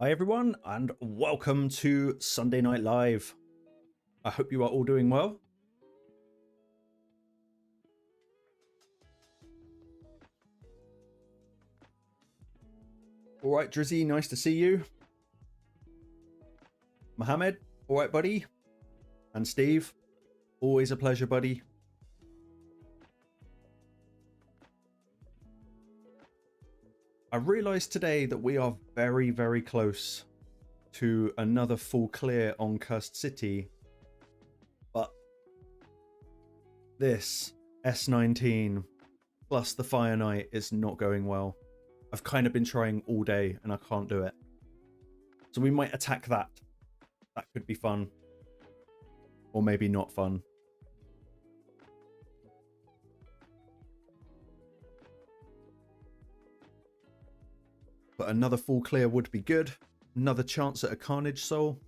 Hi everyone, and welcome to Sunday Night Live. I hope you are all doing well. All right, Drizzy, nice to see you. Mohammed, all right, buddy. And Steve, always a pleasure, buddy. I realized today that we are very, very close to another full clear on Cursed City, but this S19 plus the Fire Knight is not going well. I've kind of been trying all day and I can't do it. So we might attack that. That could be fun. Or maybe not fun. But another full clear would be good. Another chance at a Carnage Soul.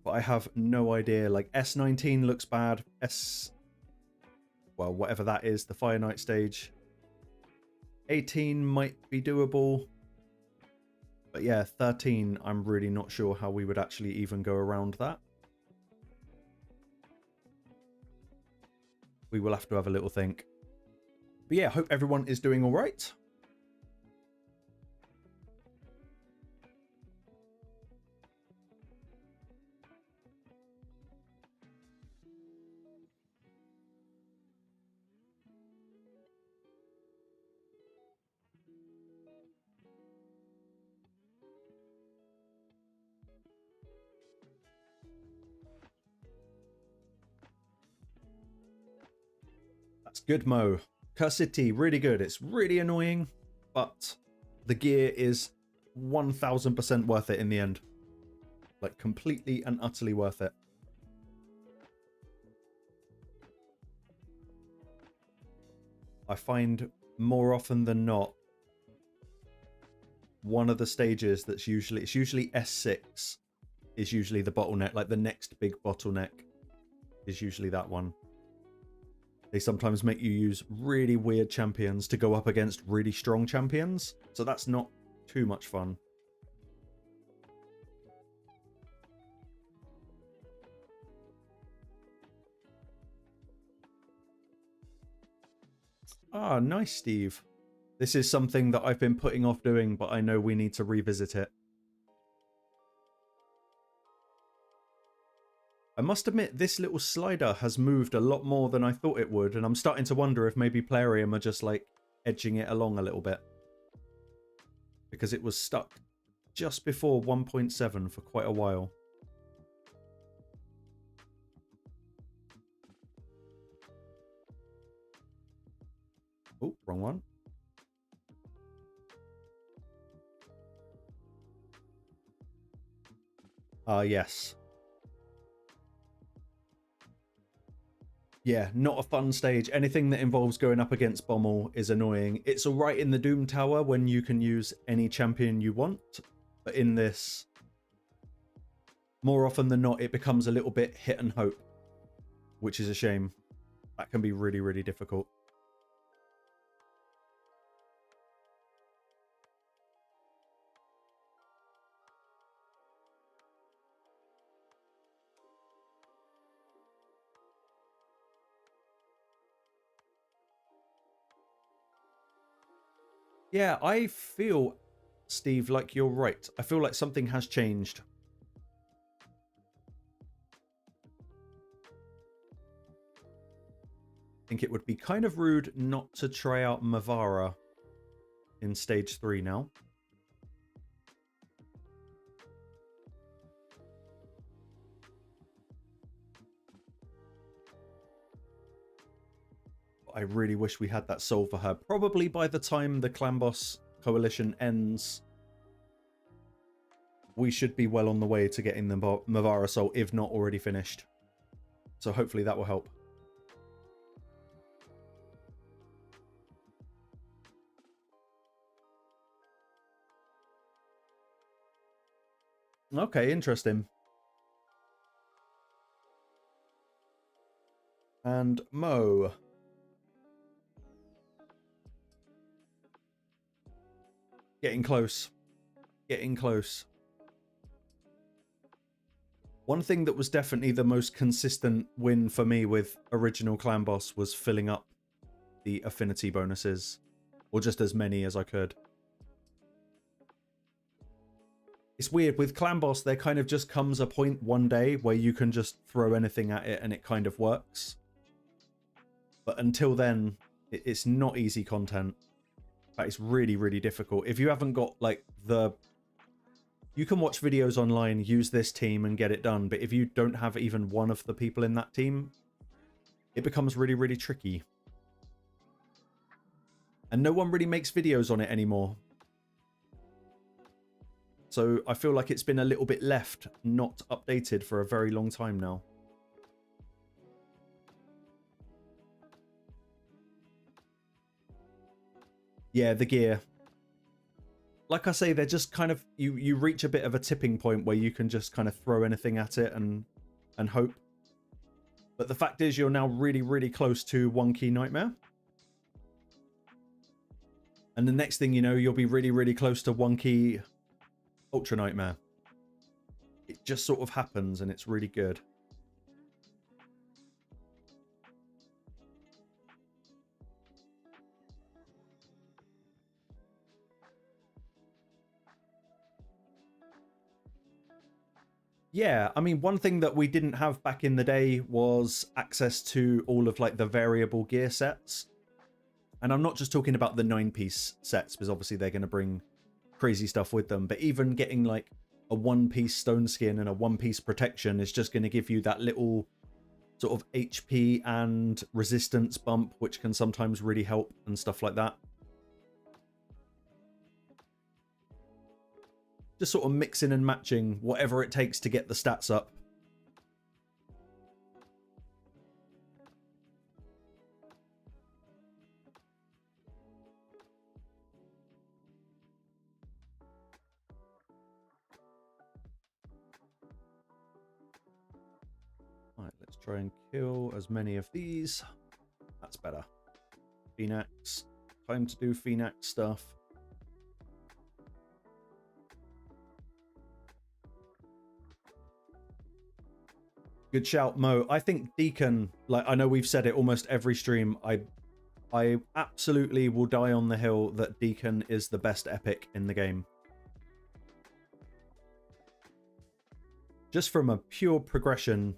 But I have no idea. Like, S19 looks bad. Well, whatever that is, the Fire Knight stage. 18 might be doable. But yeah, 13, I'm really not sure how we would actually even go around that. We will have to have a little think. But yeah, hope everyone is doing all right. That's good, Mo. Cursed City, really good. It's really annoying, but the gear is 1000% worth it in the end. Like, completely and utterly worth it. I find more often than not, one of the stages that's usually, it's usually S6 is usually the bottleneck, like the next big bottleneck is usually that one. They sometimes make you use really weird champions to go up against really strong champions, so that's not too much fun. Ah, nice, Steve. This is something that I've been putting off doing, but I know we need to revisit it. I must admit, this little slider has moved a lot more than I thought it would, and I'm starting to wonder if maybe Plarium are just, like, edging it along a little bit. Because it was stuck just before 1.7 for quite a while. Oh, wrong one. Yes. Yeah, not a fun stage. Anything that involves going up against Bommel is annoying. It's alright in the Doom Tower when you can use any champion you want, but in this, more often than not, it becomes a little bit hit and hope, which is a shame. That can be really, really difficult. Yeah, I feel, Steve, like you're right. I feel like something has changed. I think it would be kind of rude not to try out Mavara in stage 3 now. I really wish we had that soul for her. Probably by the time the Clan Boss Coalition ends, we should be well on the way to getting the Mavara soul, if not already finished. So hopefully that will help. Okay, interesting. And Mo. Getting close. Getting close. One thing that was definitely the most consistent win for me with original Clan Boss was filling up the affinity bonuses, or just as many as I could. It's weird, with Clan Boss there kind of just comes a point one day where you can just throw anything at it and it kind of works. But until then, it's not easy content. But it's really, really difficult. If you haven't got like the... You can watch videos online, use this team and get it done, but if you don't have even one of the people in that team, it becomes really, really tricky. And no one really makes videos on it anymore. So I feel like it's been a little bit left, not updated for a very long time now. Yeah, the gear. Like I say, they're just kind of... You reach a bit of a tipping point where you can just kind of throw anything at it and hope. But the fact is, you're now really, really close to 1 key nightmare. And the next thing you know, you'll be really, really close to 1 key ultra nightmare. It just sort of happens and it's really good. Yeah, I mean, one thing that we didn't have back in the day was access to all of like the variable gear sets. And I'm not just talking about the 9-piece sets, because obviously they're going to bring crazy stuff with them, but even getting like a 1-piece stone skin and a 1-piece protection is just going to give you that little sort of HP and resistance bump, which can sometimes really help and stuff like that. Just sort of mixing and matching whatever it takes to get the stats up. Right, let's try and kill as many of these. That's better. Phoenix. Time to do Phoenix stuff. Good shout, Mo. I think Deacon, like, I know we've said it almost every stream. I absolutely will die on the hill that Deacon is the best epic in the game. Just from a pure progression,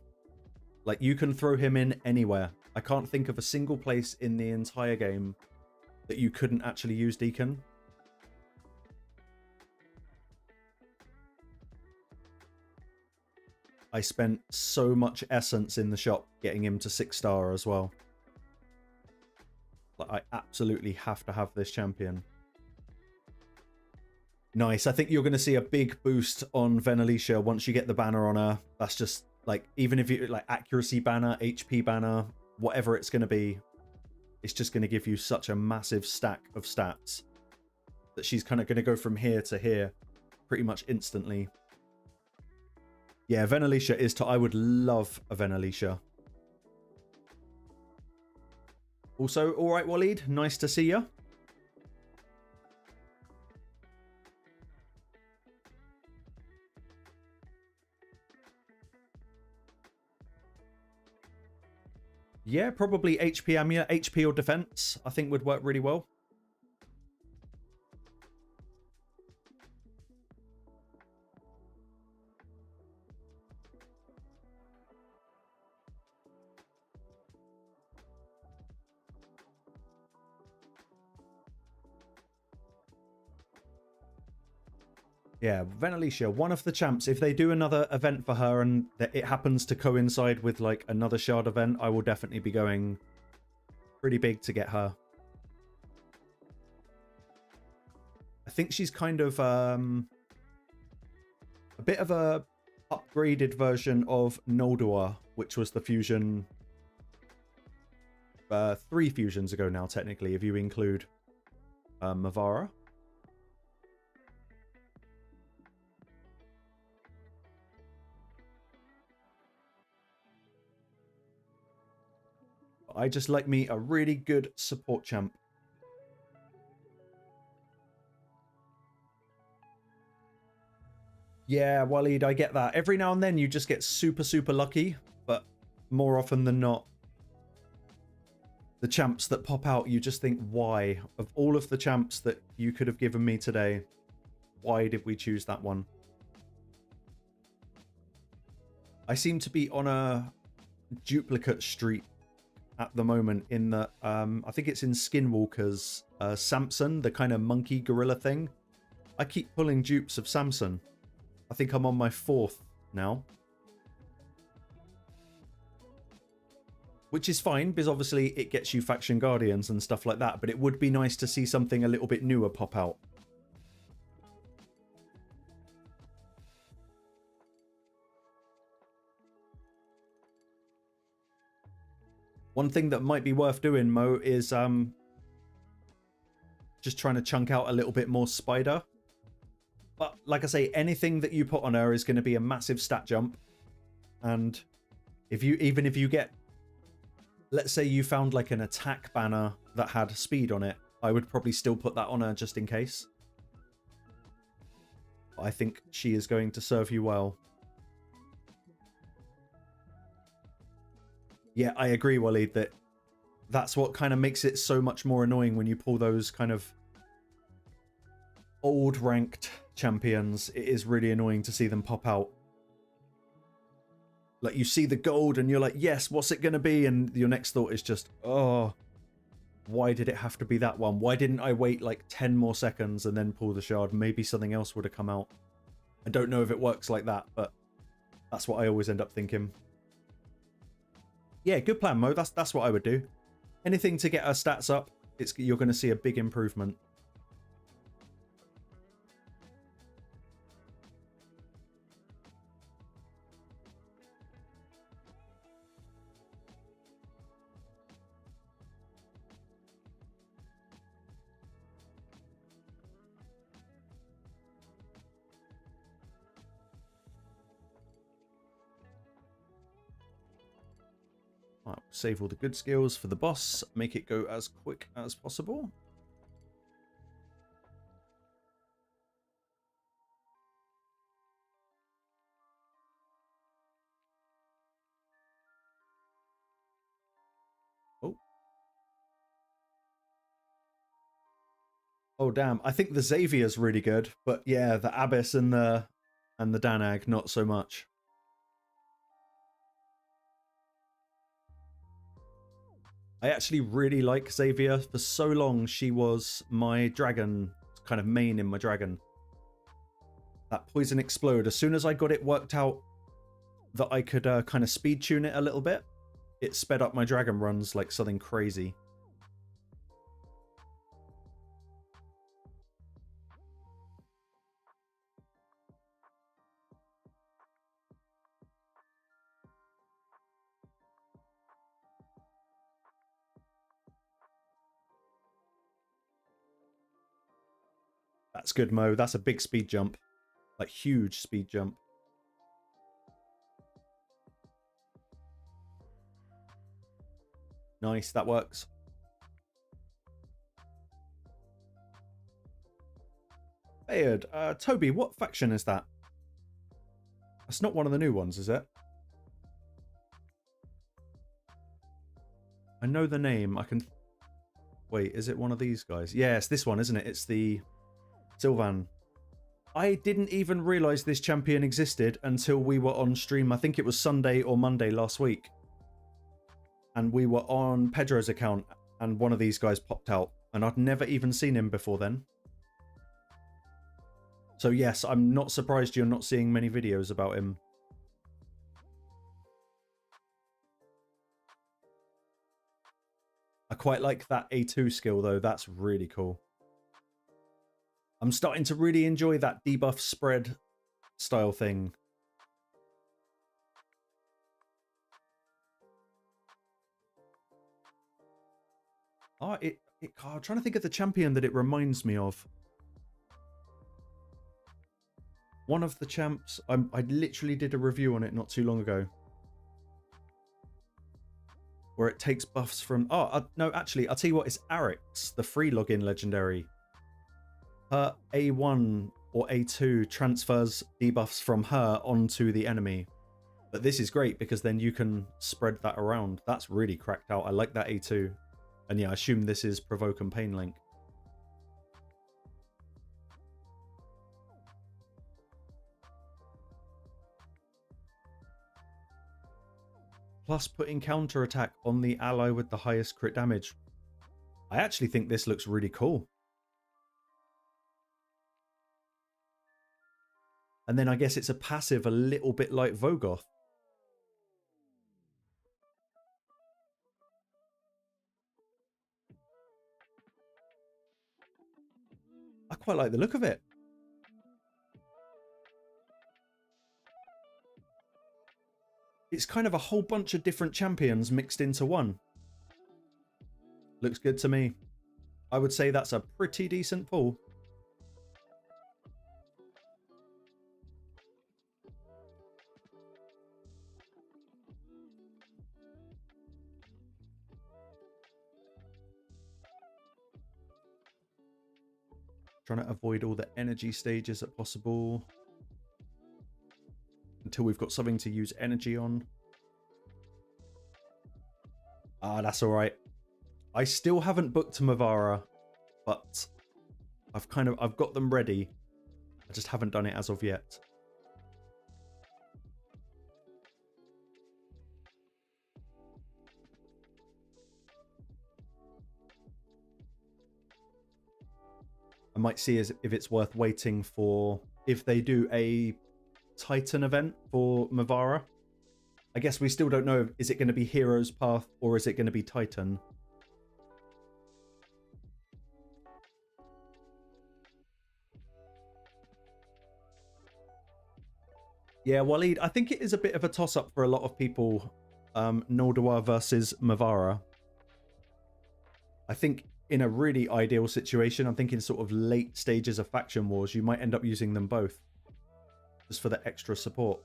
like, you can throw him in anywhere. I can't think of a single place in the entire game that you couldn't actually use Deacon. I spent so much essence in the shop getting him to 6-star as well. Like, I absolutely have to have this champion. Nice. I think you're going to see a big boost on Venalicia once you get the banner on her. That's just, like, even if you, like, accuracy banner, HP banner, whatever it's going to be, it's just going to give you such a massive stack of stats that she's kind of going to go from here to here pretty much instantly. Yeah, Venalicia is I would love a Venalicia. Also, all right, Waleed, nice to see you. Yeah, probably HP Amia, HP or defense, I think would work really well. Yeah, Venalicia, one of the champs. If they do another event for her and it happens to coincide with like another shard event, I will definitely be going pretty big to get her. I think she's kind of a bit of a upgraded version of Noldor, which was the fusion 3 fusions ago now, technically, if you include Mavara. I just like me a really good support champ. Yeah, Waleed, I get that. Every now and then you just get super, super lucky, but more often than not, the champs that pop out, you just think, why? Of all of the champs that you could have given me today, why did we choose that one? I seem to be on a duplicate streak at the moment in that I think it's in Skinwalker's Samson, the kind of monkey gorilla thing. I keep pulling dupes of Samson. I think I'm on my 4th now. Which is fine, because obviously it gets you Faction Guardians and stuff like that, but it would be nice to see something a little bit newer pop out. One thing that might be worth doing, Mo, is just trying to chunk out a little bit more Spider. But like I say, anything that you put on her is going to be a massive stat jump. And even if you get, let's say you found like an attack banner that had speed on it, I would probably still put that on her just in case. I think she is going to serve you well. Yeah, I agree, Waleed, that's what kind of makes it so much more annoying when you pull those kind of old ranked champions. It is really annoying to see them pop out. Like, you see the gold and you're like, yes, what's it going to be? And your next thought is just, oh, why did it have to be that one? Why didn't I wait like 10 more seconds and then pull the shard? Maybe something else would have come out. I don't know if it works like that, but that's what I always end up thinking. Yeah, good plan, Mo. That's what I would do. Anything to get our stats up, you're going to see a big improvement. Right, save all the good skills for the boss. Make it go as quick as possible. Oh. Oh, damn. I think the Xavier's really good, but yeah, the Abyss and the Danag, not so much. I actually really like Xavier. For so long, she was my dragon, kind of main in my dragon. That Poison Explode, as soon as I got it worked out that I could kind of speed tune it a little bit, it sped up my dragon runs like something crazy. That's good, Mo. That's a big speed jump. Like, huge speed jump. Nice, that works. Bayard, Toby, what faction is that? That's not one of the new ones, is it? I know the name. I can... Wait, is it one of these guys? Yeah, it's this one, isn't it? It's the Sylvan. I didn't even realise this champion existed until we were on stream. I think it was Sunday or Monday last week. And we were on Pedro's account and one of these guys popped out. And I'd never even seen him before then. So yes, I'm not surprised you're not seeing many videos about him. I quite like that A2 skill though. That's really cool. I'm starting to really enjoy that debuff spread style thing. Oh, I'm trying to think of the champion that it reminds me of. One of the champs, I literally did a review on it not too long ago. Where it takes buffs from... Oh, no, actually, I'll tell you what, it's Arix, the free login legendary. Her A1 or A2 transfers debuffs from her onto the enemy. But this is great because then you can spread that around. That's really cracked out. I like that A2. And yeah, I assume this is Provoke and Pain Link. Plus putting counterattack on the ally with the highest crit damage. I actually think this looks really cool. And then I guess it's a passive a little bit like Vogoth. I quite like the look of it. It's kind of a whole bunch of different champions mixed into one. Looks good to me. I would say that's a pretty decent pull. Trying to avoid all the energy stages as possible. Until we've got something to use energy on. Ah, that's alright. I still haven't booked Mavara, but I've got them ready. I just haven't done it as of yet. I might see if it's worth waiting for if they do a Titan event for Mavara. I guess we still don't know. Is it going to be Hero's Path or is it going to be Titan? Yeah, Waleed, I think it is a bit of a toss-up for a lot of people. Noldor versus Mavara. I think in a really ideal situation, I'm thinking sort of late stages of faction wars, you might end up using them both. Just for the extra support.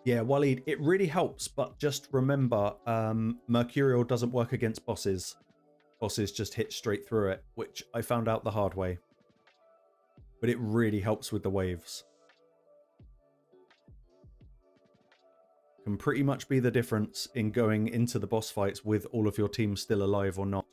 Yeah, Waleed, it really helps, but just remember, Mercurial doesn't work against bosses. Bosses just hit straight through it, which I found out the hard way. But it really helps with the waves. Can pretty much be the difference in going into the boss fights with all of your team still alive or not.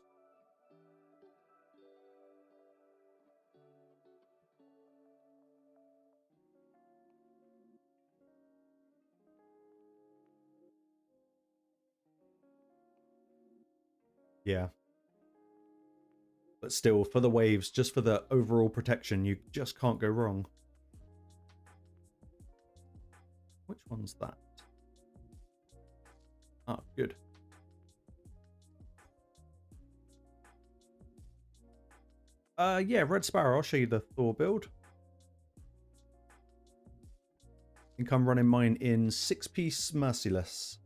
Yeah. But still, for the waves, just for the overall protection, you just can't go wrong. Which one's that? Ah, good. Yeah, Red Sparrow, I'll show you the Thor build. I think I'm running mine in 6-piece Merciless.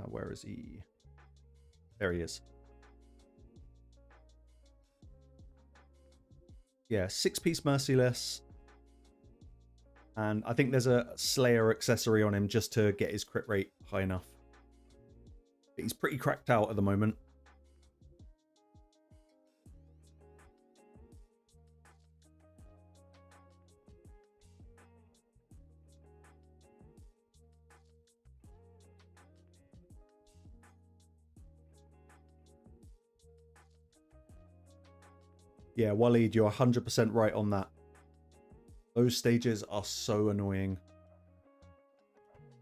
Where is he? There he is. Yeah, 6-piece Merciless. And I think there's a Slayer accessory on him just to get his crit rate high enough. But he's pretty cracked out at the moment. Yeah, Waleed, you're 100% right on that. Those stages are so annoying.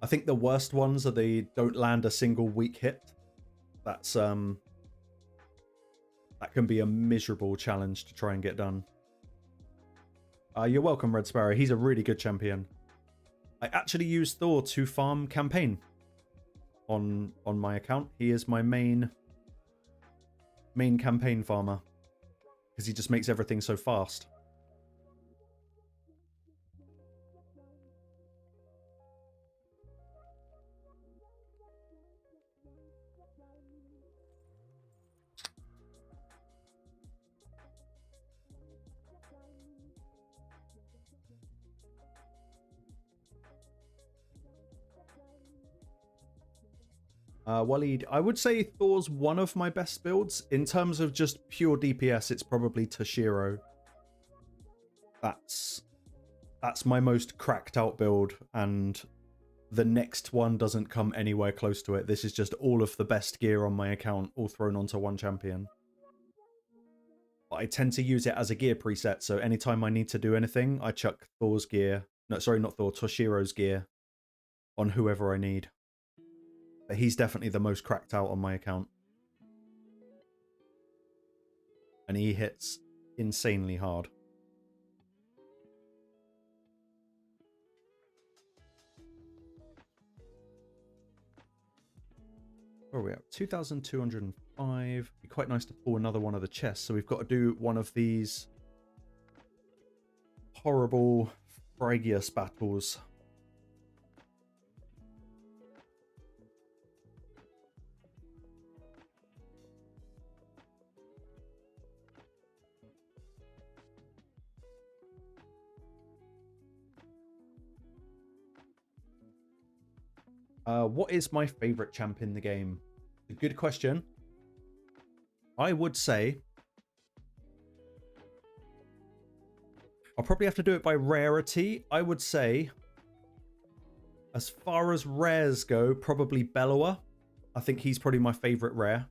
I think the worst ones are the don't land a single weak hit. That's that can be a miserable challenge to try and get done. You're welcome, Red Sparrow. He's a really good champion. I actually use Thor to farm campaign on my account. He is my main campaign farmer because he just makes everything so fast. Waleed, I would say Thor's one of my best builds. In terms of just pure DPS, it's probably Toshiro. That's my most cracked out build, and the next one doesn't come anywhere close to it. This is just all of the best gear on my account, all thrown onto one champion. But I tend to use it as a gear preset, so anytime I need to do anything, I chuck Thor's gear. No, sorry, not Thor, Toshiro's gear on whoever I need. But he's definitely the most cracked out on my account. And he hits insanely hard. Where are we at? 2,205. Be quite nice to pull another one of the chests. So we've got to do one of these horrible Phrygius battles. What is my favorite champ in the game? A good question. I would say I'll probably have to do it by rarity. I would say, as far as rares go, probably Bellower. I think he's probably my favorite rare.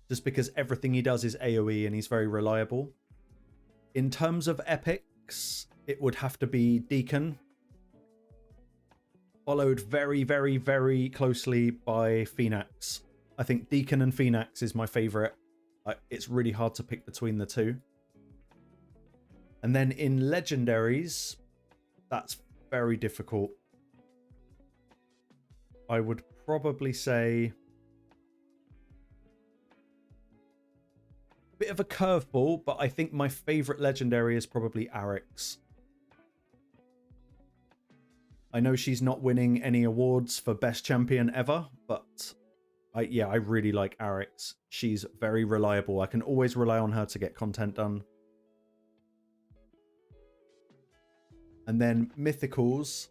Just because everything he does is AoE and he's very reliable. In terms of epics, it would have to be Deacon. Followed very, very, very closely by Phoenix. I think Deacon and Phoenix is my favorite. It's really hard to pick between the two. And then in legendaries, that's very difficult. I would probably say a bit of a curveball, but I think my favorite legendary is probably Arix. I know she's not winning any awards for best champion ever, but I really like Arix. She's very reliable. I can always rely on her to get content done. And then Mythicals.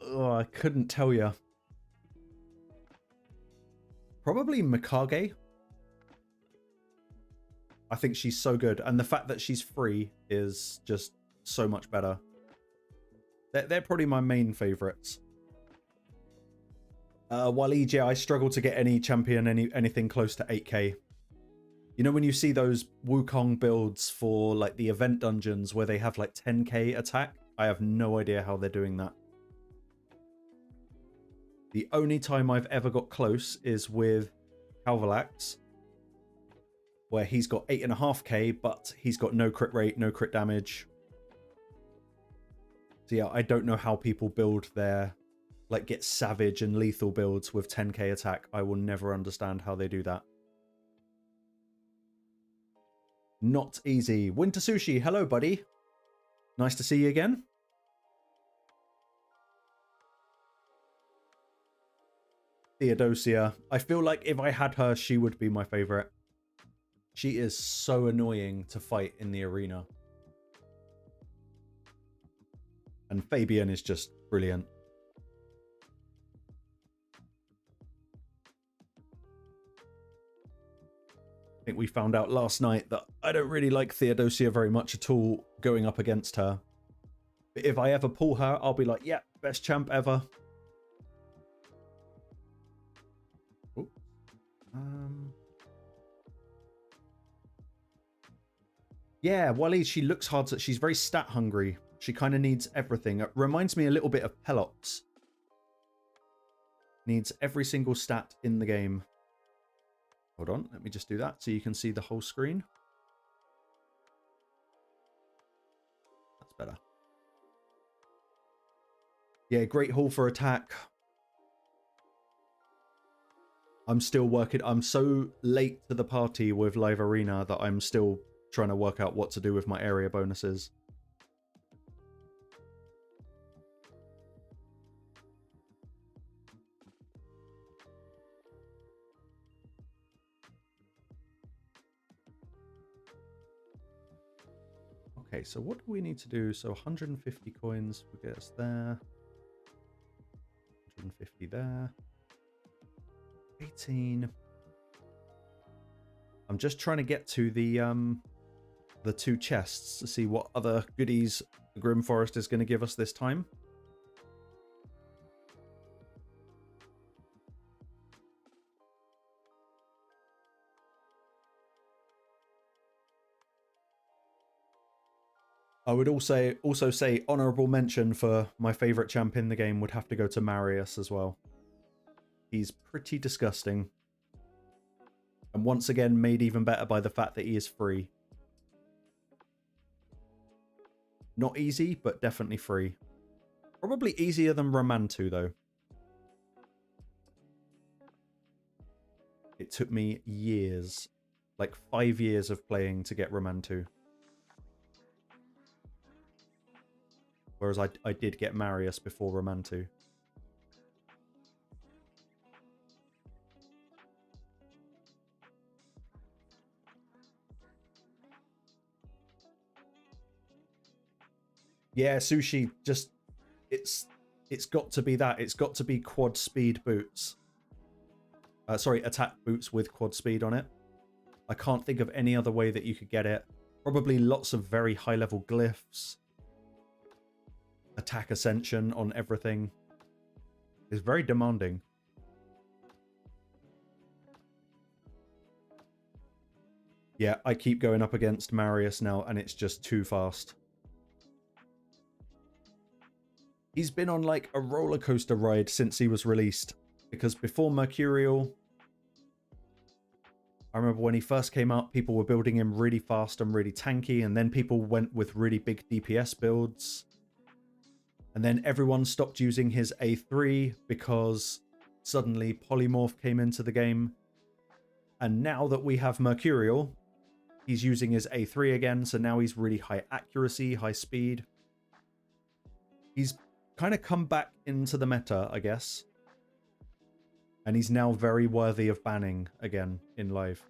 Oh, I couldn't tell you. Probably Mikage. I think she's so good. And the fact that she's free is just so much better. They're probably my main favorites. Waleed, yeah, I struggle to get any champion anything close to 8k. You know when you see those Wukong builds for like the event dungeons where they have like 10k attack? I have no idea how they're doing that. The only time I've ever got close is with Calvalax, where he's got 8.5k, but he's got no crit rate, no crit damage. So yeah, I don't know how people build their, like, get savage and lethal builds with 10k attack. I will never understand how they do that. Not easy. Winter Sushi, hello, buddy. Nice to see you again. Theodosia. I feel like if I had her, she would be my favorite. She is so annoying to fight in the arena. And Fabian is just brilliant. I think we found out last night that I don't really like Theodosia very much at all going up against her. But if I ever pull her, I'll be like, yeah, best champ ever. Ooh. Yeah, Wally, she looks hard. She's very stat hungry. She kind of needs everything. It reminds me a little bit of Pelops. Needs every single stat in the game. Hold on, let me just do that so you can see the whole screen. better. Yeah, great haul for attack. I'm still working. I'm so late to the party with Live Arena that I'm still trying to work out what to do with my area bonuses. Okay, so what do we need to do? So 150 coins will get us there. 150 there. 18. I'm just trying to get to the 2 chests to see what other goodies the Grim Forest is going to give us this time. I would also say honorable mention for my favorite champ in the game would have to go to Marius as well. He's pretty disgusting. And once again made even better by the fact that he is free. Not easy, but definitely free. Probably easier than Ramantu though. It took me years, like 5 years of playing to get Ramantu. Whereas I did get Marius before Ramantu. Yeah, Sushi, just it's got to be that. It's got to be quad speed boots. Sorry, attack boots with quad speed on it. I can't think of any other way that you could get it. Probably lots of very high level glyphs. Attack ascension on everything. It's very demanding. Yeah, I keep going up against Marius now and it's just too fast. He's been on like a roller coaster ride since he was released. Because before Mercurial, I remember when he first came out, people were building him really fast and really tanky. And then people went with really big DPS builds. And then everyone stopped using his A3 because suddenly Polymorph came into the game. And now that we have Mercurial, he's using his A3 again. So now he's really high accuracy, high speed. He's kind of come back into the meta, I guess. And he's now very worthy of banning again in live.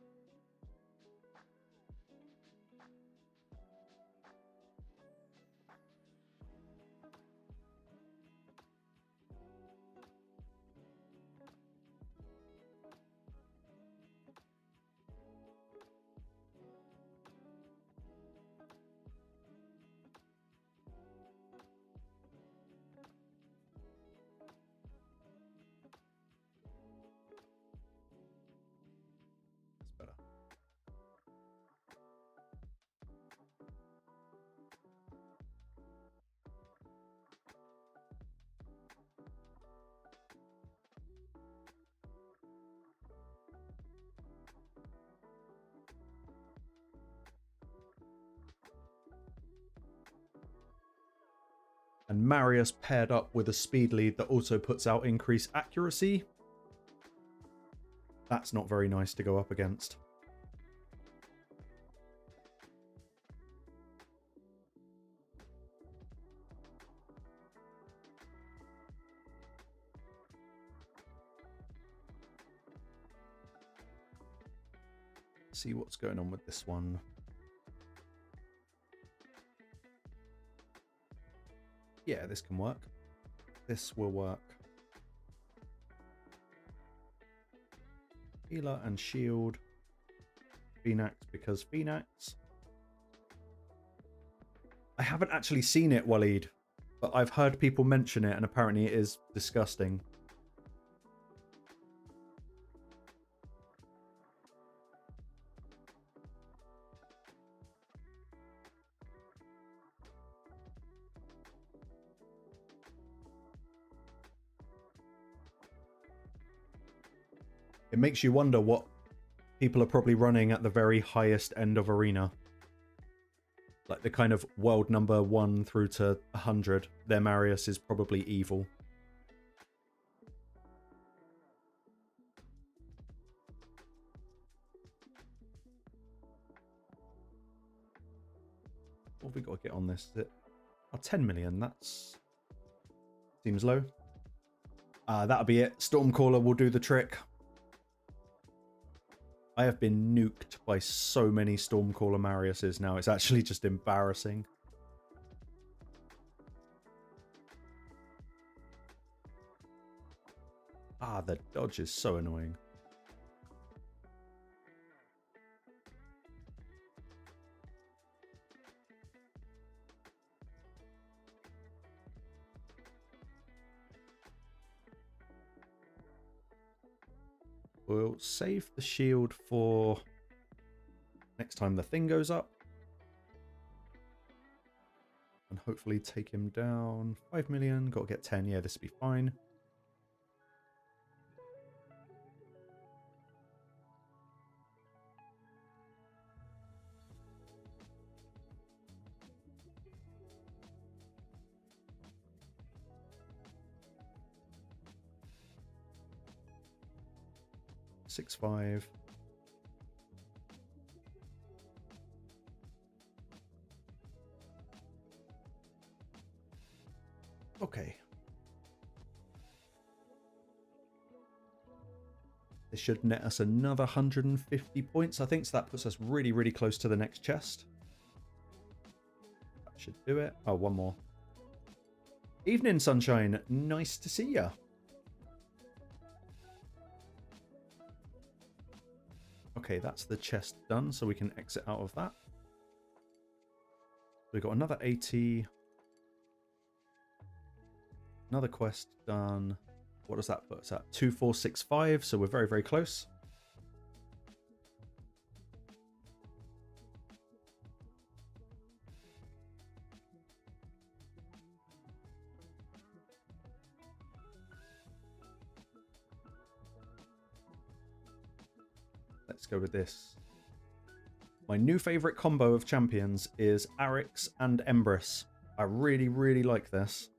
And Marius paired up with a speed lead that also puts out increased accuracy. That's not very nice to go up against. Let's see what's going on with this one. Yeah, this can work. This will work. Healer and shield. Phoenix because Phoenix. I haven't actually seen it, Waleed, but I've heard people mention it and apparently it is disgusting. It makes you wonder what people are probably running at the very highest end of Arena. like the kind of world number 1 through to 100, their Marius is probably evil. What have we got to get on this? Is it 10 million? That's seems low. That'll be it. Stormcaller will do the trick. I have been nuked by so many Stormcaller Mariuses now. It's actually just embarrassing. The dodge is so annoying. We'll save the shield for next time the thing goes up. And hopefully take him down. 5 million, got to get 10. Yeah, this will be fine. Six, 5. Okay. This should net us another 150 points, I think. So that puts us really, really close to the next chest. That should do it. Oh, one more. Evening, Sunshine. Nice to see ya. Okay, that's the chest done, so we can exit out of that. We've got another 80. Another quest done. What does that put us at? 2465, so we're very, very close. Let's go with this. My new favorite combo of champions is Arix and Empress. I really, really like this.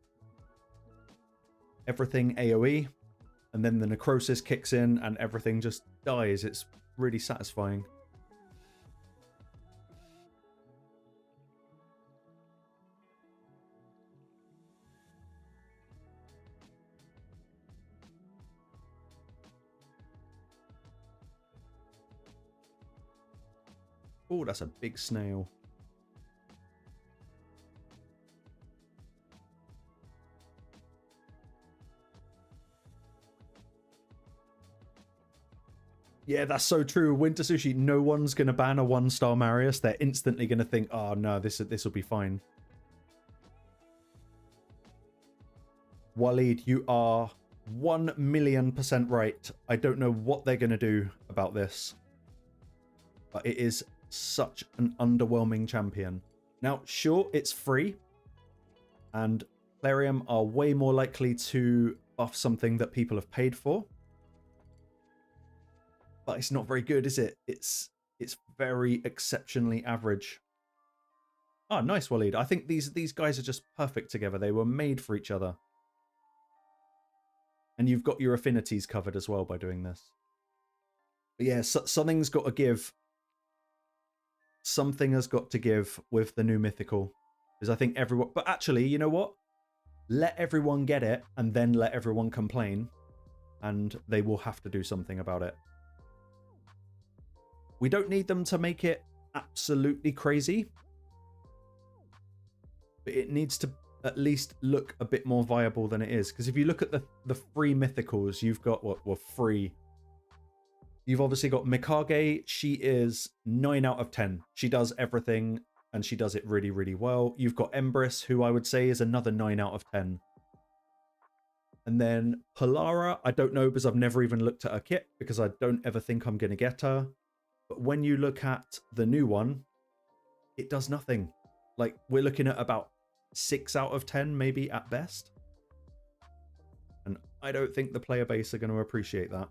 Everything AoE, and then the necrosis kicks in and everything just dies. It's really satisfying. Oh, that's a big snail. Yeah, that's so true. Winter Sushi, no one's going to ban a 1-star Marius. They're instantly going to think, oh no, this will be fine. Waleed, you are 1,000,000% right. I don't know what they're going to do about this. But it is such an underwhelming champion. Now, sure, it's free. And Plarium are way more likely to buff something that people have paid for. But it's not very good, is it? It's very exceptionally average. Oh, nice, Waleed. I think these guys are just perfect together. They were made for each other. And you've got your affinities covered as well by doing this. But yeah, something's got to give. Something has got to give with the new Mythical. Because I think everyone... But actually, you know what? Let everyone get it and then let everyone complain. And they will have to do something about it. We don't need them to make it absolutely crazy. But it needs to at least look a bit more viable than it is. Because if you look at the free Mythicals, you've got what were free. You've obviously got Mikage. She is 9 out of 10. She does everything and she does it really, really well. You've got Empress, who I would say is another 9 out of 10. And then Polara, I don't know because I've never even looked at her kit because I don't ever think I'm going to get her. But when you look at the new one, it does nothing. Like, we're looking at about 6 out of 10, maybe at best. And I don't think the player base are going to appreciate that.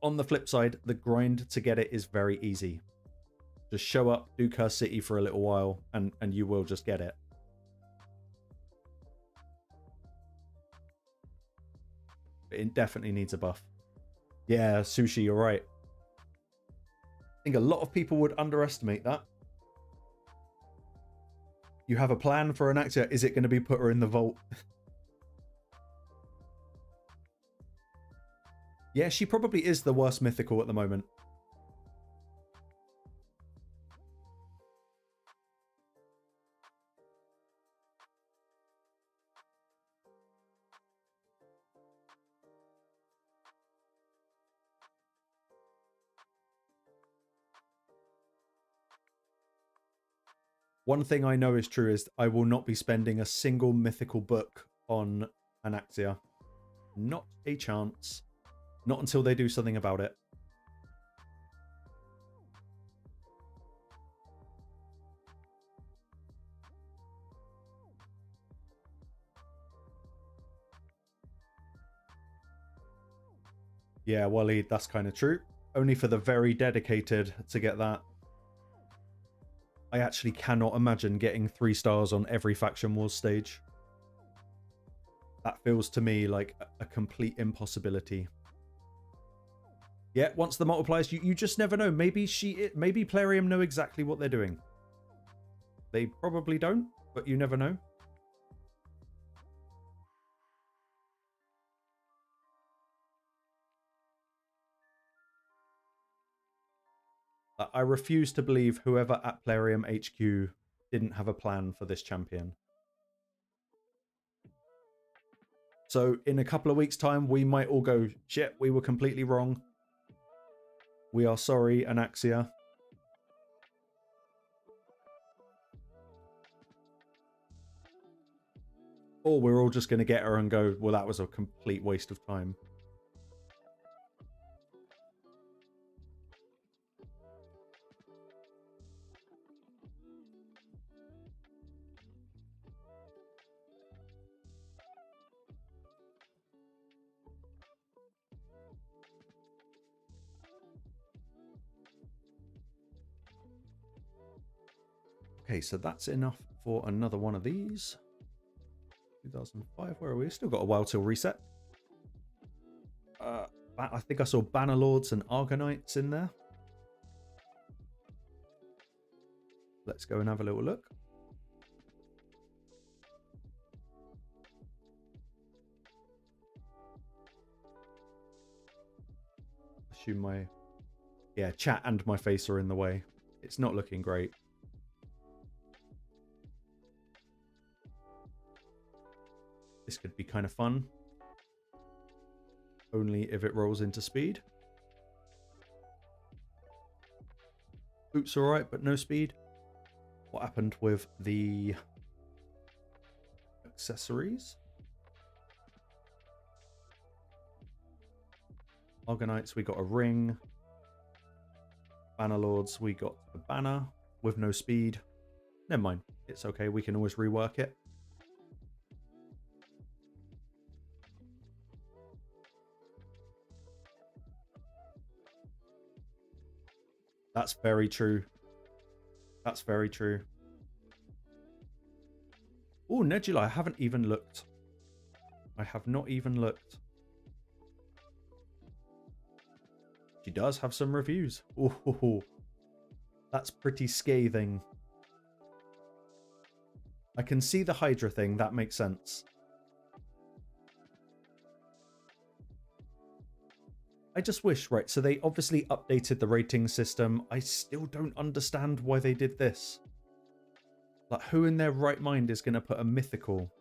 On the flip side, the grind to get it is very easy. Just show up, do Curse City for a little while, and you will just get it. But it definitely needs a buff. Yeah, Sushi, you're right. I think a lot of people would underestimate that. You have a plan for Anaxia. Is it going to be put her in the vault? Yeah, she probably is the worst mythical at the moment. One thing I know is true is I will not be spending a single mythical book on Anaxia. Not a chance. Not until they do something about it. Yeah, Waleed, that's kind of true. Only for the very dedicated to get that. I actually cannot imagine getting 3 stars on every Faction Wars stage. That feels to me like a complete impossibility. Yeah, once the multipliers, you just never know. Maybe maybe Plarium know exactly what they're doing. They probably don't, but you never know. I refuse to believe whoever at Plarium HQ didn't have a plan for this champion. So in a couple of weeks' time, we might all go, shit, we were completely wrong. We are sorry, Anaxia. Or we're all just going to get her and go, well, that was a complete waste of time. Okay, so that's enough for another one of these. 2005, where are we? Still got a while till reset. I think I saw Bannerlords and Argonites in there. Let's go and have a little look. Assume my... Yeah, chat and my face are in the way. It's not looking great. This could be kind of fun. Only if it rolls into speed. Boots are alright, but no speed. What happened with the accessories? Argonites, we got a ring. Bannerlords, we got a banner with no speed. Never mind. It's okay. We can always rework it. That's very true. That's very true. Oh, Nebula, I haven't even looked. I have not even looked. She does have some reviews. Oh, that's pretty scathing. I can see the Hydra thing. That makes sense. I just wish, right, so they obviously updated the rating system. I still don't understand why they did this. Like, who in their right mind is going to put a mythical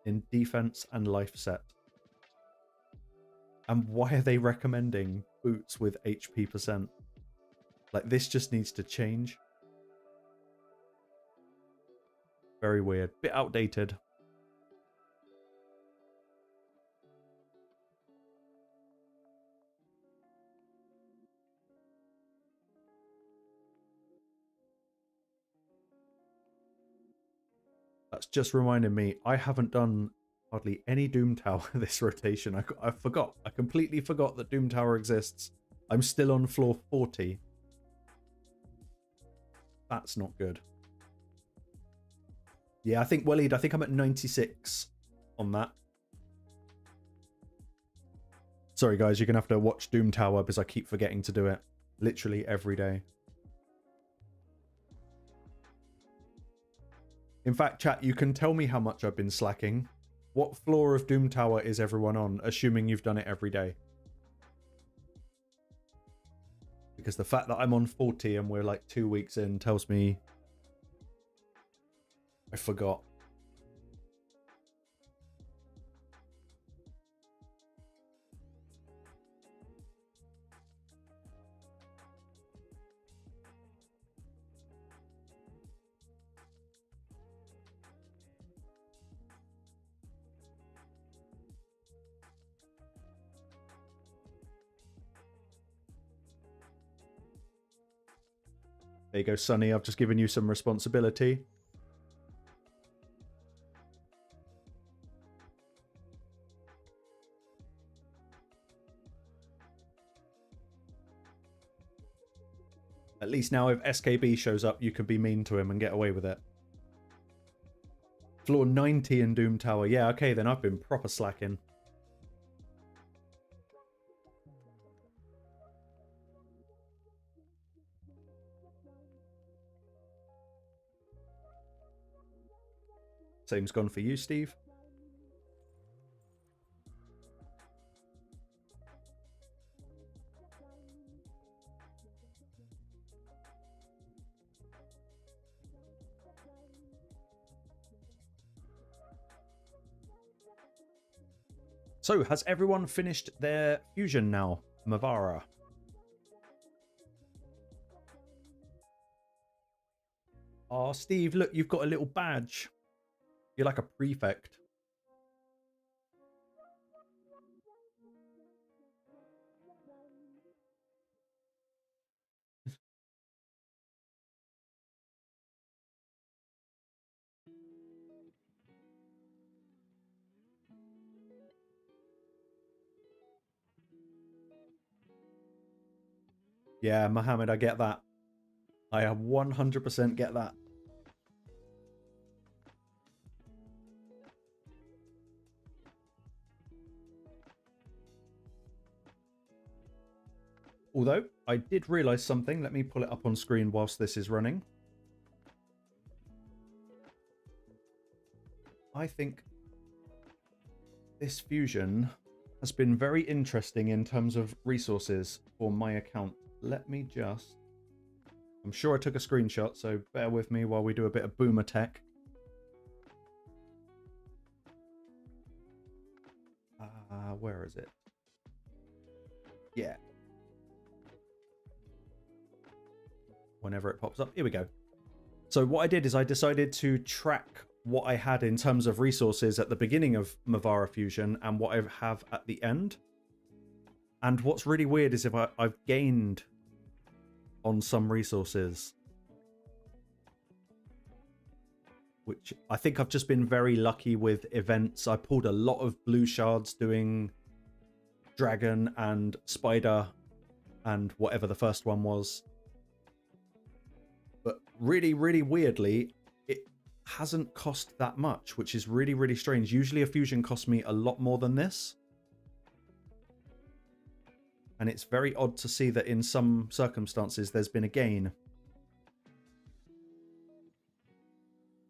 in defense and life set? And why are they recommending boots with HP percent? Like, this just needs to change. Very weird. Bit outdated. That's just reminded me, I haven't done hardly any Doom Tower this rotation. I forgot. I completely forgot that Doom Tower exists. I'm still on floor 40. That's not good. Yeah, I think, Waleed, I think I'm at 96 on that. Sorry, guys, you're going to have to watch Doom Tower because I keep forgetting to do it. Literally every day. In fact, chat, you can tell me how much I've been slacking. What floor of Doom Tower is everyone on, assuming you've done it every day? Because the fact that I'm on 40 and we're like 2 weeks in tells me I forgot. There you go, Sonny. I've just given you some responsibility. At least now if SKB shows up, you can be mean to him and get away with it. Floor 90 in Doom Tower. Yeah, okay, then I've been proper slacking. Same's gone for you, Steve. So, has everyone finished their fusion now, Mavara? Oh, Steve, look, you've got a little badge. You're like a prefect. Yeah, Mohammed, I get that. I 100% get that. Although, I did realise something. Let me pull it up on screen whilst this is running. I think this fusion has been very interesting in terms of resources for my account. Let me just... I'm sure I took a screenshot, so bear with me while we do a bit of boomer tech. Where is it? Yeah. Whenever it pops up. Here we go. So what I did is I decided to track what I had in terms of resources at the beginning of Mavara Fusion and what I have at the end. And what's really weird is if I've gained on some resources, which I think I've just been very lucky with events. I pulled a lot of blue shards doing dragon and spider and whatever the first one was. But really, really weirdly, it hasn't cost that much, which is really, really strange. Usually a fusion costs me a lot more than this. And it's very odd to see that in some circumstances there's been a gain.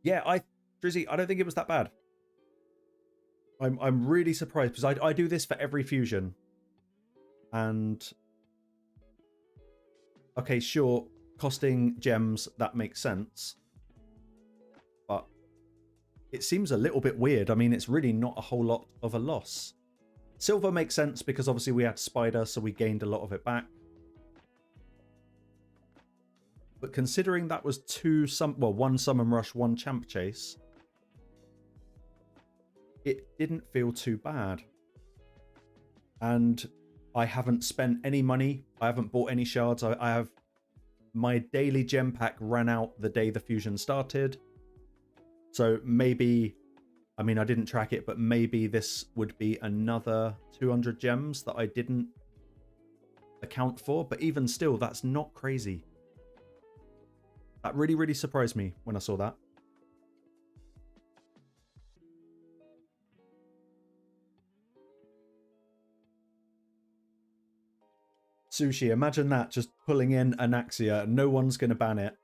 Yeah, Drizzy, I don't think it was that bad. I'm really surprised because I do this for every fusion. And okay, sure, costing gems, that makes sense. But it seems a little bit weird. I mean, it's really not a whole lot of a loss. Silver makes sense because obviously we had Spider, so we gained a lot of it back. But considering that was one Summon Rush, one Champ Chase, it didn't feel too bad. And I haven't spent any money. I haven't bought any shards. I have... My daily gem pack ran out the day the fusion started. So maybe... I mean, I didn't track it, but maybe this would be another 200 gems that I didn't account for. But even still, that's not crazy. That really, really surprised me when I saw that. Sushi, imagine that, just pulling in Anaxia, no one's going to ban it,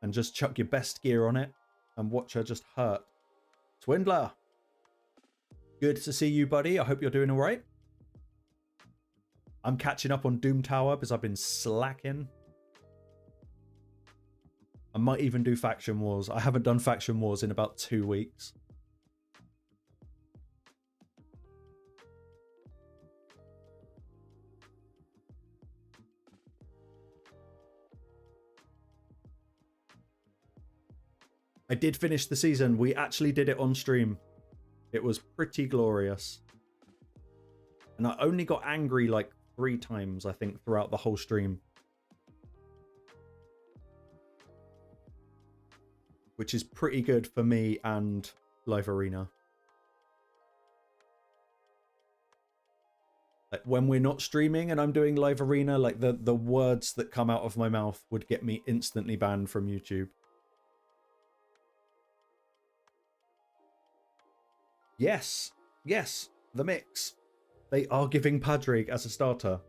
and just chuck your best gear on it and watch her just hurt. Swindler! Good to see you, buddy. I hope you're doing all right. I'm catching up on Doom Tower because I've been slacking. I might even do Faction Wars. I haven't done Faction Wars in about 2 weeks. I did finish the season. We actually did it on stream. It was pretty glorious. And I only got angry like 3 times, I think, throughout the whole stream. Which is pretty good for me and Live Arena. Like when we're not streaming and I'm doing Live Arena, like the words that come out of my mouth would get me instantly banned from YouTube. Yes, yes, the mix. They are giving Padrig as a starter.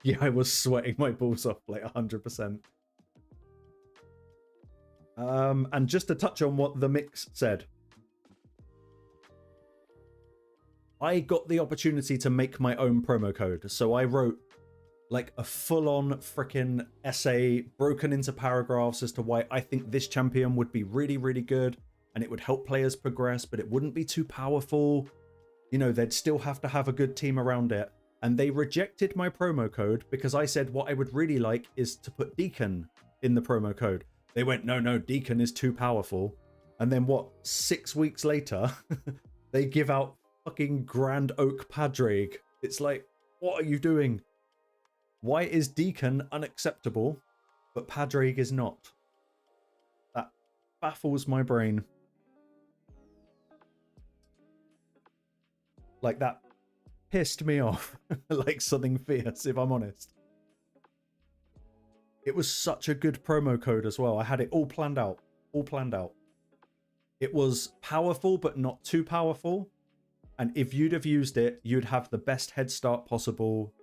Yeah, I was sweating my balls off like 100%. And just to touch on what the mix said. I got the opportunity to make my own promo code. So I wrote like a full-on freaking essay broken into paragraphs as to why I think this champion would be really, really good. And it would help players progress, but it wouldn't be too powerful. You know, they'd still have to have a good team around it. And they rejected my promo code because I said what I would really like is to put Deacon in the promo code. They went, no, Deacon is too powerful. And then what, 6 weeks later, they give out fucking Grand Oak Padrig. It's like, what are you doing? Why is Deacon unacceptable, but Padrig is not? That baffles my brain. Like, that pissed me off like something fierce, if I'm honest. It was such a good promo code as well. I had it all planned out. All planned out. It was powerful, but not too powerful. And if you'd have used it, you'd have the best head start possible,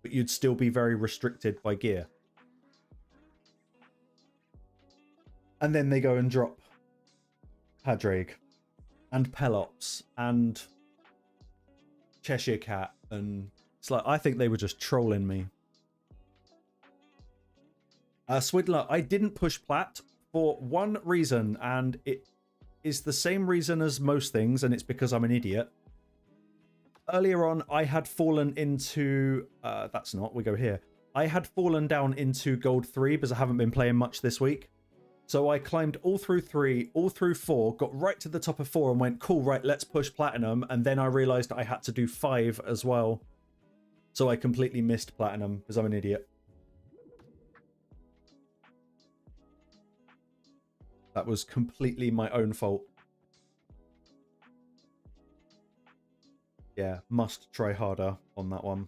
but you'd still be very restricted by gear. And then they go and drop Padrig and Pelops and Cheshire Cat, and it's like, I think they were just trolling me. Swindler, I didn't push Plat for one reason, and it is the same reason as most things, and it's because I'm an idiot. Earlier on, I had fallen into... we go here. I had fallen down into Gold 3 because I haven't been playing much this week. So I climbed all through 3, all through 4, got right to the top of 4 and went, cool, right, let's push Platinum. And then I realized I had to do 5 as well. So I completely missed Platinum because I'm an idiot. That was completely my own fault. Yeah, must try harder on that one.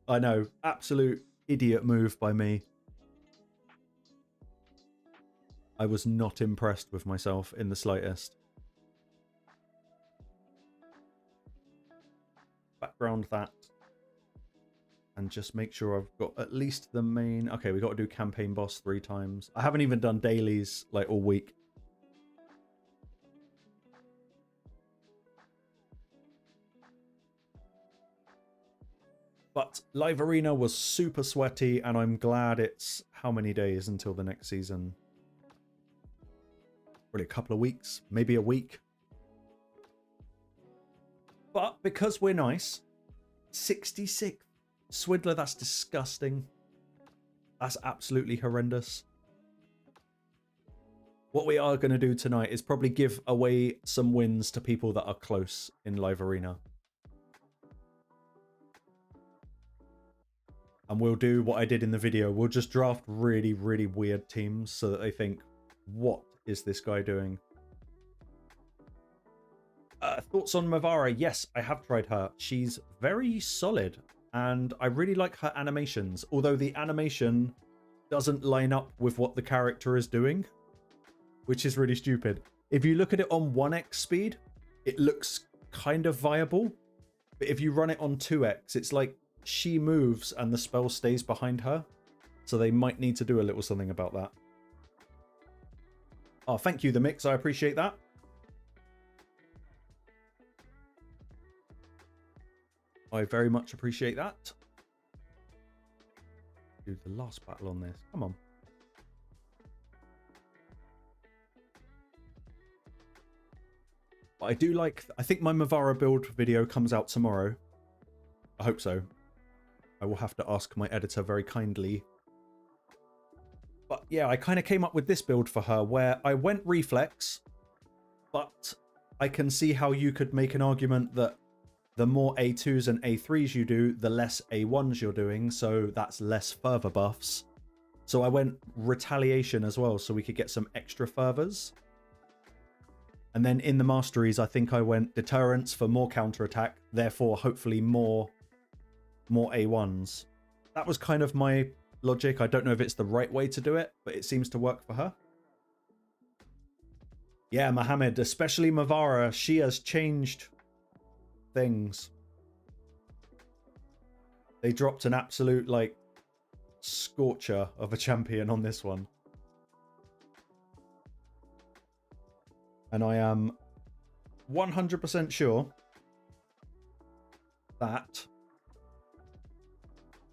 I know, absolute idiot move by me. I was not impressed with myself in the slightest. Background that. And just make sure I've got at least the main... Okay, we got to do campaign boss 3 times. I haven't even done dailies like all week. But Live Arena was super sweaty, and I'm glad it's how many days until the next season? Probably a couple of weeks, maybe a week. But because we're nice, 66th. Swindler, that's disgusting. That's absolutely horrendous. What we are going to do tonight is probably give away some wins to people that are close in Live Arena. And we'll do what I did in the video. We'll just draft really, really weird teams so that they think, what is this guy doing? Thoughts on Mavara? Yes, I have tried her. She's very solid. and I really like her animations, although the animation doesn't line up with what the character is doing, which is really stupid. If you look at it on 1x speed, it looks kind of viable, but if you run it on 2x, it's like she moves and the spell stays behind her, so they might need to do a little something about that. Oh, thank you, The Mix. I appreciate that. I very much appreciate that. Do the last battle on this. Come on. But I do like... I think my Mavara build video comes out tomorrow. I hope so. I will have to ask my editor very kindly. But yeah, I kind of came up with this build for her where I went reflex, but I can see how you could make an argument that the more A2s and A3s you do, the less A1s you're doing, so that's less fervor buffs. So I went retaliation as well, so we could get some extra fervors. And then in the masteries, I think I went deterrence for more counterattack, therefore hopefully more A1s. That was kind of my logic. I don't know if it's the right way to do it, but it seems to work for her. Yeah, Mohammed, especially Mavara, she has changed things. They dropped an absolute, like, scorcher of a champion on this one. And I am 100% sure that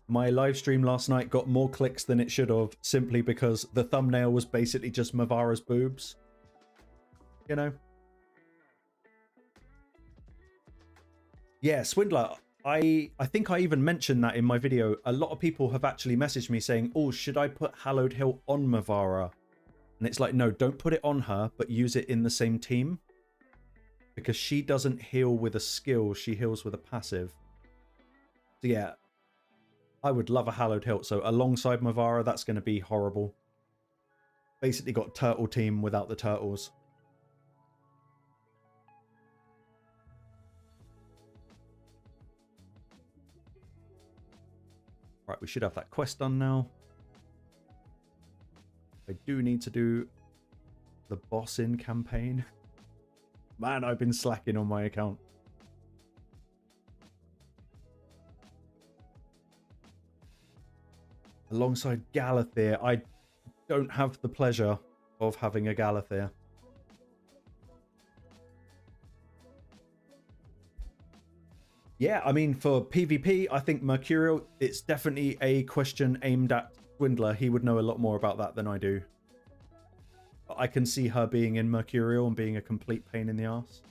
my live stream last night got more clicks than it should have, simply because the thumbnail was basically just Mavara's boobs. You know? Yeah, Swindler. I think I even mentioned that in my video. A lot of people have actually messaged me saying, oh, should I put Hallowed Hilt on Mavara? And it's like, no, don't put it on her, but use it in the same team. Because she doesn't heal with a skill, she heals with a passive. So yeah, I would love a Hallowed Hilt. So alongside Mavara, that's going to be horrible. Basically got turtle team without the turtles. Right, we should have that quest done now. I do need to do the boss in campaign. Man, I've been slacking on my account. Alongside Galathir, I don't have the pleasure of having a Galathir. Yeah, I mean, for PvP, I think Mercurial, it's definitely a question aimed at Swindler. He would know a lot more about that than I do. But I can see her being in Mercurial and being a complete pain in the arse.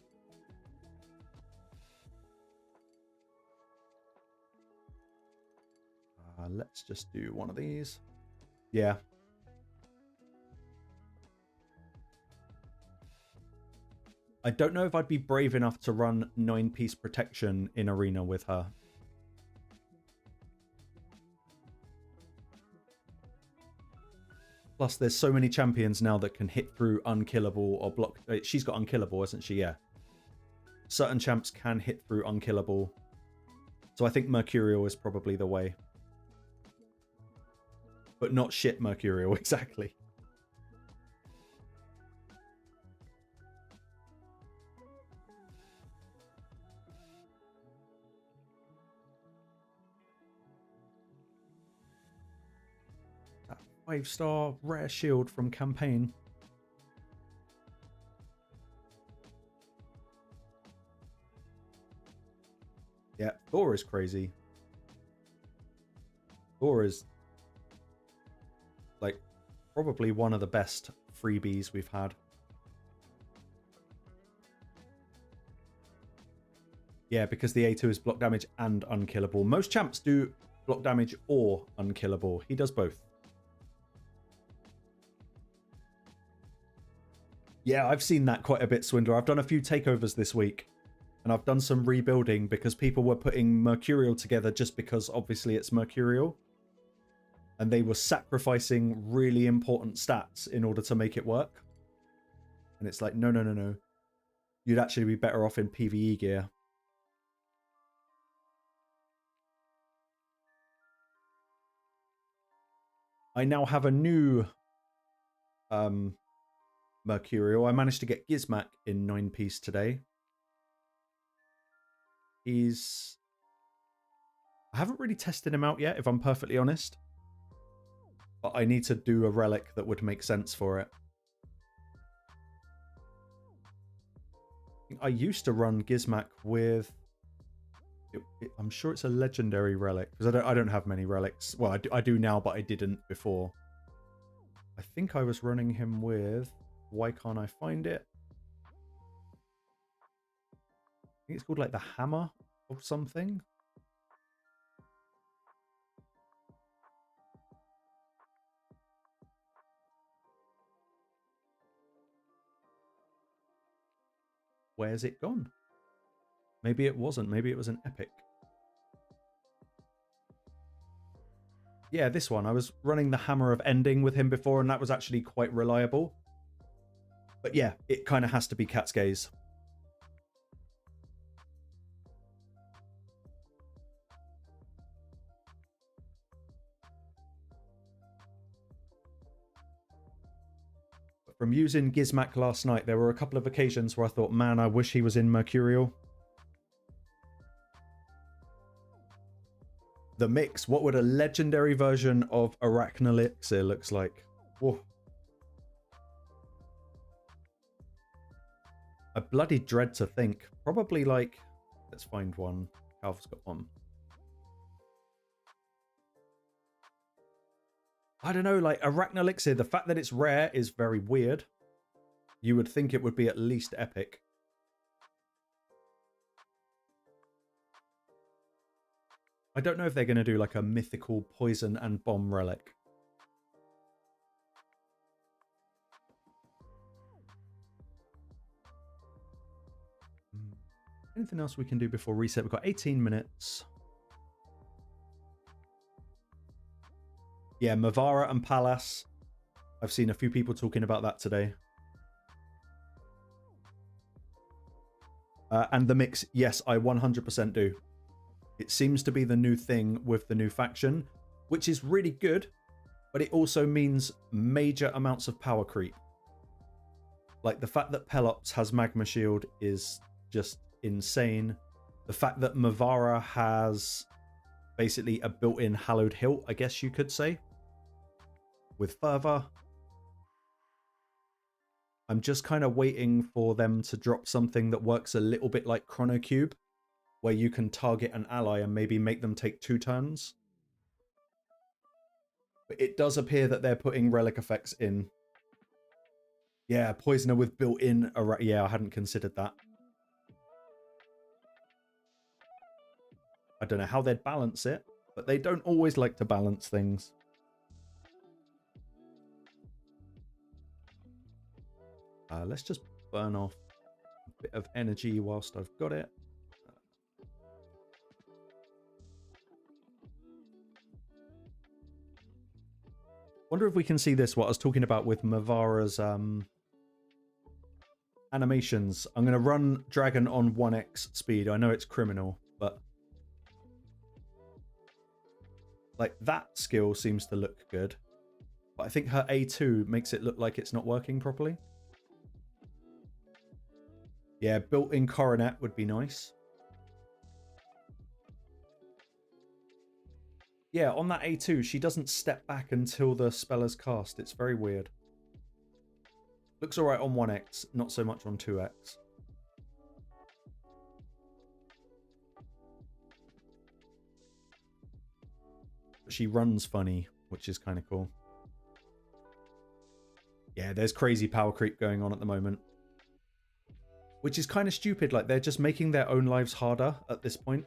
Let's just do one of these. Yeah. I don't know if I'd be brave enough to run 9-piece protection in Arena with her. Plus, there's so many champions now that can hit through unkillable or block. She's got unkillable, hasn't she? Yeah. Certain champs can hit through unkillable. So I think Mercurial is probably the way. But not shit Mercurial, exactly. That 5-star rare shield from campaign. Yeah, Thor is crazy. Thor is like probably one of the best freebies we've had. Yeah, because the A2 is block damage and unkillable. Most champs do block damage or unkillable. He does both. Yeah, I've seen that quite a bit, Swindler. I've done a few takeovers this week. And I've done some rebuilding because people were putting Mercurial together just because obviously it's Mercurial. And they were sacrificing really important stats in order to make it work. And it's like, no, no, no, no. You'd actually be better off in PvE gear. I now have a new Mercurial. I managed to get Gizmak in 9-piece today. I haven't really tested him out yet, if I'm perfectly honest. But I need to do a relic that would make sense for it. I used to run Gizmak with... I'm sure it's a legendary relic, because I don't have many relics. Well, I do now, but I didn't before. I think I was running him with... Why can't I find it? I think it's called like the Hammer of something. Where's it gone? Maybe it wasn't. Maybe it was an epic. Yeah, this one. I was running the Hammer of Ending with him before, and that was actually quite reliable. But yeah, it kind of has to be Cat's Gaze. From using Gizmak last night, there were a couple of occasions where I thought, man, I wish he was in Mercurial. The mix. What would a legendary version of Arachnelixir looks like? Whoa. I bloody dread to think. Probably like... Let's find one. Calv's got one. I don't know, like Arachnelixir, the fact that it's rare is very weird. You would think it would be at least epic. I don't know if they're going to do like a mythical poison and bomb relic. Anything else we can do before reset? We've got 18 minutes. Yeah, Mavara and Pallas. I've seen a few people talking about that today. And the mix, yes, I 100% do. It seems to be the new thing with the new faction, which is really good, but it also means major amounts of power creep. Like the fact that Pelops has Magma Shield is just insane. The fact that Mavara has basically a built-in Hallowed Hilt, I guess you could say, with Fervor. I'm just kind of waiting for them to drop something that works a little bit like Chrono Cube, where you can target an ally and maybe make them take 2 turns. But it does appear that they're putting relic effects in. Yeah, Poisoner with built-in... Yeah, I hadn't considered that. I don't know how they'd balance it, but they don't always like to balance things. Let's just burn off a bit of energy whilst I've got it. Wonder if we can see this, what I was talking about with Mavara's animations. I'm going to run Dragon on 1x speed. I know it's criminal, but like that skill seems to look good. But I think her A2 makes it look like it's not working properly. Yeah, built-in coronet would be nice. Yeah, on that A2, she doesn't step back until the spell is cast. It's very weird. Looks alright on 1x, not so much on 2x. But she runs funny, which is kind of cool. Yeah, there's crazy power creep going on at the moment. Which is kind of stupid, like they're just making their own lives harder at this point.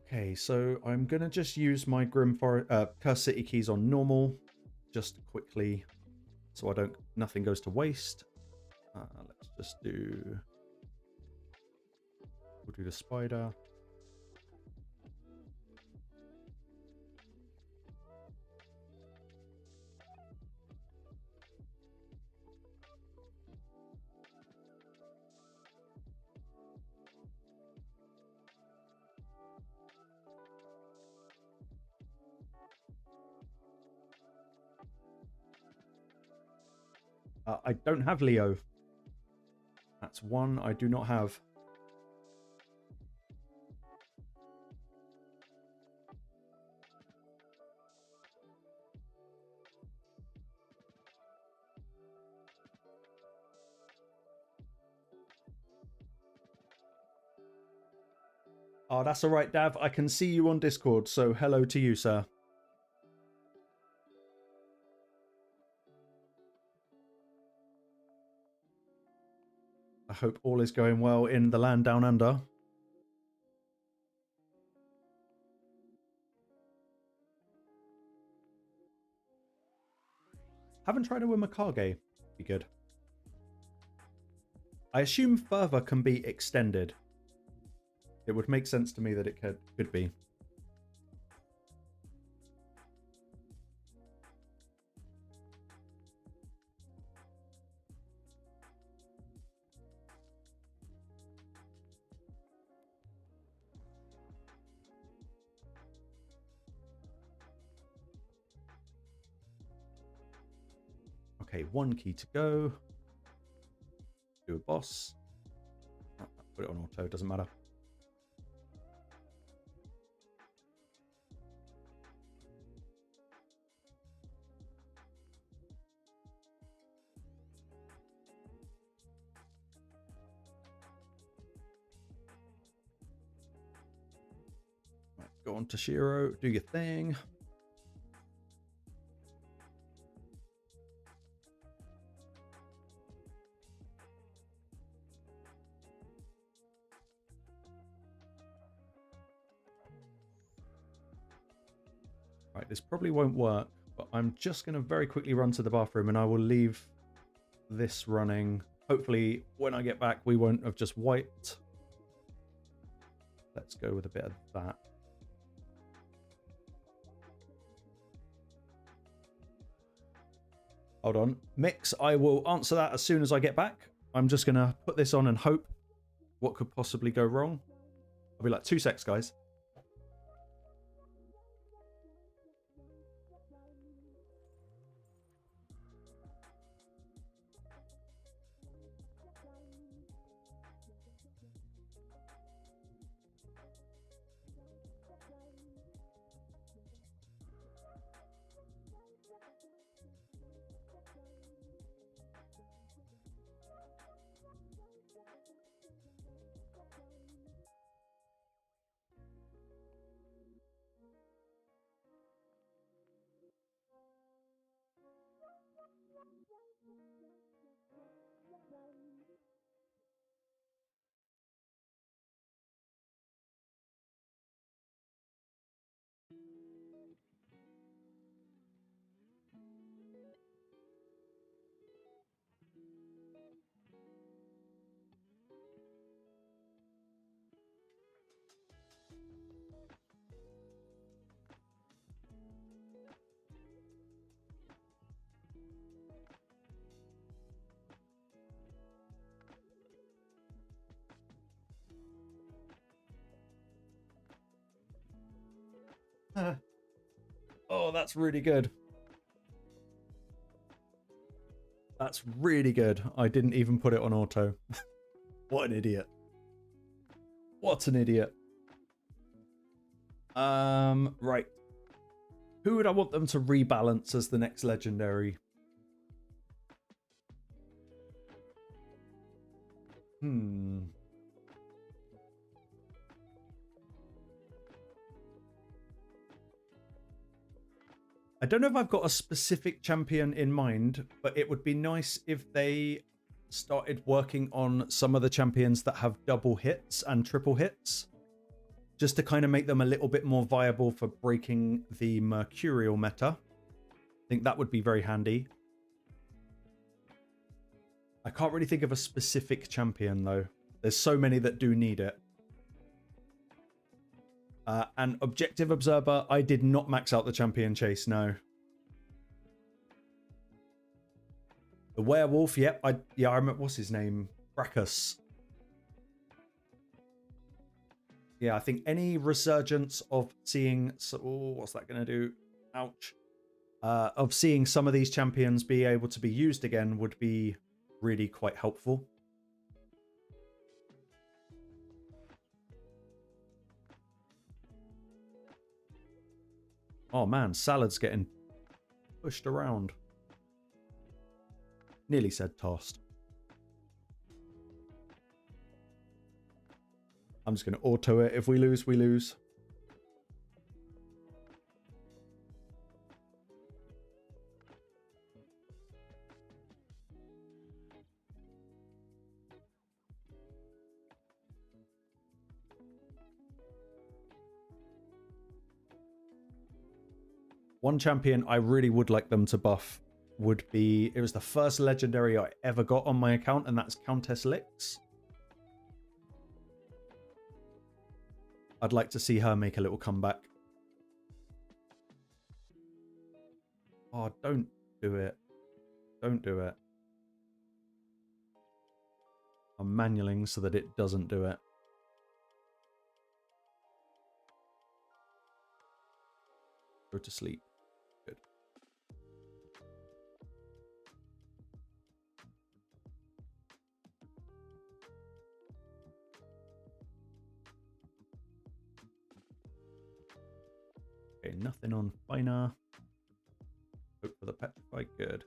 Okay, so I'm going to just use my Curse City keys on normal, just quickly, so nothing goes to waste. Let's just we'll do the spider. I don't have Leo. That's one I do not have. Oh, that's all right, Dav. I can see you on Discord, so hello to you, sir. I hope all is going well in the land down under. Haven't tried it with Makage. Be good. I assume further can be extended. It would make sense to me that it could be. Okay, one key to go. Do a boss. Oh, put it on auto, doesn't matter. Right, go on to Shiro, do your thing. Right, this probably won't work, but I'm just going to very quickly run to the bathroom and I will leave this running. Hopefully, when I get back, we won't have just wiped. Let's go with a bit of that. Hold on. Mix, I will answer that as soon as I get back. I'm just going to put this on and hope what could possibly go wrong. I'll be like, 2 secs, guys. Oh, that's really good. That's really good. I didn't even put it on auto. What an idiot. What an idiot. Right. Who would I want them to rebalance as the next legendary? I don't know if I've got a specific champion in mind, but it would be nice if they started working on some of the champions that have double hits and triple hits, just to kind of make them a little bit more viable for breaking the Mercurial meta. I think that would be very handy. I can't really think of a specific champion, though. There's so many that do need it. And Objective Observer, I did not max out the champion chase, no. The werewolf, yep. I remember, what's his name? Brackus. Yeah, I think any resurgence of seeing... So, oh, what's that going to do? Ouch. of seeing some of these champions be able to be used again would be really quite helpful. Oh man, Salad's getting pushed around. Nearly said tossed. I'm just going to auto it. If we lose, we lose. One champion I really would like them to buff would be, it was the first legendary I ever got on my account, and that's Countess Lix. I'd like to see her make a little comeback. Oh, don't do it. Don't do it. I'm manualing so that it doesn't do it. Go to sleep. Good. Okay, nothing on Fayne. Hope for the petrified. Good.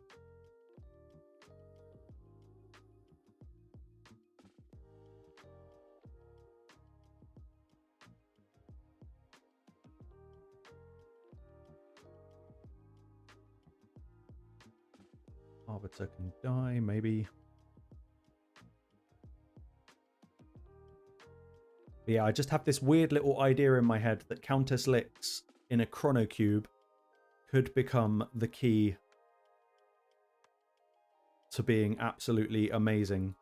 Arbiter can die, maybe. But yeah, I just have this weird little idea in my head that Countess Lix in a Chrono Cube could become the key to being absolutely amazing.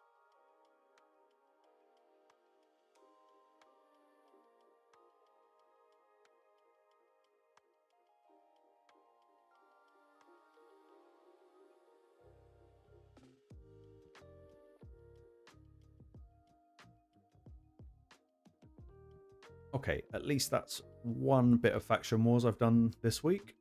Okay, at least that's one bit of faction wars I've done this week.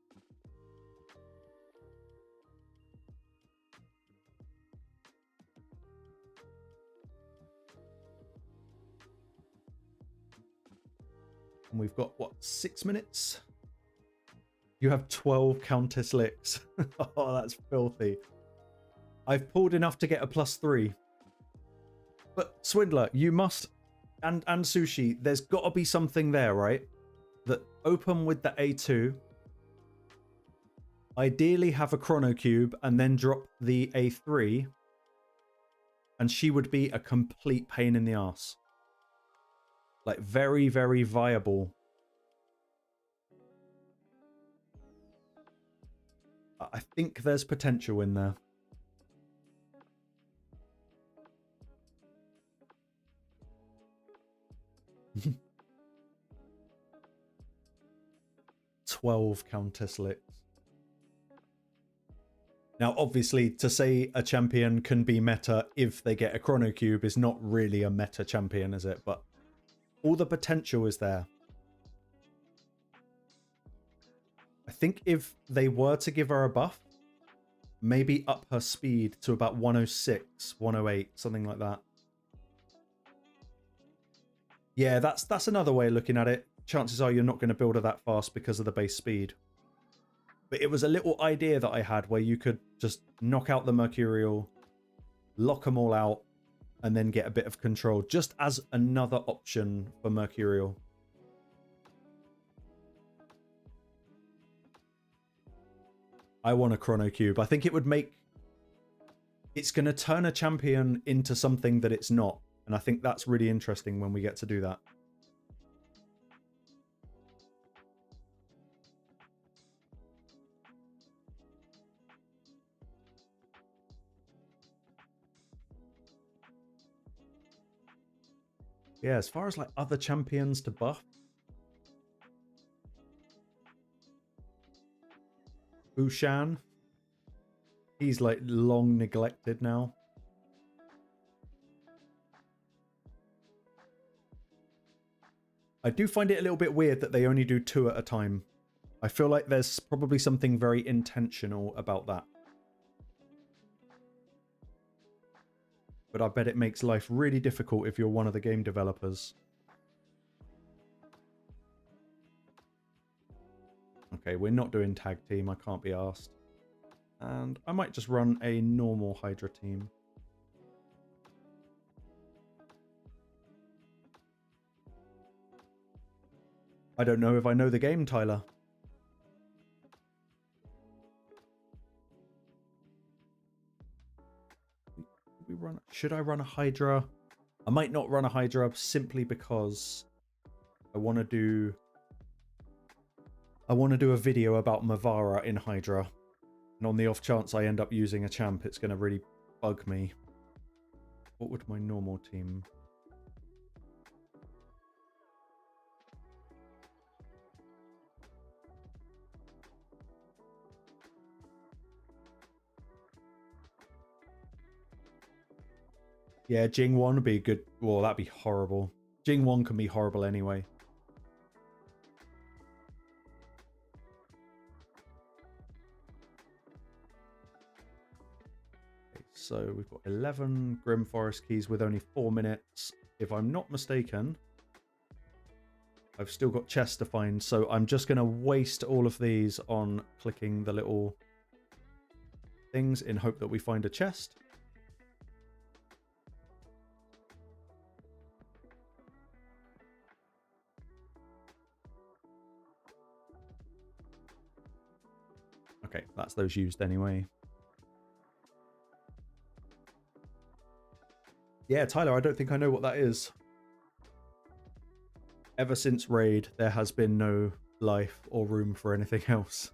And we've got, what, 6 minutes? You have 12 Countess Licks. Oh, that's filthy. I've pulled enough to get a +3. But Swindler, you must, and Sushi, there's got to be something there, right? That open with the A2, ideally have a Chrono Cube, and then drop the A3, and she would be a complete pain in the ass. Like, very, very viable. I think there's potential in there. "12 Countess Licks." Now, obviously, to say a champion can be meta if they get a Chrono Cube is not really a meta champion, is it? But all the potential is there. I think if they were to give her a buff, maybe up her speed to about 106, 108, something like that. Yeah, that's another way of looking at it. Chances are you're not going to build her that fast because of the base speed. But it was a little idea that I had where you could just knock out the Mercurial, lock them all out, and then get a bit of control, just as another option for Mercurial. I want a Chrono Cube. I think it would make... It's going to turn a champion into something that it's not. And I think that's really interesting when we get to do that. Yeah, as far as like other champions to buff, Ushan, he's like long neglected now. I do find it a little bit weird that they only do 2 at a time. I feel like there's probably something very intentional about that. But I bet it makes life really difficult if you're one of the game developers. Okay, we're not doing tag team. I can't be asked. And I might just run a normal Hydra team. I don't know if I know the game, Tyler. Should I run a Hydra? I might not run a Hydra simply because I want to do a video about Mavara in Hydra. And on the off chance I end up using a champ, it's going to really bug me. What would my normal team... Yeah, Jing 1 would be good. Well, that'd be horrible. Jing 1 can be horrible anyway. Okay, so we've got 11 Grim Forest keys with only 4 minutes. If I'm not mistaken, I've still got chests to find, so I'm just going to waste all of these on clicking the little things in hope that we find a chest. Okay, that's those used anyway. Yeah, Tyler, I don't think I know what that is. Ever since Raid, there has been no life or room for anything else.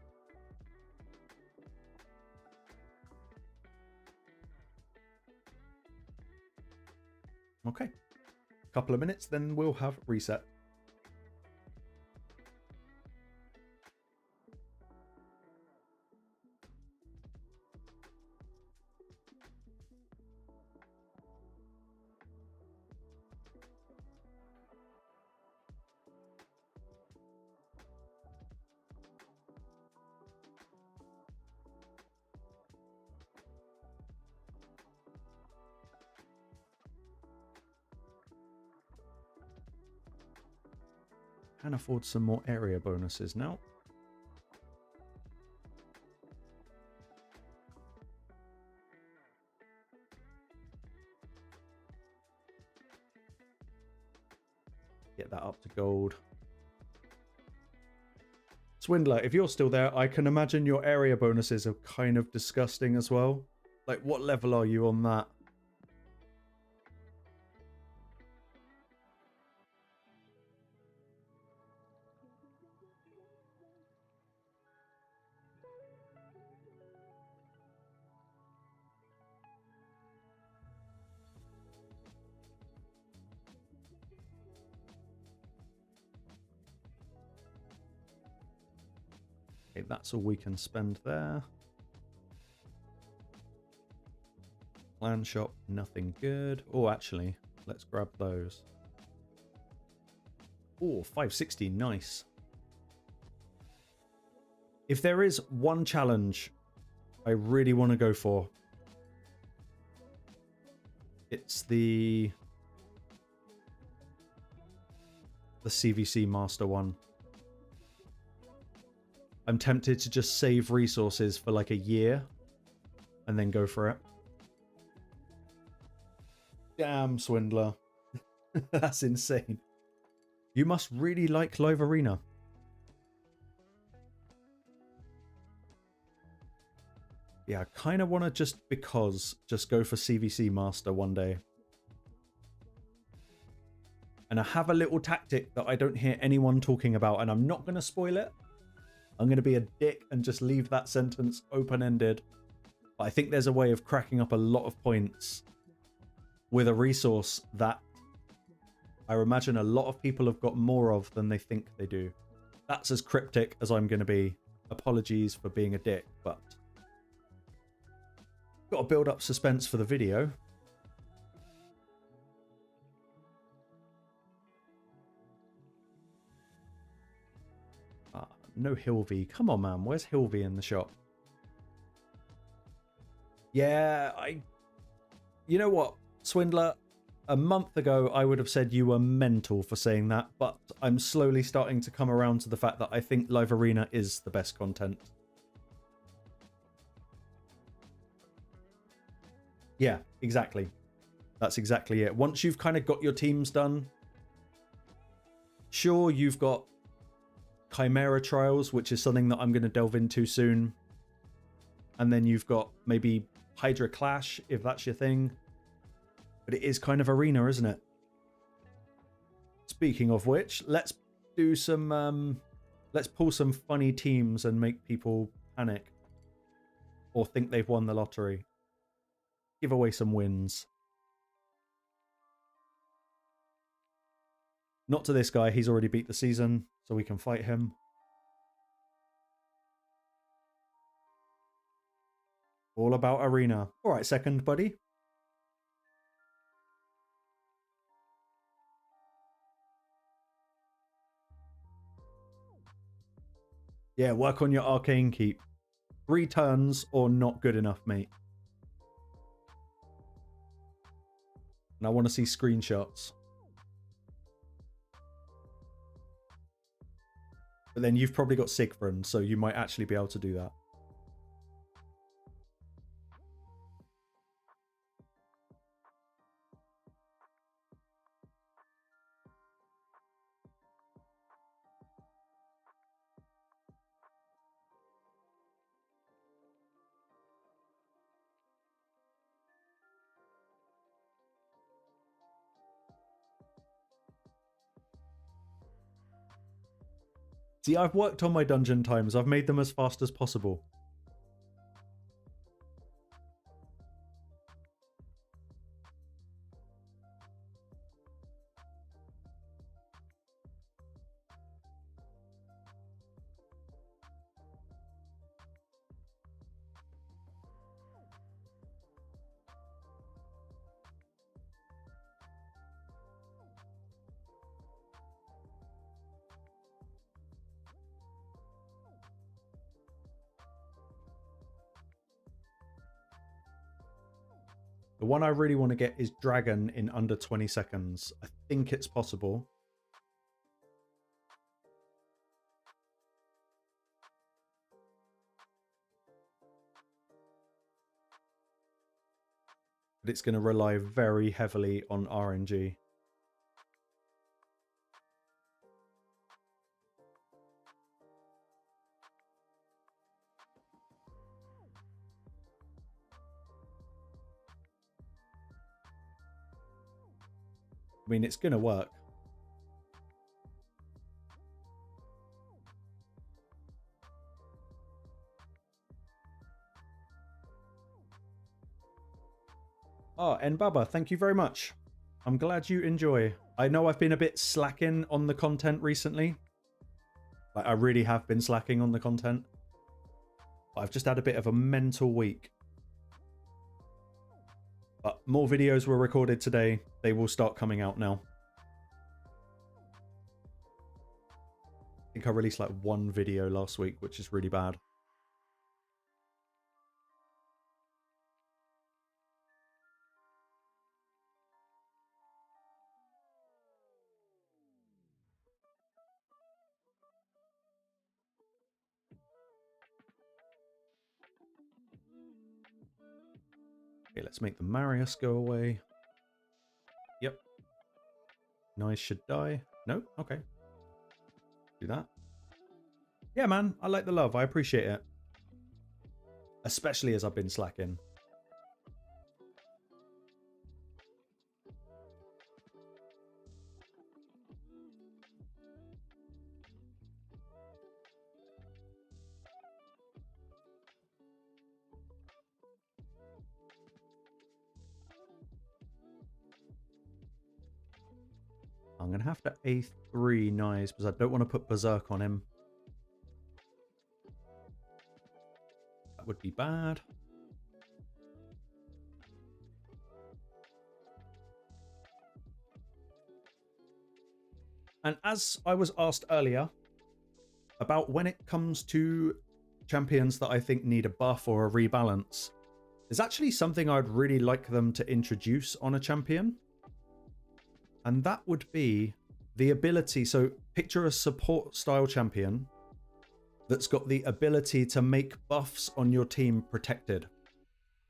Okay. Couple of minutes, then we'll have reset. Can afford some more area bonuses now. Get that up to gold. Swindler, if you're still there, I can imagine your area bonuses are kind of disgusting as well. Like, what level are you on that? Okay, that's all we can spend there. Land shop, nothing good. Oh, actually, let's grab those. Oh, 560, nice. If there is one challenge I really want to go for, it's the CVC Master one. I'm tempted to just save resources for like a year and then go for it. Damn, Swindler. That's insane. You must really like Live Arena. Yeah, I kind of want to just go for CVC Master one day. And I have a little tactic that I don't hear anyone talking about, and I'm not going to spoil it. I'm going to be a dick and just leave that sentence open-ended. But I think there's a way of cracking up a lot of points with a resource that I imagine a lot of people have got more of than they think they do. That's as cryptic as I'm going to be. Apologies for being a dick, but got to build up suspense for the video. No Hilvey. Come on, man. Where's Hilvey in the shop? Yeah, You know what, Swindler? A month ago, I would have said you were mental for saying that, but I'm slowly starting to come around to the fact that I think Live Arena is the best content. Yeah, exactly. That's exactly it. Once you've kind of got your teams done, sure, you've got Chimera Trials, which is something that I'm going to delve into soon. And then you've got maybe Hydra Clash, if that's your thing. But it is kind of Arena, isn't it? Speaking of which, let's do some... let's pull some funny teams and make people panic. Or think they've won the lottery. Give away some wins. Not to this guy, he's already beat the season, so we can fight him. All about Arena. Alright, second, buddy. Yeah, work on your arcane keep. 3 turns or not good enough, mate. And I want to see screenshots. But then you've probably got Sigfrid, so you might actually be able to do that. See, I've worked on my dungeon times. I've made them as fast as possible. The one I really want to get is Dragon in under 20 seconds. I think it's possible. But it's going to rely very heavily on RNG. I mean, it's going to work. Oh, and Baba, thank you very much. I'm glad you enjoy. I know I've been a bit slacking on the content recently. Like, I really have been slacking on the content. But I've just had a bit of a mental week. But more videos were recorded today. They will start coming out now. I think I released like 1 video last week, which is really bad. Okay, let's make the Marius go away. Yep. Nice should die. No? Okay. Do that. Yeah, man. I like the love. I appreciate it. Especially as I've been slacking. I'm going to have to A3 Nice because I don't want to put Berserk on him. That would be bad. And as I was asked earlier, about when it comes to champions that I think need a buff or a rebalance, there's actually something I'd really like them to introduce on a champion. And that would be the ability. So picture a support style champion that's got the ability to make buffs on your team protected.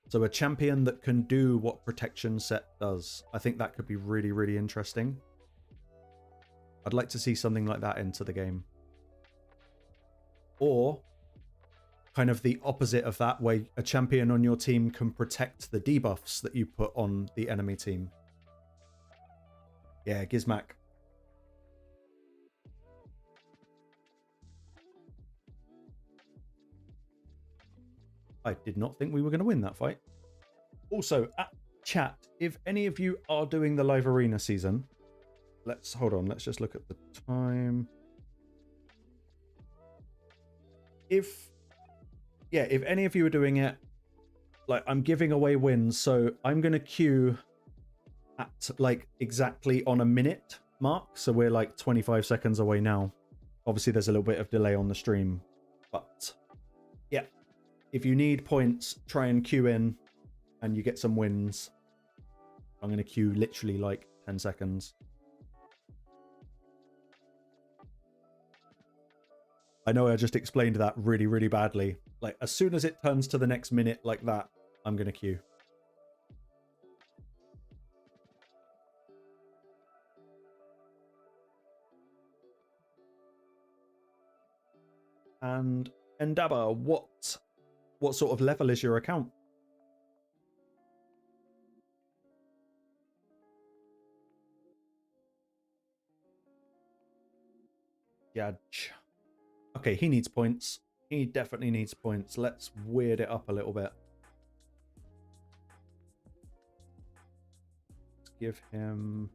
So a champion that can do what protection set does. I think that could be really, really interesting. I'd like to see something like that into the game. Or kind of the opposite of that, where a champion on your team can protect the debuffs that you put on the enemy team. Yeah, Gizmac. I did not think we were going to win that fight. Also, at chat, if any of you are doing the live arena season, hold on, let's just look at the time. If any of you are doing it, like, I'm giving away wins, so I'm going to queue at like exactly on a minute mark. So we're like 25 seconds away now. Obviously there's a little bit of delay on the stream, but yeah, if you need points, try and queue in and you get some wins. I'm going to queue literally like 10 seconds. I know I just explained that really, really badly. Like, as soon as it turns to the next minute like that, I'm going to queue. And Endaba, what sort of level is your account? Judge. Okay, he needs points. He definitely needs points. Let's weird it up a little bit. Let's give him...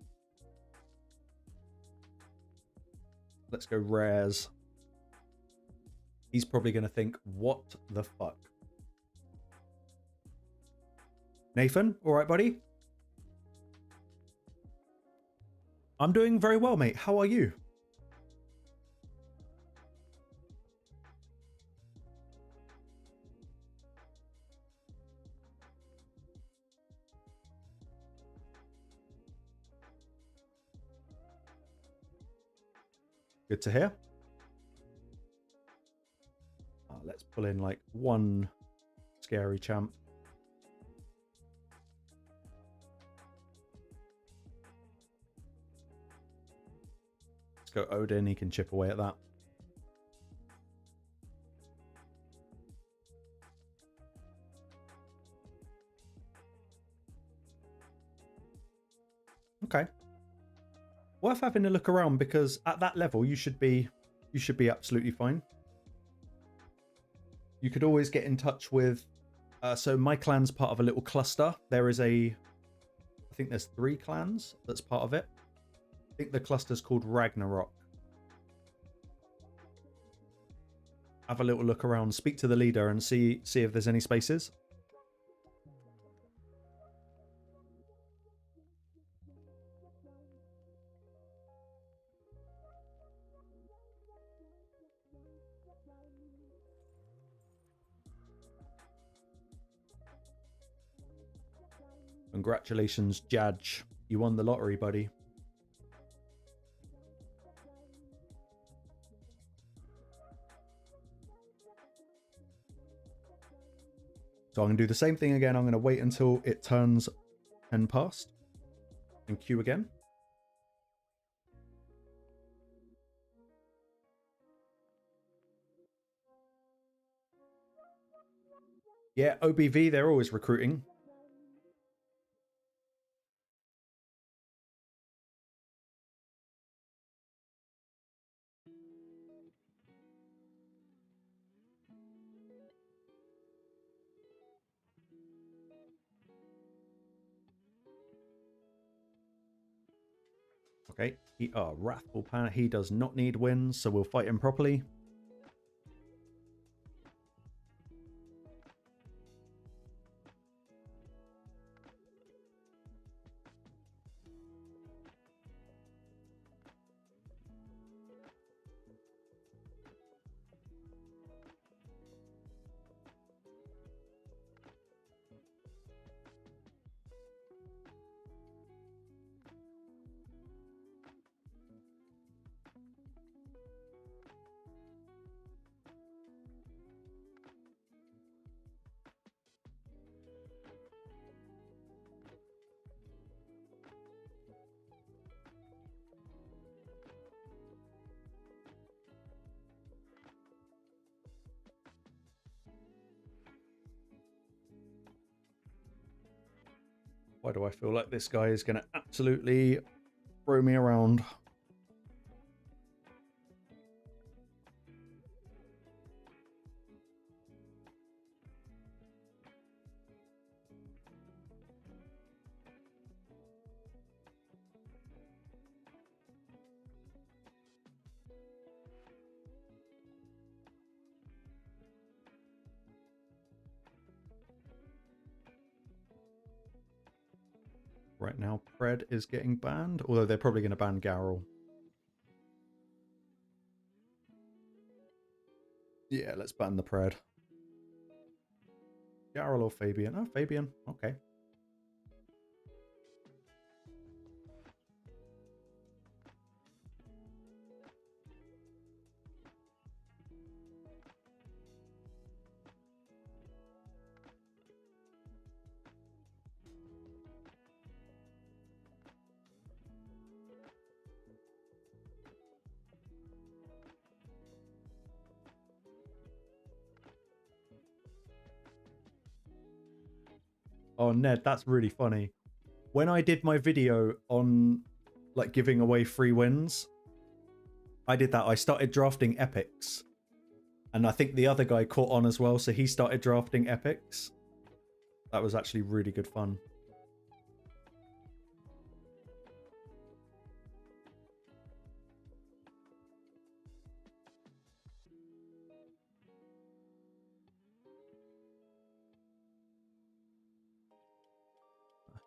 Let's go rares. He's probably going to think, what the fuck? Nathan, all right, buddy? I'm doing very well, mate. How are you? Good to hear. Let's pull in like one scary champ. Let's go Odin. He can chip away at that. Okay. Worth having a look around, because at that level you should be absolutely fine. You could always get in touch with so my clan's part of a little cluster. There is I think there's 3 clans that's part of it. I think the cluster's called Ragnarok. Have a little look around, speak to the leader and see if there's any spaces. Congratulations, Judge. You won the lottery, buddy. So I'm going to do the same thing again. I'm going to wait until it turns 10 past and queue again. Yeah, OBV, they're always recruiting. Okay, Wrathful Planet. He does not need wins, so we'll fight him properly. Why do I feel like this guy is going to absolutely throw me around? Right now, Pred is getting banned, although they're probably going to ban Garrel. Yeah, let's ban the Pred. Garrel or Fabian? Oh, Fabian. Okay. Oh, Ned, that's really funny. When I did my video on like giving away free wins, I did that. I started drafting epics. And I think the other guy caught on as well, so he started drafting epics. That was actually really good fun.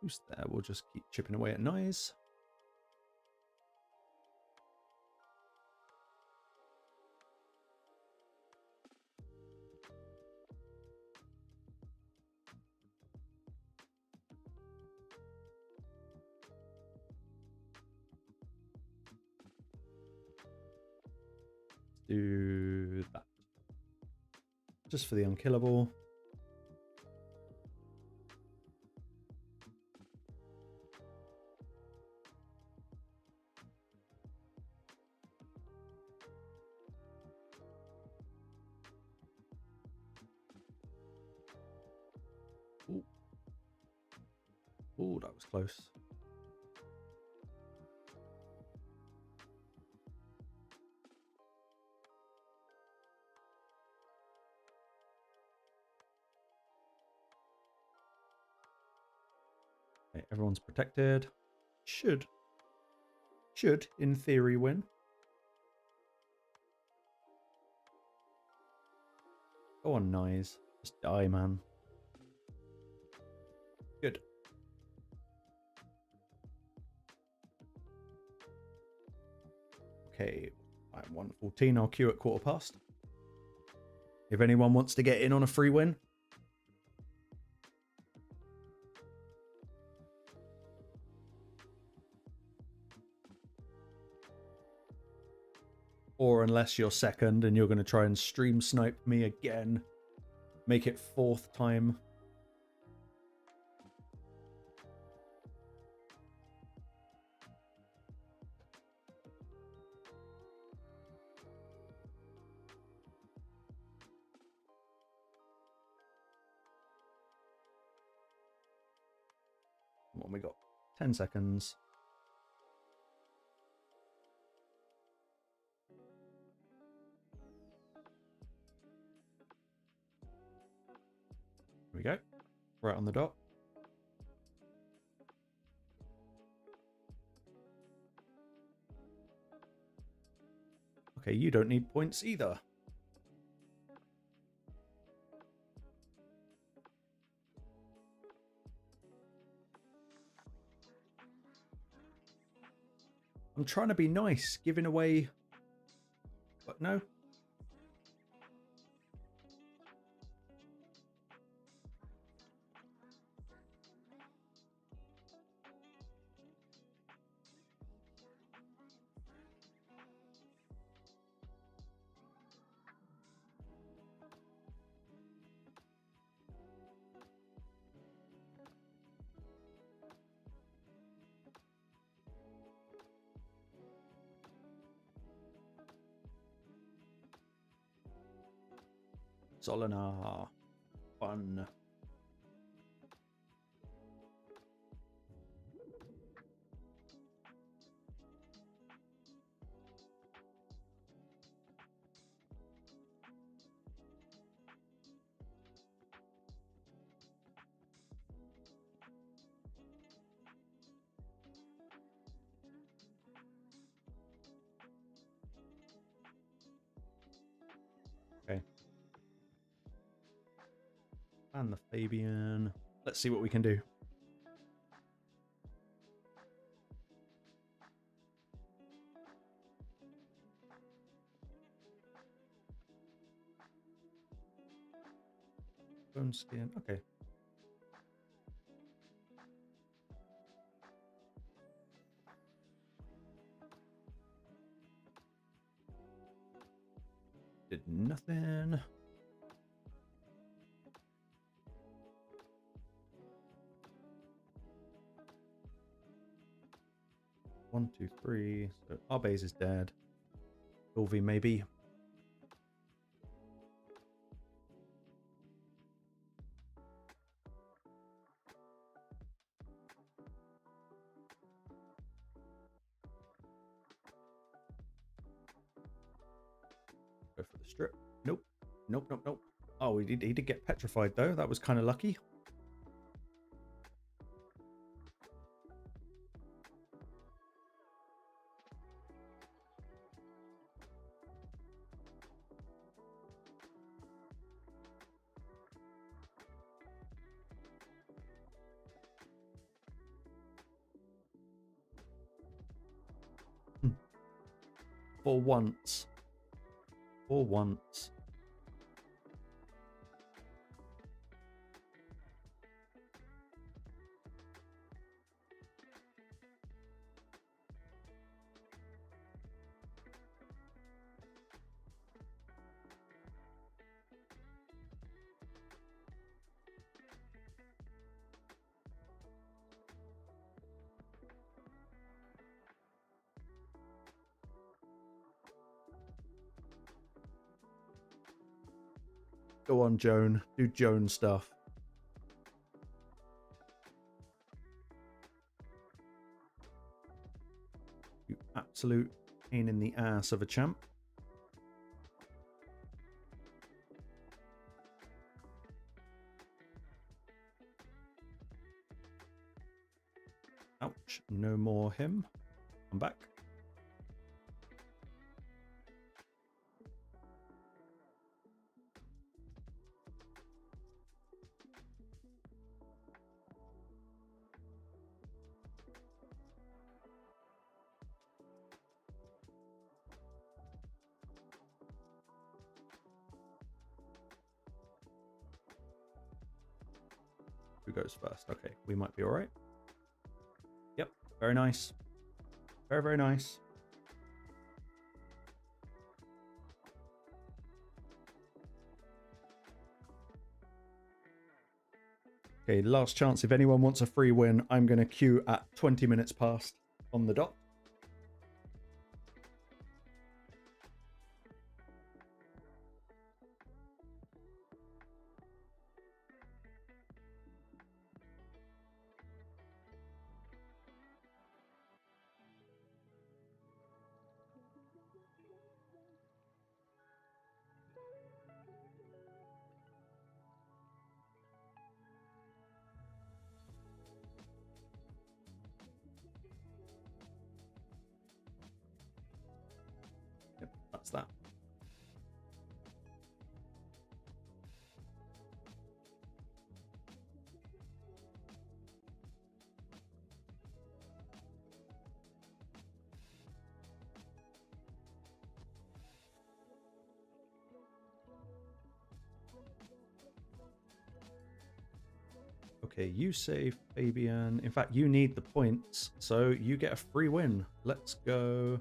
Who's there? We'll just keep chipping away at noise. Do that. Just for the unkillable. Ooh. Ooh, that was close. Okay, everyone's protected. Should, in theory, win. Go on, Nyes. Just die, man. Good. Okay, I'm 114. I'll queue at 1:15. If anyone wants to get in on a free win. Or unless you're second and you're going to try and stream snipe me again. Make it 4th time. What we got? 10 seconds. Here we go. Right on the dot. Okay, you don't need points either. I'm trying to be nice, giving away... But no. Solinar. Fun. And the Fabian. Let's see what we can do. Bone skin. Okay. Did nothing. One, two, three. So our base is dead. Sylvie maybe. Go for the strip. Nope. Nope, nope, nope. Oh, he did get petrified though. That was kind of lucky. For once. For once. Go on, Joan. Do Joan stuff. You absolute pain in the ass of a champ. Ouch. No more him. I'm back. Who goes first? Okay, we might be all right. Yep, very nice. Very, very nice. Okay, last chance. If anyone wants a free win, I'm going to queue at 20 minutes past on the dot. Yep, that's that. Okay, you save Fabian. In fact, you need the points, so you get a free win. Let's go.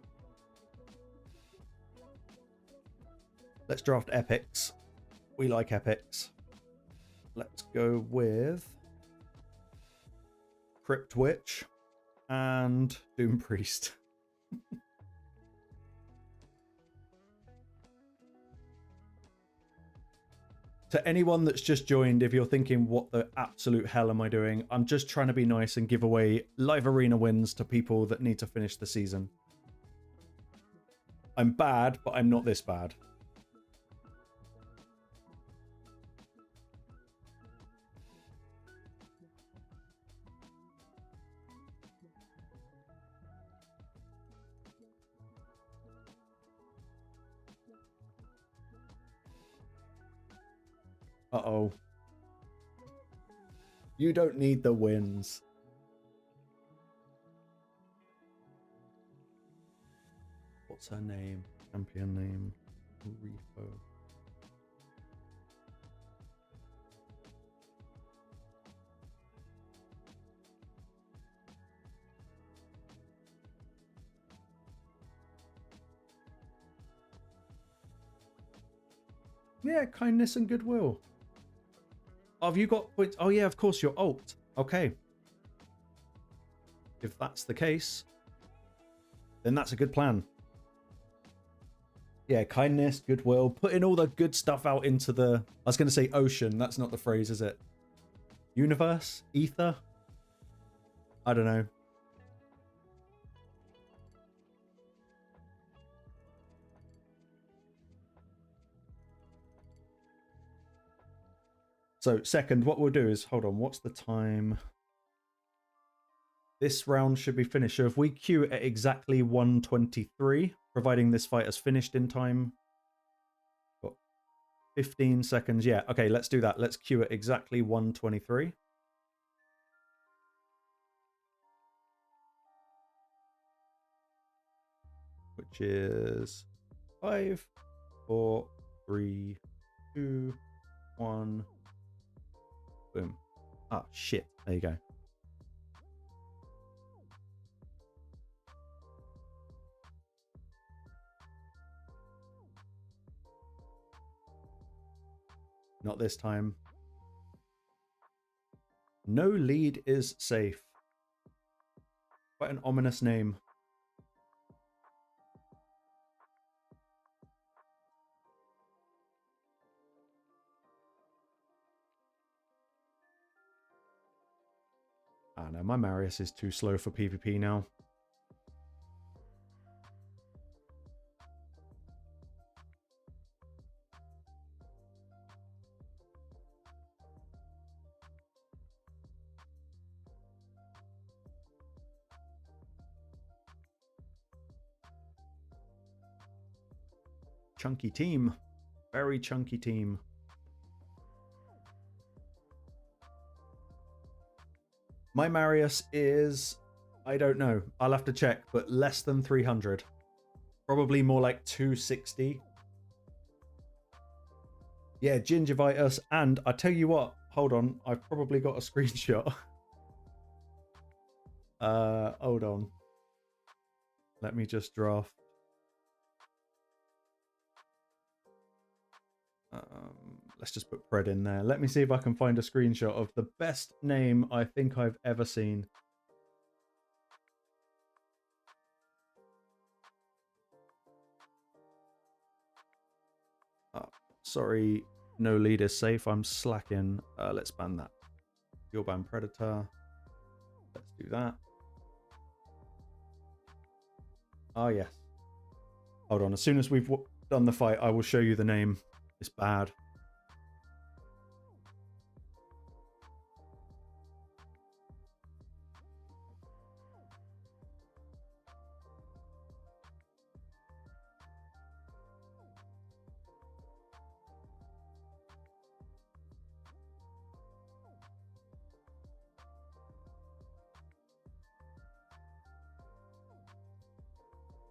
Let's draft epics. We like epics. Let's go with Crypt Witch and Doom Priest. To anyone that's just joined, if you're thinking, what the absolute hell am I doing? I'm just trying to be nice and give away live arena wins to people that need to finish the season. I'm bad, but I'm not this bad. Uh-oh. You don't need the wins. What's her name? Champion name? Repo. Yeah, kindness and goodwill. Oh, have you got points? Oh yeah, of course, you're alt. Okay. If that's the case, then that's a good plan. Yeah, kindness, goodwill, putting all the good stuff out into the... I was going to say ocean. That's not the phrase, is it? Universe? Ether? I don't know. So, second, what we'll do is... Hold on, what's the time? This round should be finished. So if we queue at exactly 1:23, providing this fight has finished in time... 15 seconds. Yeah, okay, let's do that. Let's queue at exactly 1:23. Which is 5, 4, 3, 2, 1. Boom. Ah, shit. There you go. Not this time. No lead is safe. Quite an ominous name. Ah, no, my Marius is too slow for PvP now. Chunky team. Very chunky team. My Marius is... I don't know. I'll have to check, but less than 300. Probably more like 260. Yeah, gingivitis. And I tell you what, hold on. I've probably got a screenshot. Hold on. Let me just draft. Let's just put Pred in there. Let me see if I can find a screenshot of the best name I think I've ever seen. Oh, sorry, no lead is safe. I'm slacking. Let's ban that. You'll ban Predator. Let's do that. Oh, yes. Hold on. As soon as we've done the fight, I will show you the name. It's bad.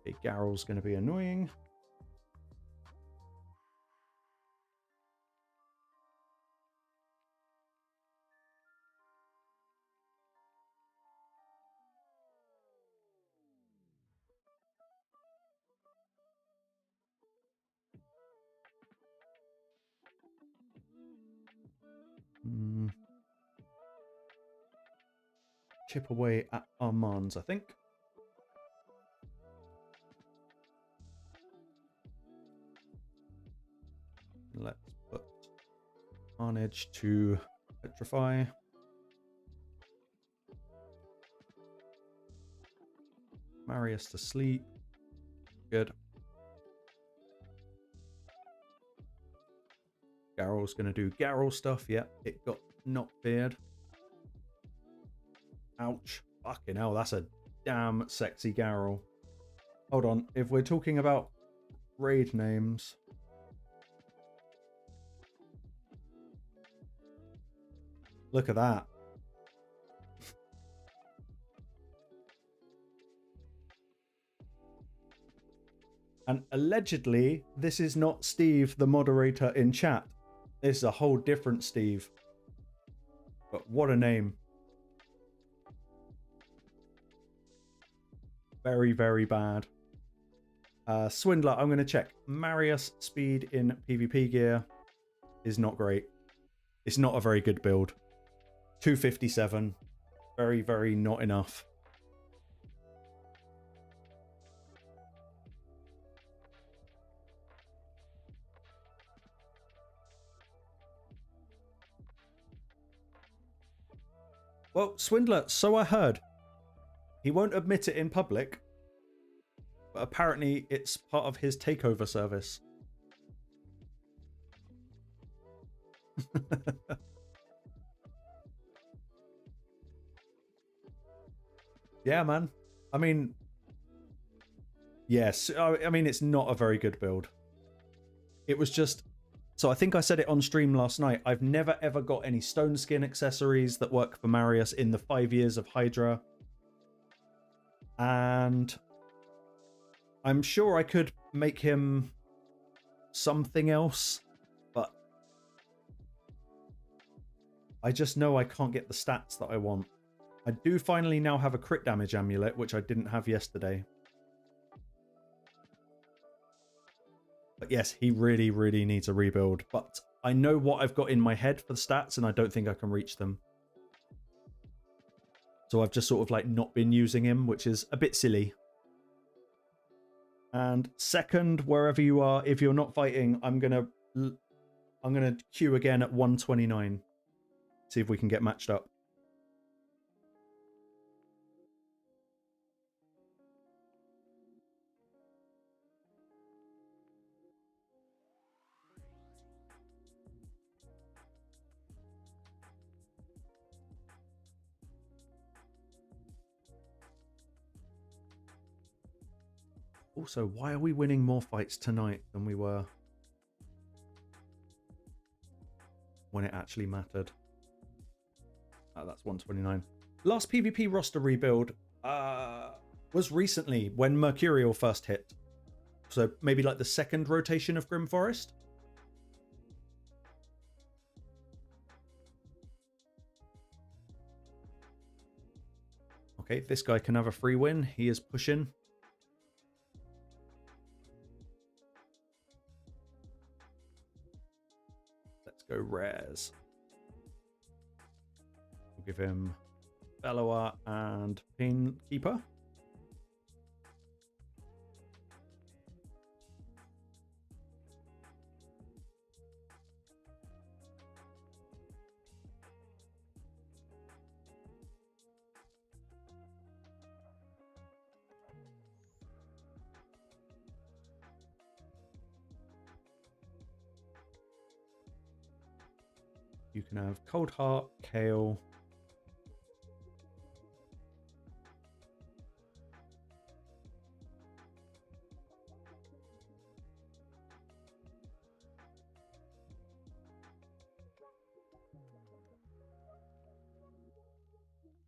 Okay, Garrel's going to be annoying. Chip away at Armand's, I think. Let's put Carnage to Petrify. Marius to sleep. Good. Garrel's going to do Garrel stuff. Yeah, it got not feared. Ouch. Fucking hell, that's a damn sexy Garrel. Hold on. If we're talking about raid names... Look at that. And allegedly, this is not Steve, the moderator in chat. This is a whole different Steve. But what a name. Very, very bad. Swindler, I'm going to check. Marius speed in PvP gear is not great. It's not a very good build. 257. Very, very not enough. Well, Swindler, so I heard. He won't admit it in public, but apparently it's part of his takeover service. Yeah, man. I mean, yes. I mean, it's not a very good build. It was just... So I think I said it on stream last night. I've never ever got any stone skin accessories that work for Marius in the 5 years of Hydra. And I'm sure I could make him something else, but I just know I can't get the stats that I want. I do finally now have a crit damage amulet, which I didn't have yesterday. But yes, he really, really needs a rebuild. But I know what I've got in my head for the stats, and I don't think I can reach them. So I've just sort of like not been using him, which is a bit silly. And second, wherever you are, if you're not fighting, I'm gonna queue again at 129. See if we can get matched up. Also, why are we winning more fights tonight than we were when it actually mattered? Oh, that's 129. Last PvP roster rebuild was recently when Mercurial first hit. So maybe like the second rotation of Grim Forest. Okay, this guy can have a free win. He is pushing. Go rares. We'll give him Bellower and Painkeeper. You can have Cold Heart, Kale.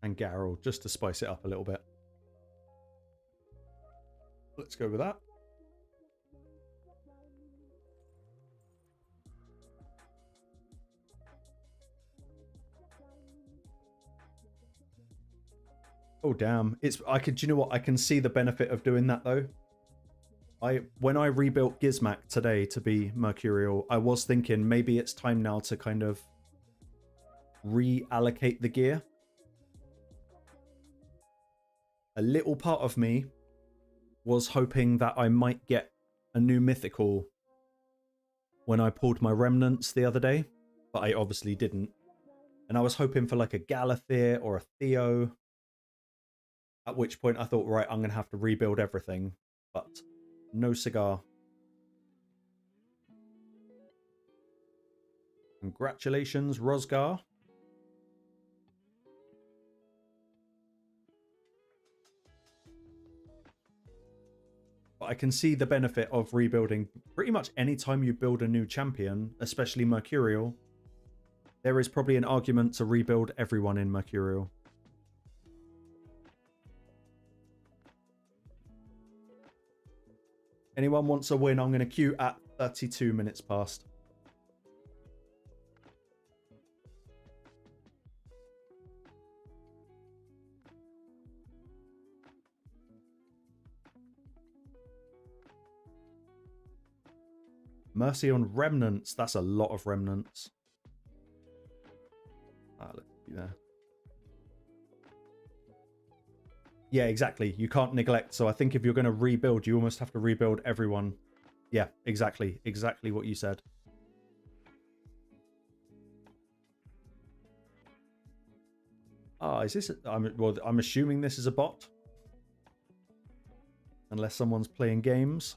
And Garrel, just to spice it up a little bit. Let's go with that. Oh damn! Do you know what? I can see the benefit of doing that though. When I rebuilt Gizmak today to be Mercurial, I was thinking maybe it's time now to kind of reallocate the gear. A little part of me was hoping that I might get a new Mythical when I pulled my remnants the other day, but I obviously didn't. And I was hoping for like a Galathir or a Theo. At which point I thought, right, I'm going to have to rebuild everything. But no cigar. Congratulations, Rosgar. But I can see the benefit of rebuilding pretty much any time you build a new champion, especially Mercurial. There is probably an argument to rebuild everyone in Mercurial. Anyone wants a win, I'm going to queue at 32 minutes past. Mercy on remnants. That's a lot of remnants. Let's do that. Yeah, exactly. You can't neglect. So I think if you're going to rebuild, you almost have to rebuild everyone. Yeah, exactly. Exactly what you said. Is this... I'm assuming this is a bot. Unless someone's playing games.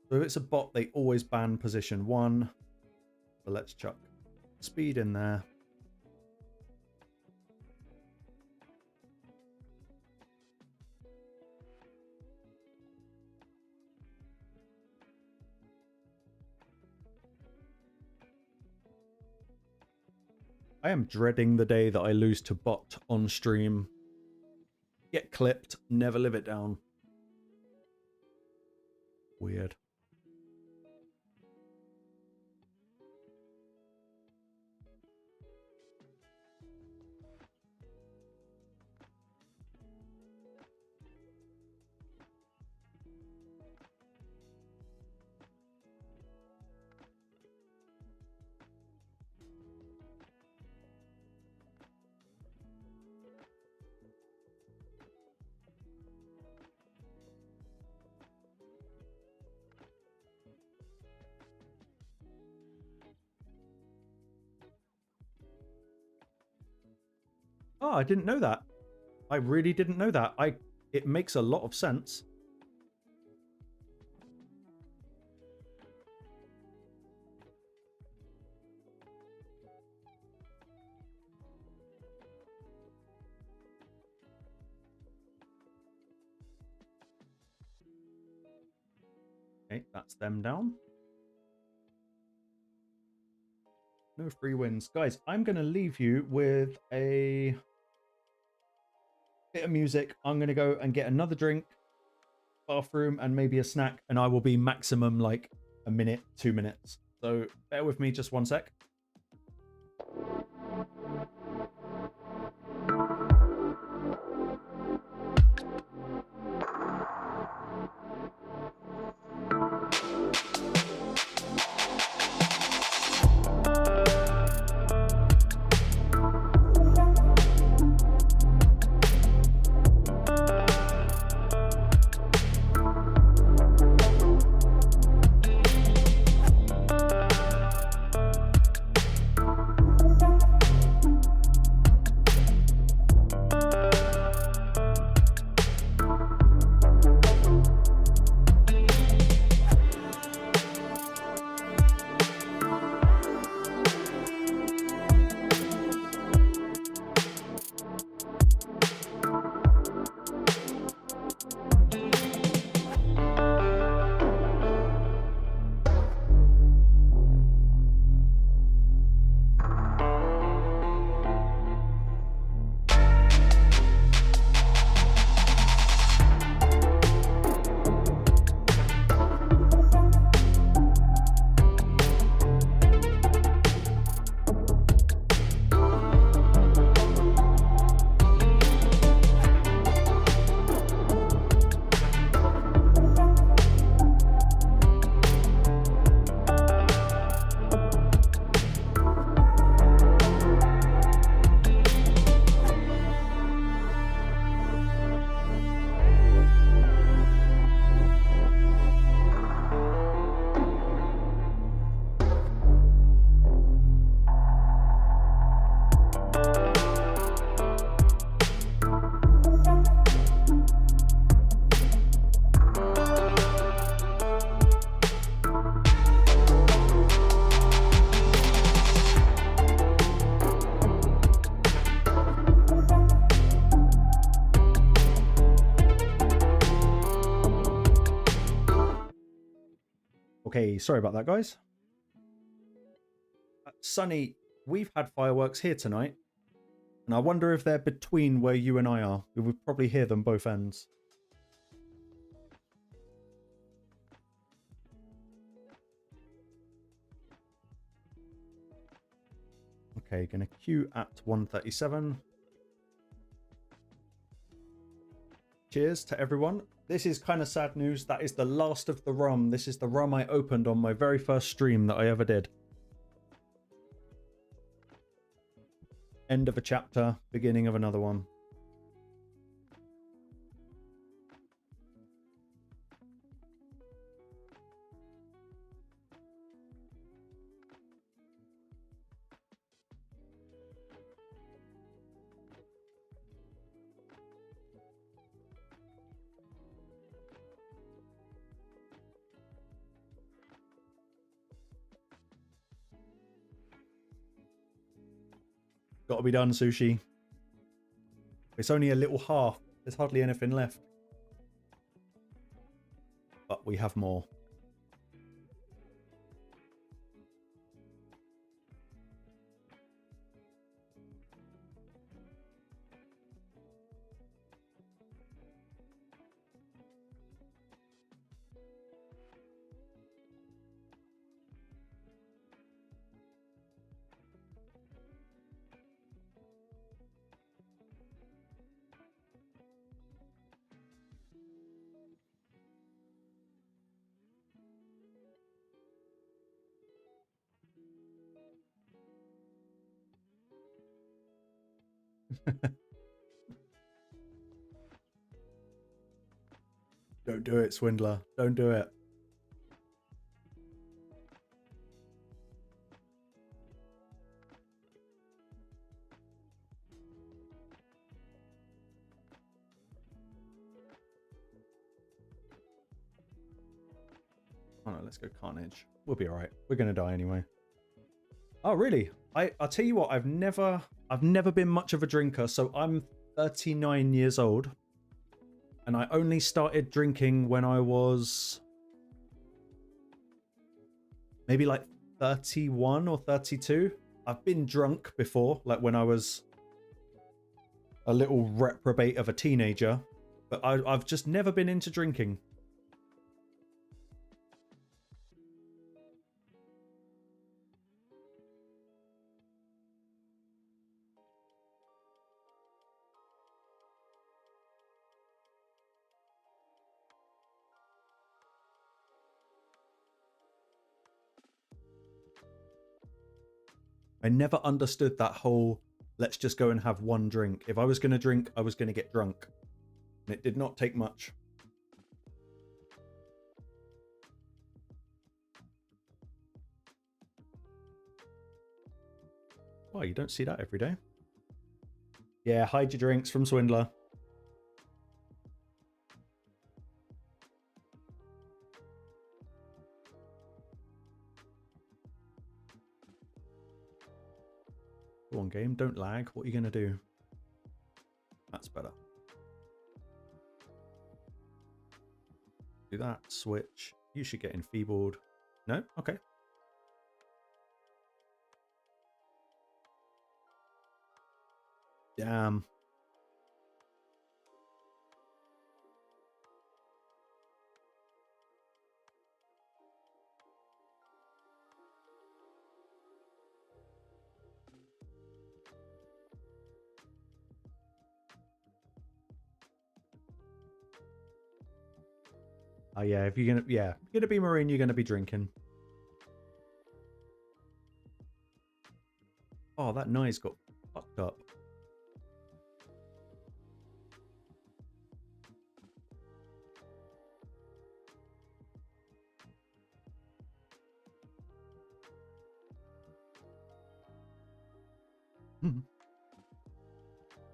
So if it's a bot, they always ban position 1. So let's chuck speed in there. I am dreading the day that I lose to bot on stream. Get clipped, never live it down. Weird. Oh, I didn't know that. I really didn't know that. It makes a lot of sense. Okay, that's them down. No free wins. Guys, I'm going to leave you with a bit of music. I'm going to go and get another drink, bathroom, and maybe a snack, and I will be maximum like a minute, 2 minutes. So bear with me just one sec. Okay, sorry about that, guys. Sunny, we've had fireworks here tonight, and I wonder if they're between where you and I are. We would probably hear them both ends. Okay, gonna queue at 137. Cheers to everyone. This is kind of sad news. That is the last of the rum. This is the rum I opened on my very first stream that I ever did. End of a chapter, beginning of another one. Got to be done, Sushi. It's only a little half. There's hardly anything left. But we have more. Don't do it, swindler. Don't do it. Oh no, let's go Carnage. We'll be alright. We're gonna die anyway. Oh really? I'll tell you what, I've never been much of a drinker, so I'm 39 years old. And I only started drinking when I was maybe like 31 or 32. I've been drunk before, like when I was a little reprobate of a teenager, but I've just never been into drinking. I never understood that whole, let's just go and have one drink. If I was going to drink, I was going to get drunk. And it did not take much. Well, you don't see that every day. Yeah, hide your drinks from Swindler. Go on, game. Don't lag. What are you going to do? That's better. Do that. Switch. You should get enfeebled. No? Okay. Damn. Oh yeah, if you're gonna be Marine, you're gonna be drinking. Oh, that noise got fucked up.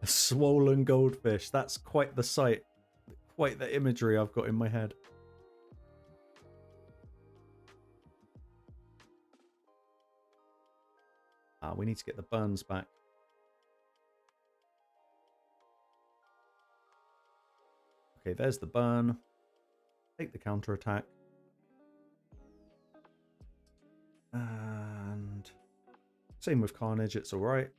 A swollen goldfish. That's quite the sight. Quite the imagery I've got in my head. Ah, we need to get the burns back. Okay, there's the burn. Take the counterattack. And same with Carnage, it's alright.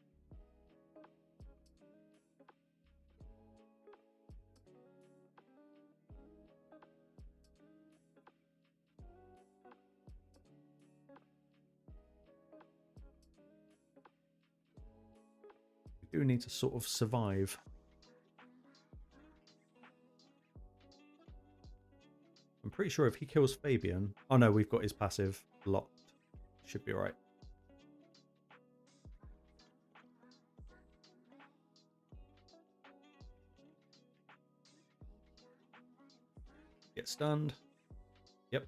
do need to sort of survive. I'm pretty sure if he kills Fabian... Oh no, we've got his passive locked. Should be alright. Get stunned. Yep.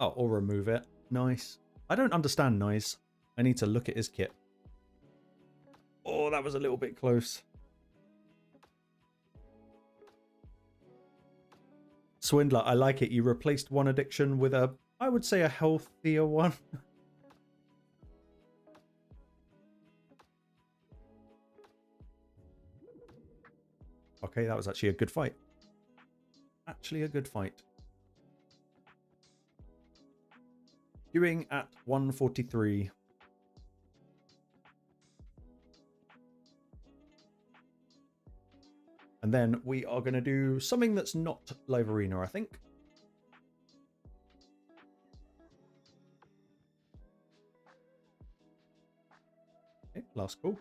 Oh, or remove it. Nice. I don't understand Nice. I need to look at his kit. Oh, that was a little bit close. Swindler, I like it. You replaced one addiction with a, I would say, a healthier one. Okay, that was actually a good fight. Actually a good fight. Queuing at 143. And then we are going to do something that's not live arena, I think. Okay, last call.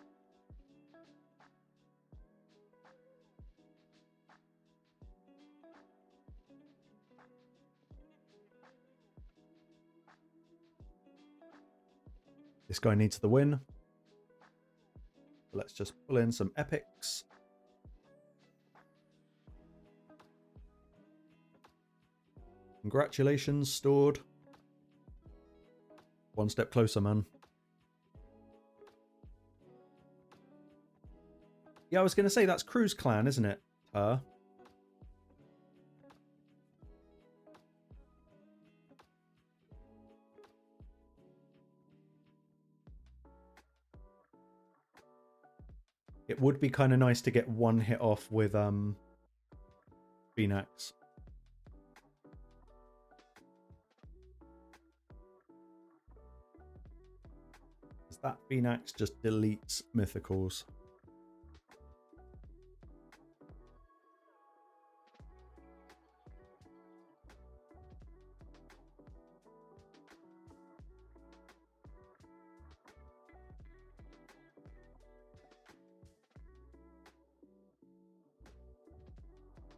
This guy needs the win. Let's just pull in some epics. Congratulations, stored. One step closer, man. Yeah, I was going to say that's Crew's clan, isn't it? It would be kind of nice to get one hit off with Phoenix. That Phoenix just deletes mythicals.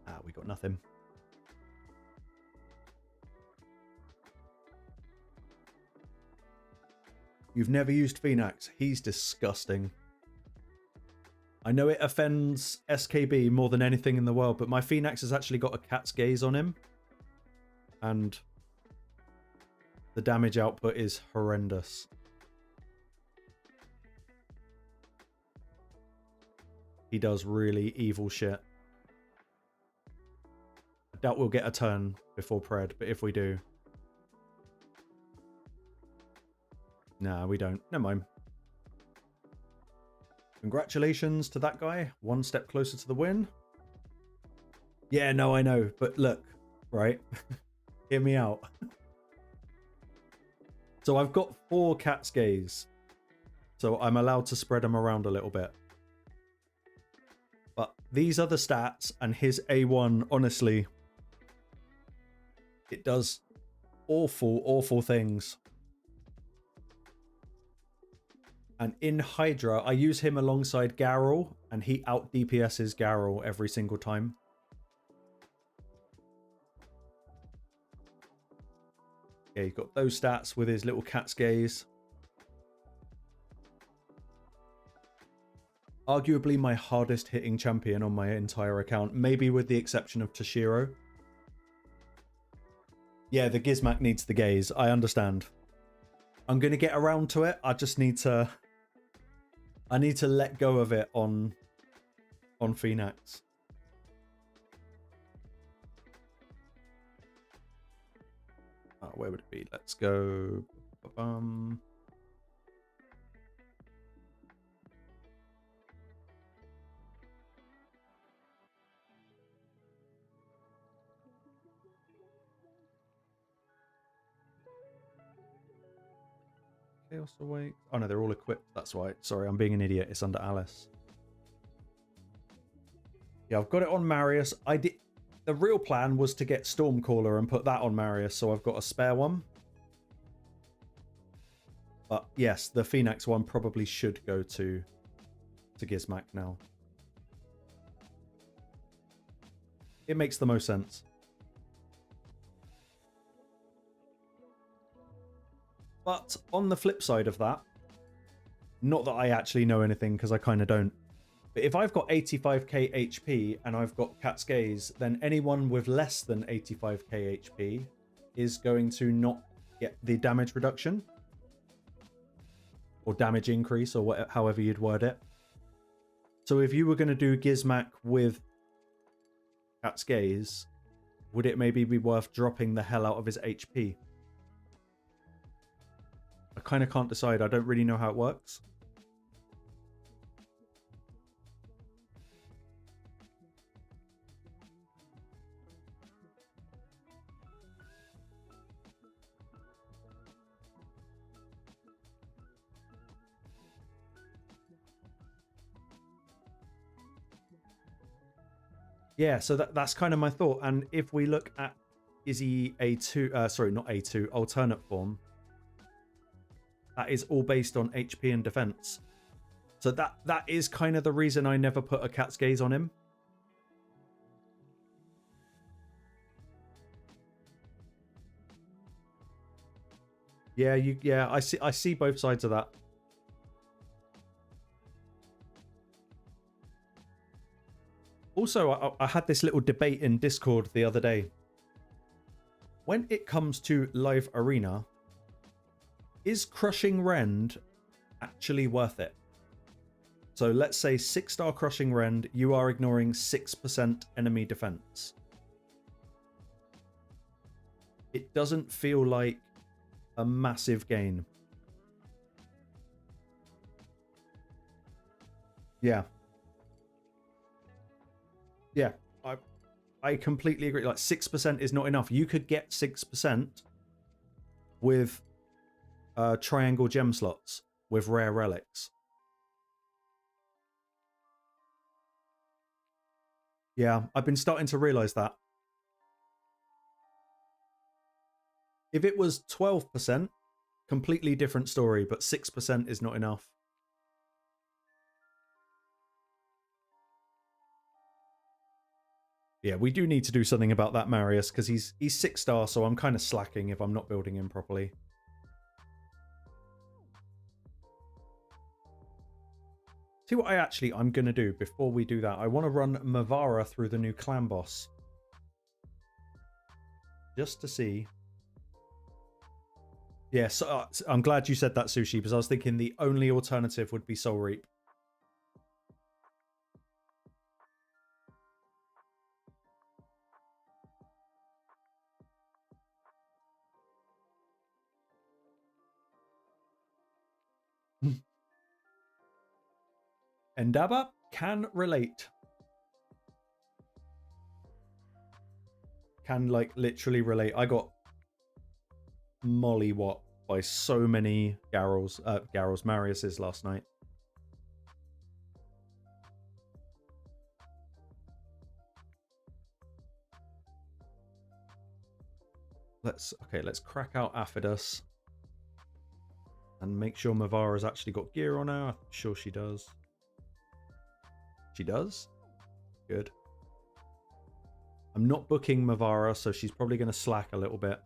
Ah, we got nothing. You've never used Phoenix. He's disgusting. I know it offends SKB more than anything in the world, but my Phoenix has actually got a cat's gaze on him. And the damage output is horrendous. He does really evil shit. I doubt we'll get a turn before Pred, but if we do... Nah, we don't. Never mind. Congratulations to that guy. One step closer to the win. Yeah, no, I know. But look, right? Hear me out. So I've got 4 cat's gaze. So I'm allowed to spread them around a little bit. But these are the stats, and his A1, honestly, it does awful, awful things. And in Hydra, I use him alongside Garrel, and he out DPS's Garrel every single time. Yeah, he's got those stats with his little cat's gaze. Arguably my hardest hitting champion on my entire account, maybe with the exception of Toshiro. Yeah, the Gizmak needs the gaze, I understand. I'm going to get around to it, I just need to... I need to let go of it on Phoenix. Oh, where would it be? Let's go. Chaos Awake. Oh no, they're all equipped. That's why. Sorry, I'm being an idiot. It's under Alice. Yeah, I've got it on Marius. The real plan was to get Stormcaller and put that on Marius, so I've got a spare one. But yes, the Phoenix one probably should go to to Gizmak now. It makes the most sense. But on the flip side of that, not that I actually know anything because I kind of don't, but if I've got 85k HP and I've got Cat's Gaze, then anyone with less than 85k HP is going to not get the damage reduction or damage increase or whatever, however you'd word it. So if you were going to do Gizmak with Cat's Gaze, would it maybe be worth dropping the hell out of his HP? I kind of can't decide. I don't really know how it works. Yeah, so that's kind of my thought. And if we look at Izzy A2, sorry, not A2, alternate form, that is all based on HP and defense. So that is kind of the reason I never put a Cat's Gaze on him. Yeah, I see both sides of that. Also, I had this little debate in Discord the other day. When it comes to live arena, is Crushing Rend actually worth it? So let's say 6-star Crushing Rend, you are ignoring 6% enemy defense. It doesn't feel like a massive gain. Yeah. Yeah, I completely agree. Like 6% is not enough. You could get 6% with triangle gem slots with rare relics. Yeah, I've been starting to realize that. If it was 12%, completely different story, but 6% is not enough. Yeah, we do need to do something about that Marius, because he's 6-star, so I'm kind of slacking if I'm not building him properly. See what I'm going to do before we do that. I want to run Mavara through the new clan boss. Just to see. Yes, I'm glad you said that, Sushi, because I was thinking the only alternative would be Soul Reap. Endaba can relate. Can, like, literally relate. I got mollywopped by so many Garrels Mariuses last night. Let's crack out Affidus and make sure Mavara's actually got gear on her. I'm sure she does. She does? Good. I'm not booking Mavara, so she's probably going to slack a little bit.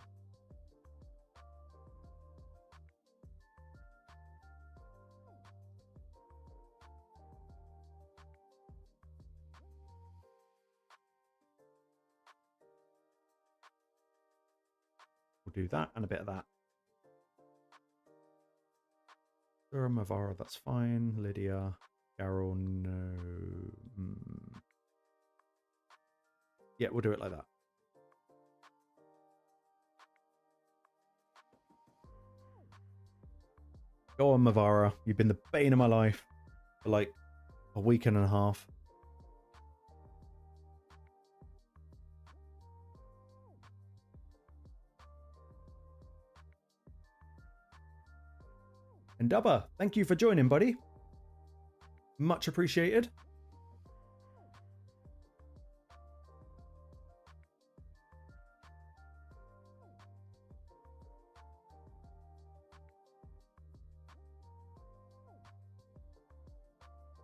We'll do that and a bit of that. Dura, Mavara, that's fine. Lydia, Garrel, no. Yeah, we'll do it like that. Go on, Mavara. You've been the bane of my life for like a week and a half. And Dubba, thank you for joining, buddy. Much appreciated.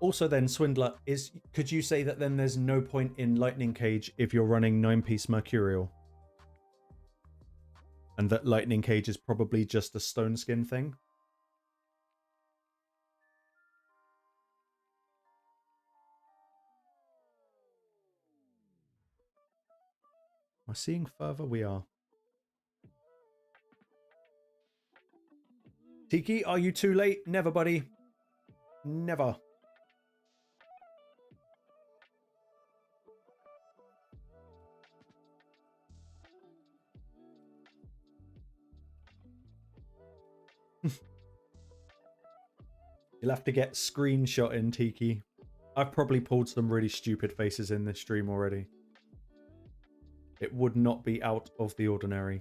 Also then, Swindler, could you say that then there's no point in Lightning Cage if you're running 9-piece Mercurial? And that Lightning Cage is probably just a stone skin thing? Am I seeing further? We are. Tiki, are you too late? Never, buddy. Never. You'll have to get screenshot in, Tiki. I've probably pulled some really stupid faces in this stream already. It would not be out of the ordinary.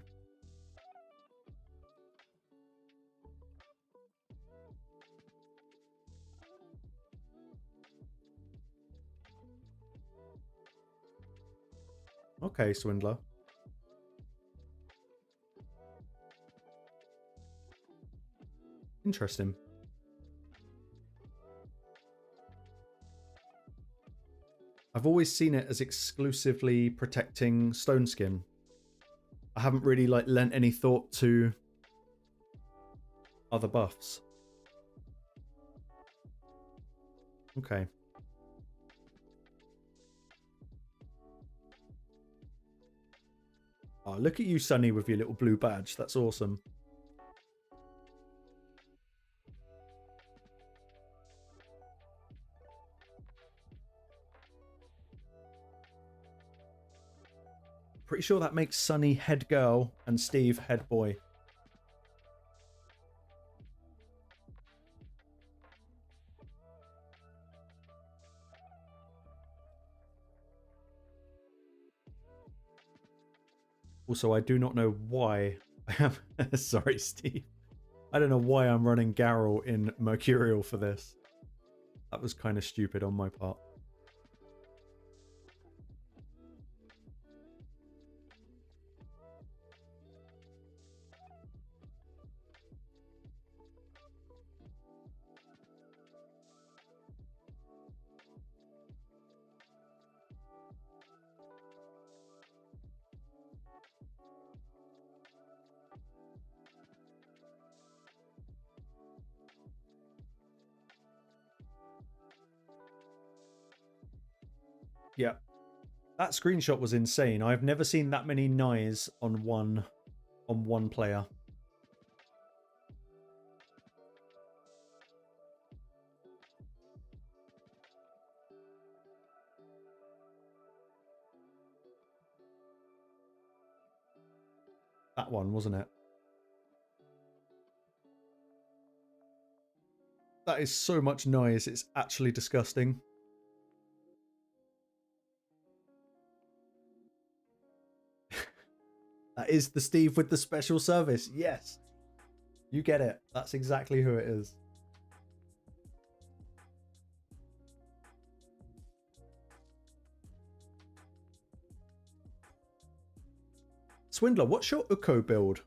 Okay, Swindler. Interesting. I've always seen it as exclusively protecting stone skin. I haven't really lent any thought to other buffs. Okay. Oh, look at you, Sunny, with your little blue badge. That's awesome. Pretty sure that makes Sunny head girl and Steve head boy. Also, I do not know why I am... Sorry, Steve. I don't know why I'm running Garrel in Mercurial for this. That was kind of stupid on my part. Yeah. That screenshot was insane. I've never seen that many knives on one player. That one, wasn't it? That is so much noise. It's actually disgusting. That is the Steve with the special service. Yes. You get it. That's exactly who it is. Swindler, what's your Uugo build?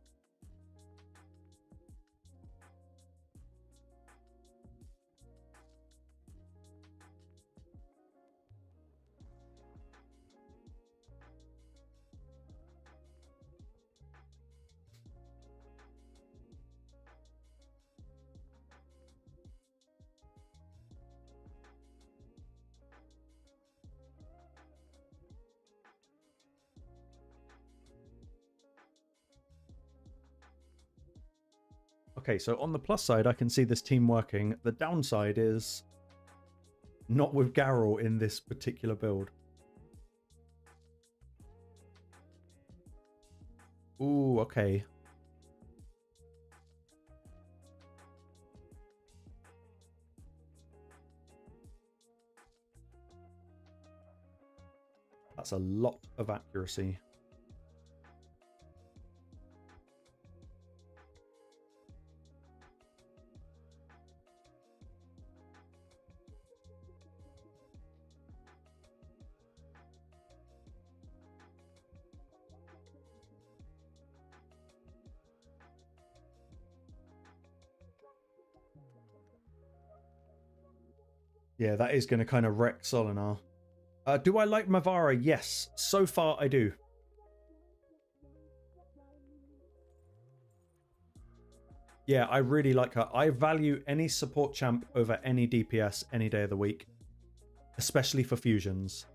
Okay, so on the plus side, I can see this team working. The downside is not with Garrel in this particular build. Ooh, okay. That's a lot of accuracy. Yeah, that is going to kind of wreck Solinar. Do I like Mavara? Yes. So far, I do. Yeah, I really like her. I value any support champ over any DPS any day of the week, especially for fusions.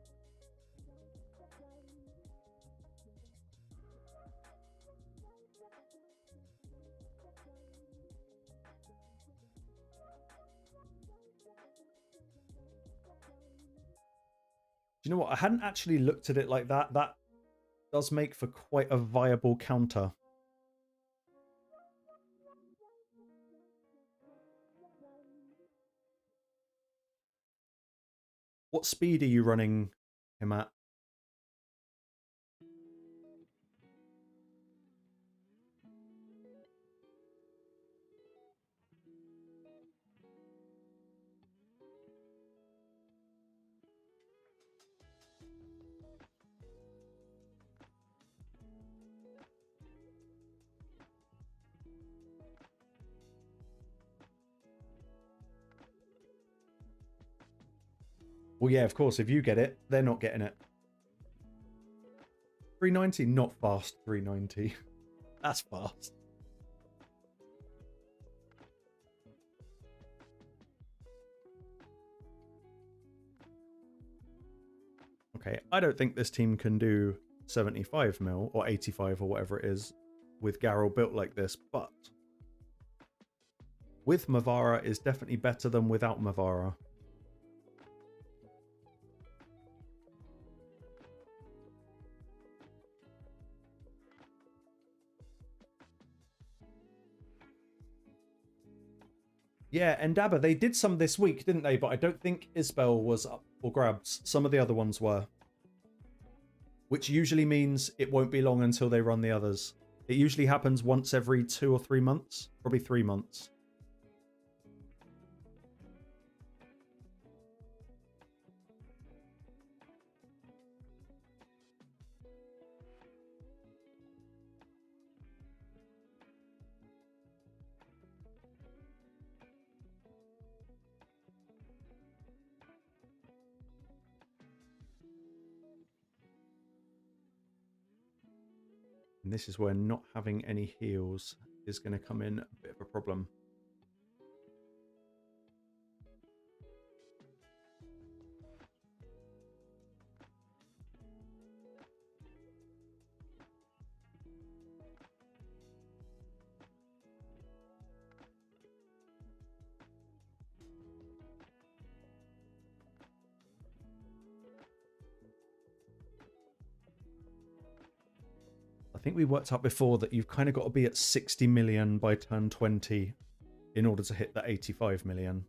Do you know what? I hadn't actually looked at it like that. That does make for quite a viable counter. What speed are you running him at? Well, yeah, of course. If you get it, they're not getting it. 390, not fast 390. That's fast. Okay, I don't think this team can do 75 mil or 85 or whatever it is with Garrel built like this, but with Mavara is definitely better than without Mavara. Yeah, and Dabba, they did some this week, didn't they? But I don't think Isbel was up for grabs. Some of the other ones were. Which usually means it won't be long until they run the others. It usually happens once every 2 or 3 months. Probably 3 months. And this is where not having any heals is going to come in a bit of a problem. I think we worked out before that you've kind of got to be at 60 million by turn 20 in order to hit that 85 million.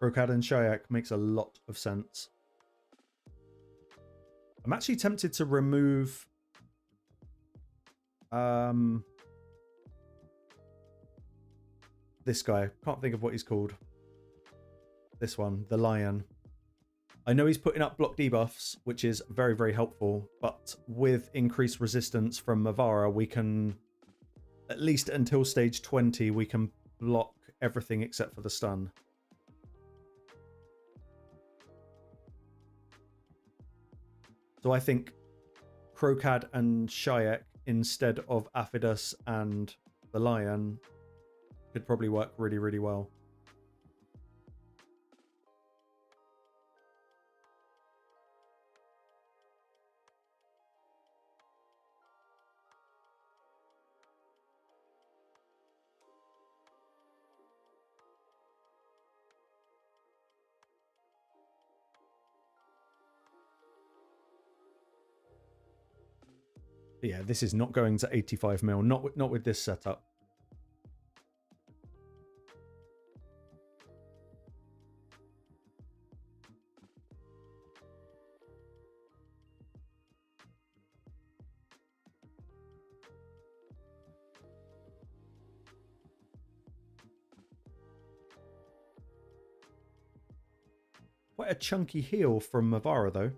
Rokad and Shayak makes a lot of sense. I'm actually tempted to remove this guy. Can't think of what he's called. This one, the Lion. I know he's putting up block debuffs, which is very, very helpful, but with increased resistance from Mavara, we can, at least until stage 20, we can block everything except for the stun. So I think Krokad and Shayak instead of Affidus and the Lion could probably work really, really well. But yeah, this is not going to 85 mil, not with this setup. Quite a chunky heal from Mavara, though.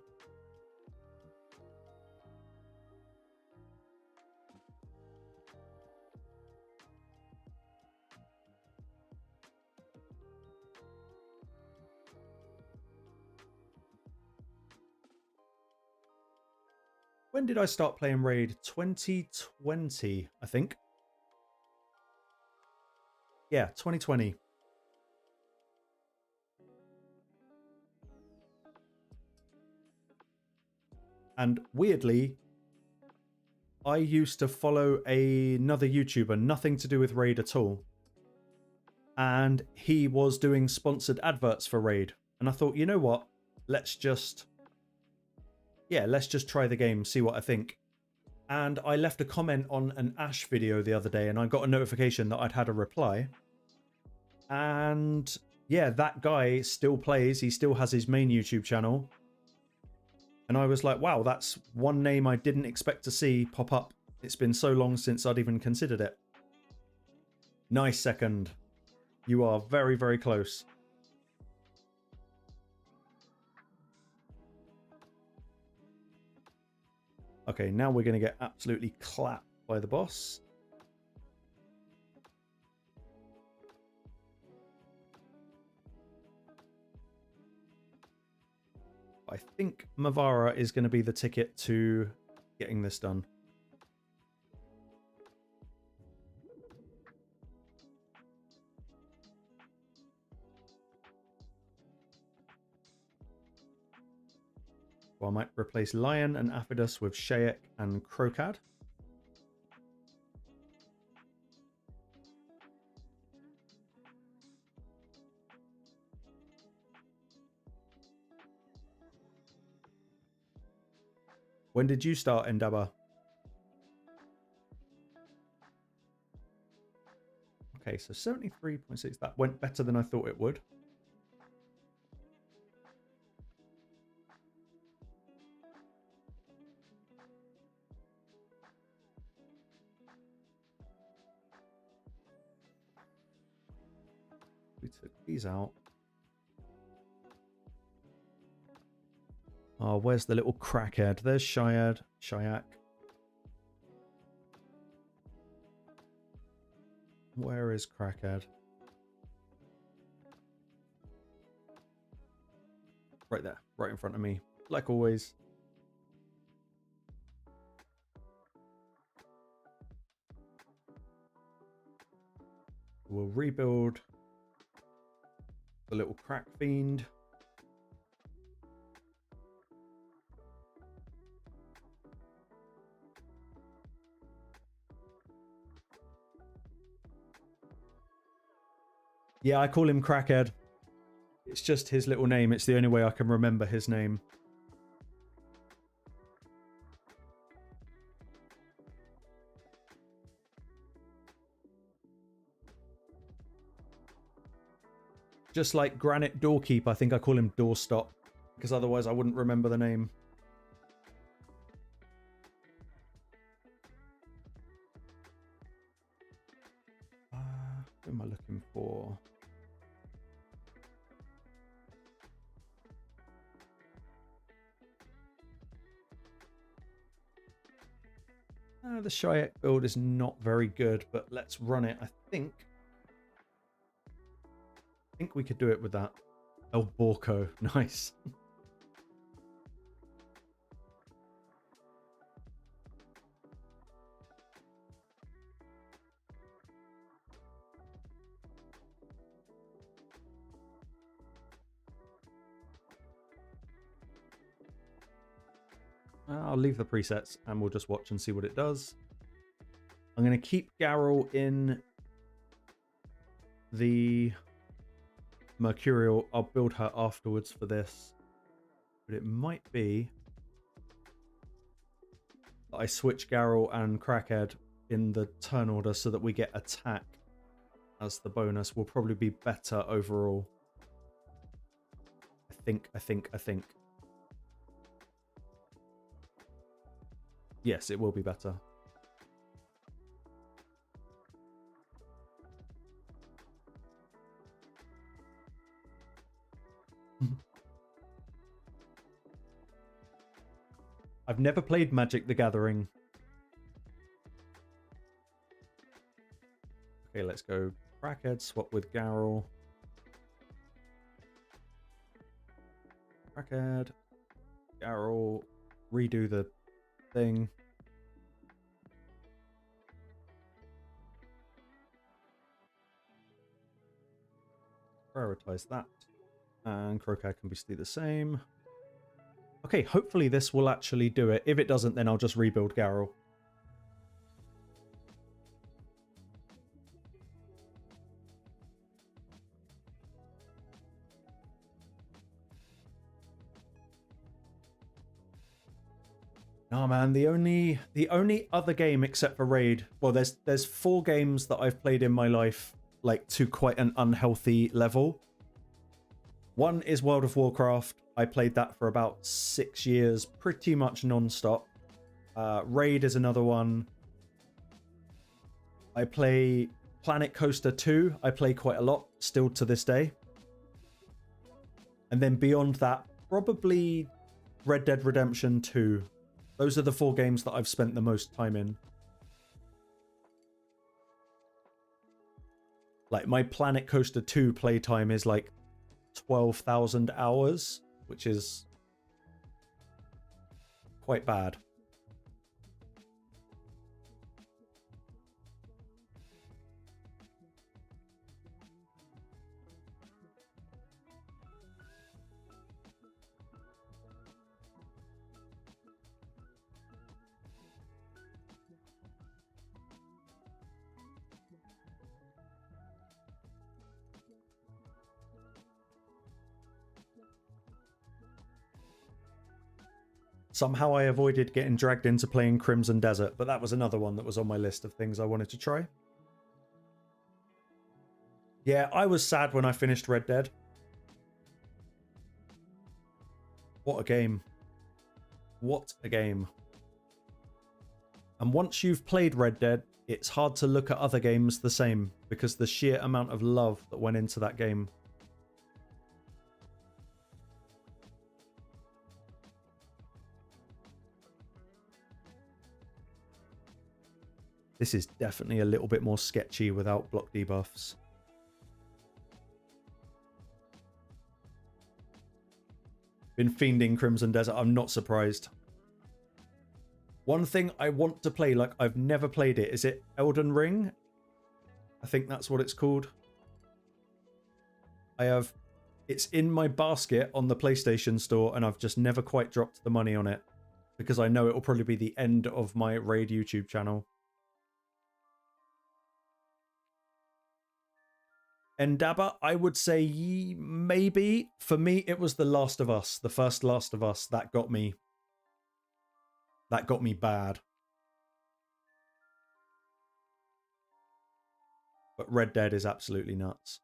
When did I start playing Raid? 2020, I think. Yeah, 2020. And weirdly, I used to follow another YouTuber, nothing to do with Raid at all. And he was doing sponsored adverts for Raid. And I thought, you know what? Let's just try the game, see what I think. And I left a comment on an Ash video the other day and I got a notification that I'd had a reply. And yeah, that guy still plays. He still has his main YouTube channel. And I was like, wow, that's one name I didn't expect to see pop up. It's been so long since I'd even considered it. Nice second. You are very, very close. Okay, now we're going to get absolutely clapped by the boss. I think Mavara is going to be the ticket to getting this done. Well, I might replace Lion and Aphidus with Shayak and Krokad. When did you start Endaba? Okay, so 73.6. That went better than I thought it would. We took these out. Oh, where's the little crackhead? There's Shayak. Where is crackhead? Right there, right in front of me, like always. We'll rebuild the little crack fiend. Yeah, I call him Crackhead. It's just his little name. It's the only way I can remember his name. Just like Granite Doorkeep, I think I call him Doorstop, because otherwise I wouldn't remember the name. Who am I looking for? The Shayak build is not very good, but let's run it. I think we could do it with that. El Borco, nice. I'll leave the presets and we'll just watch and see what it does. I'm going to keep Garrel in the Mercurial. I'll build her afterwards for this. But it might be that I switch Garrel and Crackhead in the turn order so that we get attack as the bonus. Will probably be better overall. I think. Yes, it will be better. I've never played Magic the Gathering. Okay, let's go Crackhead, swap with Garrel. Crackhead, Garrel, redo the thing. Prioritize that. And Crowcat can be still the same. Okay, hopefully this will actually do it. If it doesn't, then I'll just rebuild Garrel. Oh man, the only other game except for Raid, well, there's 4 games that I've played in my life, like to quite an unhealthy level. One is World of Warcraft. I played that for about 6 years, pretty much non-stop. Raid is another one. I play Planet Coaster 2. I play quite a lot, still to this day. And then beyond that, probably Red Dead Redemption 2. Those are the 4 games that I've spent the most time in. Like, my Planet Coaster 2 playtime is like 12,000 hours, which is quite bad. Somehow I avoided getting dragged into playing Crimson Desert, but that was another one that was on my list of things I wanted to try. Yeah, I was sad when I finished Red Dead. What a game. What a game. And once you've played Red Dead, it's hard to look at other games the same, because the sheer amount of love that went into that game. This is definitely a little bit more sketchy without block debuffs. Been fiending Crimson Desert, I'm not surprised. One thing I want to play, like I've never played it, is it Elden Ring? I think that's what it's called. It's in my basket on the PlayStation Store, and I've just never quite dropped the money on it, because I know it will probably be the end of my Raid YouTube channel. Endaba, I would say maybe. For me, it was The Last of Us, the first Last of Us, that got me. That got me bad. But Red Dead is absolutely nuts.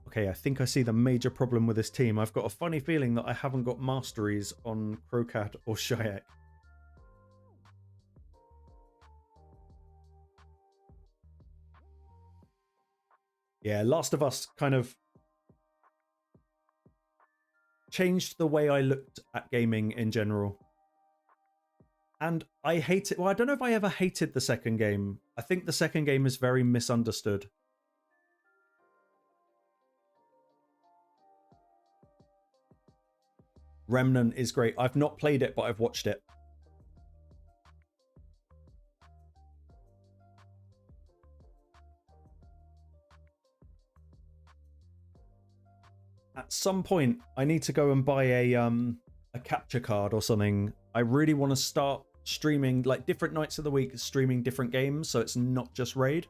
Okay, I think I see the major problem with this team. I've got a funny feeling that I haven't got masteries on Crocat or Shayak. Yeah, Last of Us kind of changed the way I looked at gaming in general. And I hate it. Well, I don't know if I ever hated the second game. I think the second game is very misunderstood. Remnant is great. I've not played it, but I've watched it. At some point, I need to go and buy a capture card or something. I really want to start streaming, like different nights of the week, streaming different games, so it's not just Raid.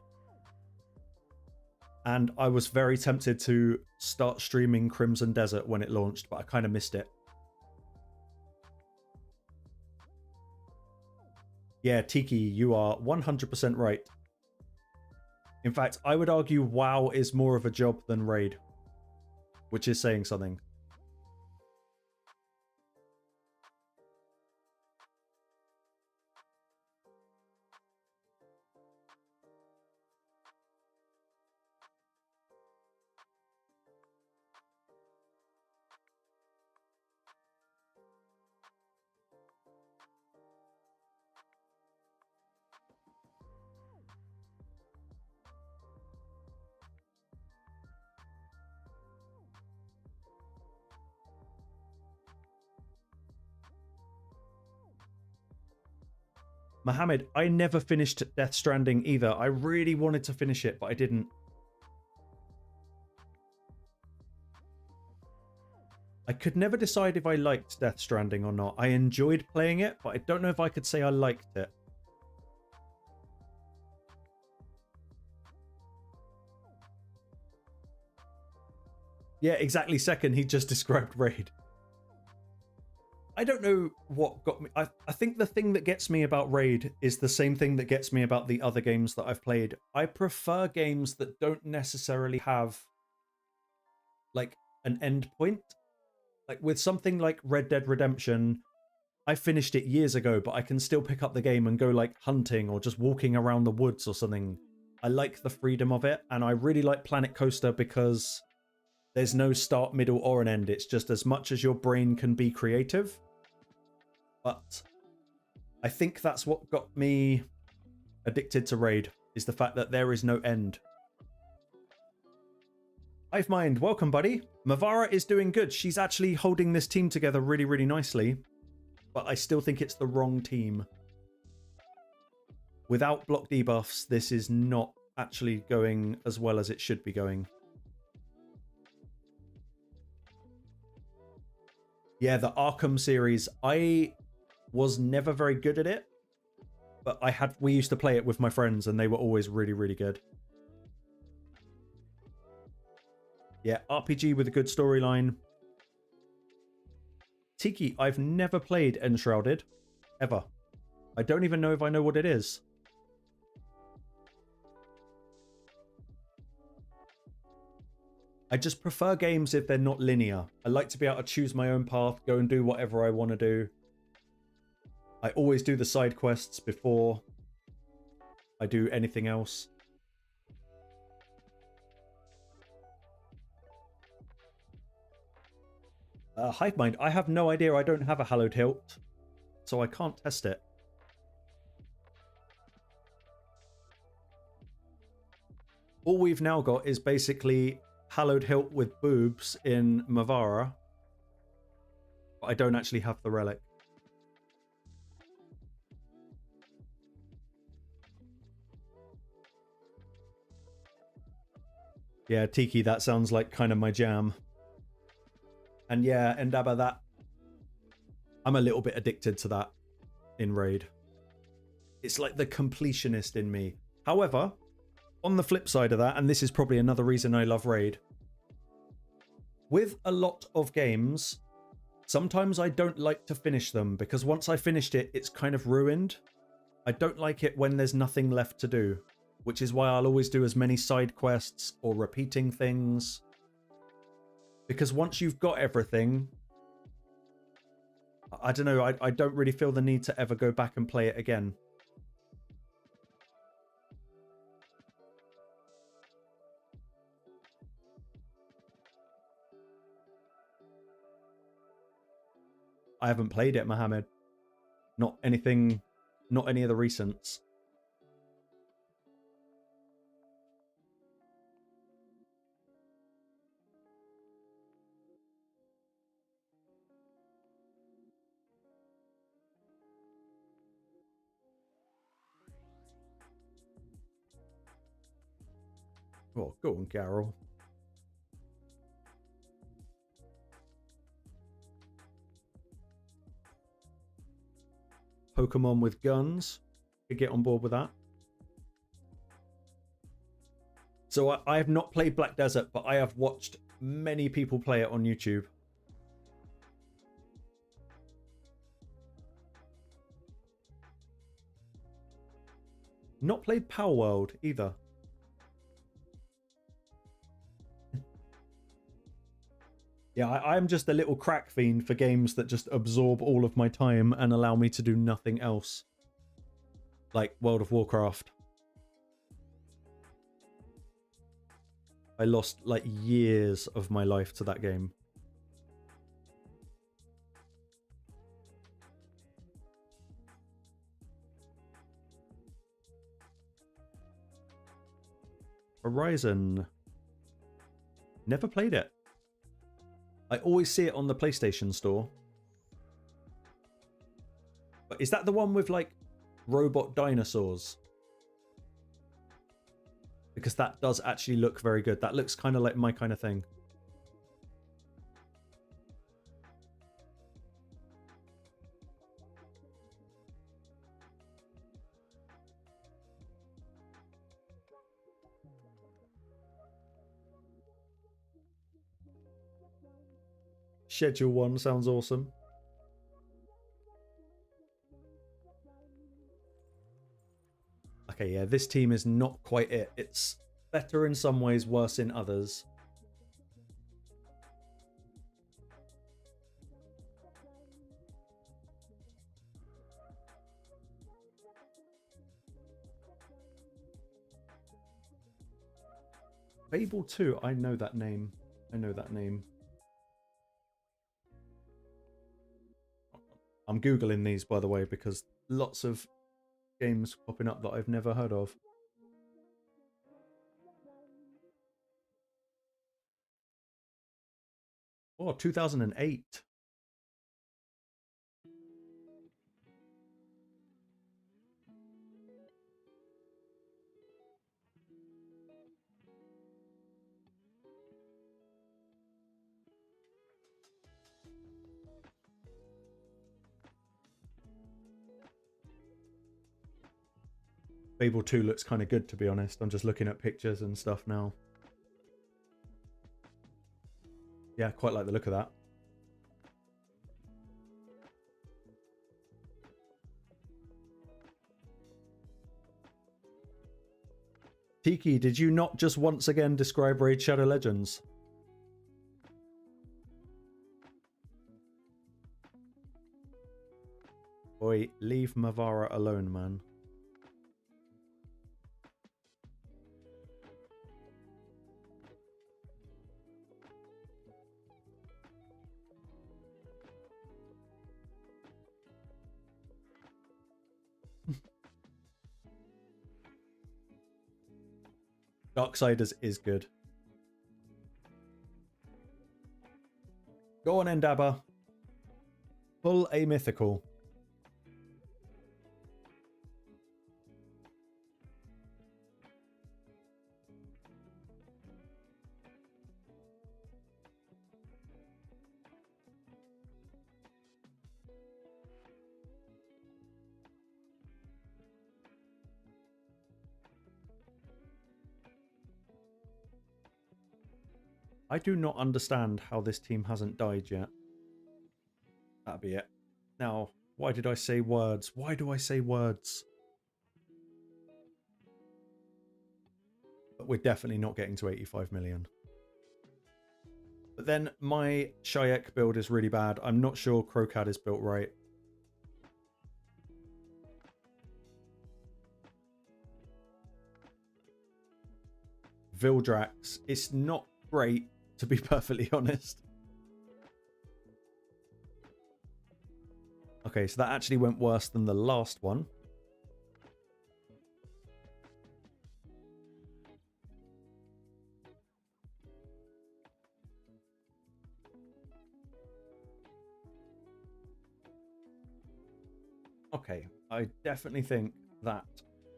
And I was very tempted to start streaming Crimson Desert when it launched, but I kind of missed it. Yeah, Tiki, you are 100% right. In fact, I would argue WoW is more of a job than Raid, which is saying something. Mohammed, I never finished Death Stranding either. I really wanted to finish it, but I didn't. I could never decide if I liked Death Stranding or not. I enjoyed playing it, but I don't know if I could say I liked it. Yeah, exactly. Second, he just described Raid. I don't know what got me. I think the thing that gets me about Raid is the same thing that gets me about the other games that I've played. I prefer games that don't necessarily have like an end point. Like with something like Red Dead Redemption, I finished it years ago, but I can still pick up the game and go like hunting or just walking around the woods or something. I like the freedom of it, and I really like Planet Coaster because there's no start, middle, or an end. It's just as much as your brain can be creative. But I think that's what got me addicted to Raid, is the fact that there is no end. Hive Mind, welcome, buddy. Mavara is doing good. She's actually holding this team together really, really nicely. But I still think it's the wrong team. Without block debuffs, this is not actually going as well as it should be going. Yeah, the Arkham series. I was never very good at it, but we used to play it with my friends and they were always really, really good. Yeah, RPG with a good storyline. Tiki, I've never played Enshrouded, ever. I don't even know if I know what it is. I just prefer games if they're not linear. I like to be able to choose my own path, go and do whatever I want to do. I always do the side quests before I do anything else. Hive Mind, I have no idea. I don't have a Hallowed Hilt, so I can't test it. All we've now got is basically Hallowed Hilt with boobs in Mavara, but I don't actually have the relic. Yeah, Tiki, that sounds like kind of my jam. And yeah, Endaba, that I'm a little bit addicted to that in Raid. It's like the completionist in me. However, on the flip side of that, and this is probably another reason I love Raid, with a lot of games, sometimes I don't like to finish them because once I finished it, it's kind of ruined. I don't like it when there's nothing left to do, which is why I'll always do as many side quests or repeating things. Because once you've got everything, I don't know, I don't really feel the need to ever go back and play it again. I haven't played it, Mohammed. Not any of the recents. Oh, go on, Carol. Pokemon with guns. Could get on board with that. So I have not played Black Desert, but I have watched many people play it on YouTube. Not played Power World either. Yeah, I'm just a little crack fiend for games that just absorb all of my time and allow me to do nothing else. Like World of Warcraft. I lost like years of my life to that game. Horizon. Never played it. I always see it on the PlayStation Store. But is that the one with like robot dinosaurs. Because that does actually look very good. That looks kind of like my kind of thing. Schedule 1 sounds awesome. Okay, yeah, this team is not quite it. It's better in some ways, worse in others. Fable 2, I know that name. I know that name. I'm Googling these, by the way, because lots of games popping up that I've never heard of. Oh, 2008. Fable 2 looks kind of good, to be honest. I'm just looking at pictures and stuff now. Yeah, quite like the look of that. Tiki, did you not just once again describe Raid Shadow Legends? Boy, leave Mavara alone, man. Darksiders is good. Go on, Endabba. Pull a mythical. I do not understand how this team hasn't died yet. That'd be it. Now, why did I say words? Why do I say words? But we're definitely not getting to 85 million. But then my Shayak build is really bad. I'm not sure Crocad is built right. Vildrax, it's not great, to be perfectly honest. Okay, so that actually went worse than the last one. Okay, I definitely think that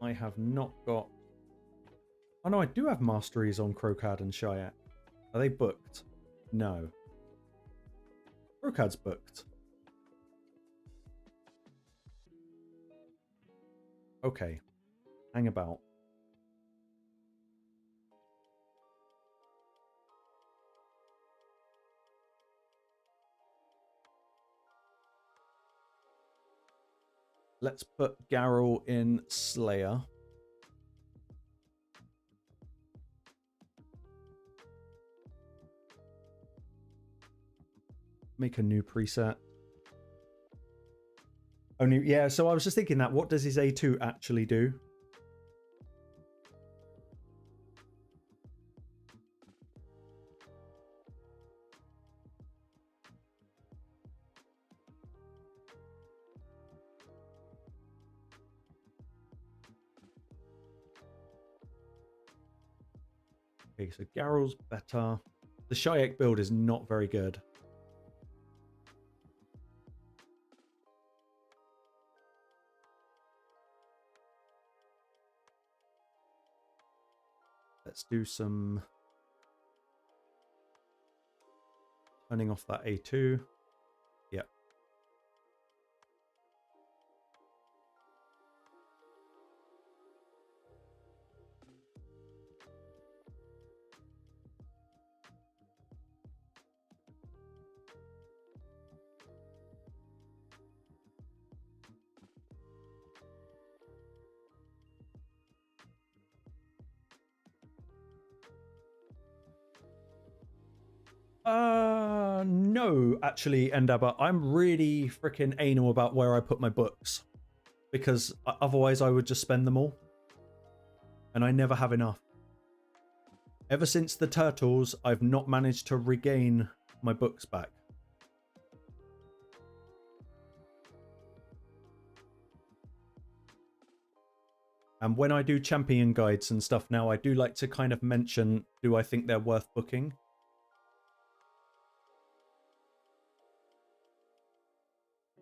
I have not got... Oh no, I do have masteries on Crocad and Shayak. Are they booked? No. Crocad's booked. Okay. Hang about. Let's put Garrel in Slayer. Make a new preset. Only, yeah, so I was just thinking that. What does his A2 actually do? Okay, so Garrel's better. The Shayak build is not very good. Let's do some turning off that A2. Yep. No, actually, Endeavor, I'm really freaking anal about where I put my books, because otherwise I would just spend them all, and I never have enough. Ever since the turtles, I've not managed to regain my books back. And when I do champion guides and stuff now, I do like to kind of mention, do I think they're worth booking?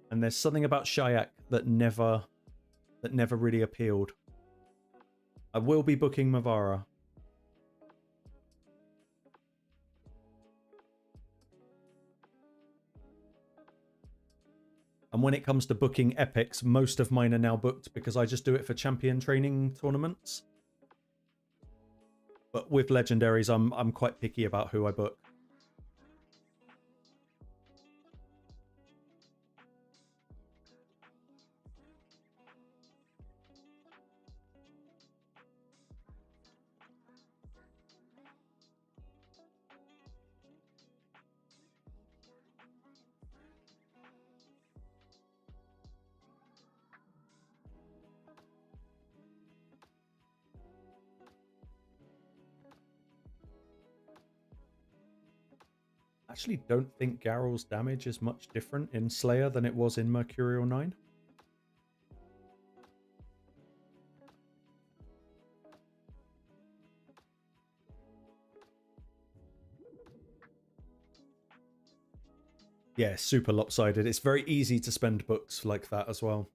And there's something about Shayak that never really appealed. I will be booking Mavara. And when it comes to booking epics, most of mine are now booked because I just do it for champion training tournaments. But with legendaries, I'm quite picky about who I book. Actually don't think Garrel's damage is much different in Slayer than it was in Mercurial 9. Yeah, super lopsided. It's very easy to spend books like that as well.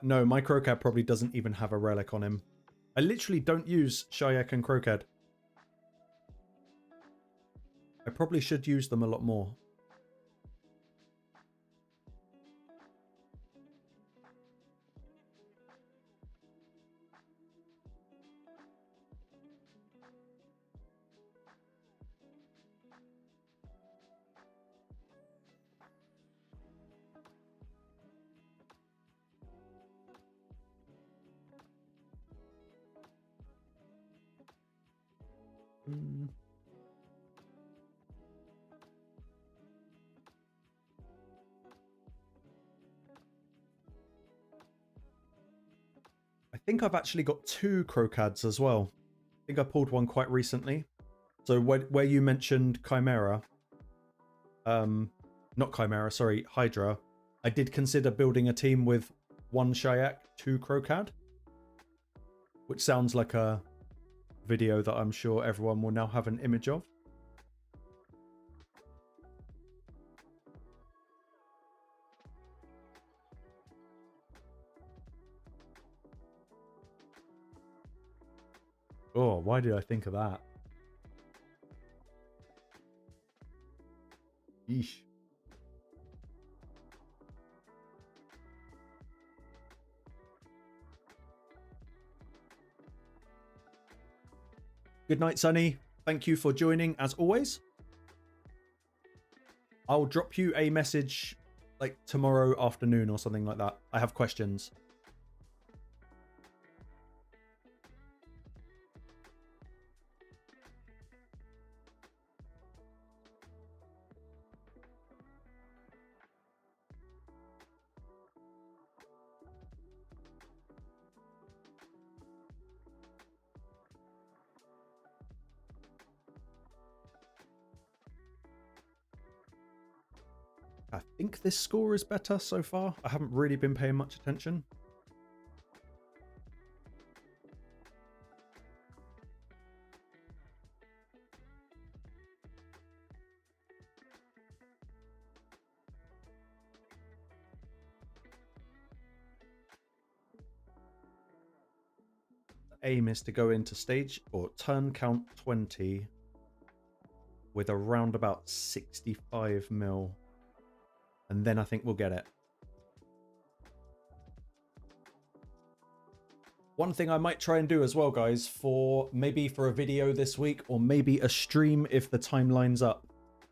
No, my Crocad probably doesn't even have a relic on him. I literally don't use Shayak and Crocad. I probably should use them a lot more. I think I've actually got 2 Crocads as well. I think I pulled one quite recently. So where you mentioned Chimera, not Chimera, sorry, Hydra, I did consider building a team with 1 Shayak, 2 Crocad, which sounds like a video that I'm sure everyone will now have an image of. Oh, why did I think of that? Yeesh. Good night, Sunny. Thank you for joining as always. I'll drop you a message like tomorrow afternoon or something like that. I have questions. I think this score is better so far. I haven't really been paying much attention. aim is to go into stage or turn count 20 with around about 65 mil. And then I think we'll get it. One thing I might try and do as well, guys, for maybe for a video this week or maybe a stream if the time lines up,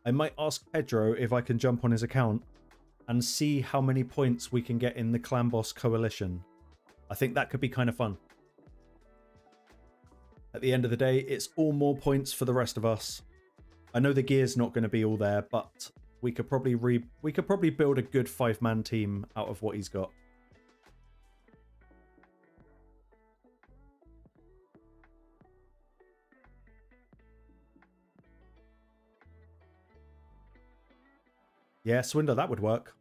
I might ask Pedro if I can jump on his account and see how many points we can get in the Clan Boss Coalition. I think that could be kind of fun. At the end of the day, it's all more points for the rest of us. I know the gear's not going to be all there, but we could probably build a good 5-man team out of what he's got. Yeah, Swindler, that would work.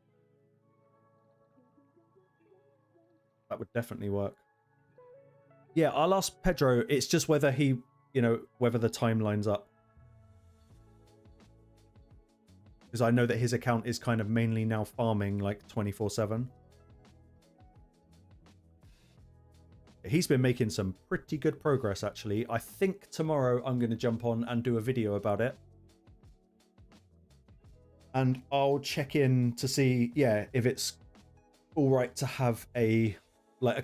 That would definitely work. Yeah, I'll ask Pedro. It's just whether he, whether the time lines up. Because I know that his account is kind of mainly now farming like 24/7. He's been making some pretty good progress, actually. I think tomorrow I'm going to jump on and do a video about it. And I'll check in to see, yeah, if it's all right to have a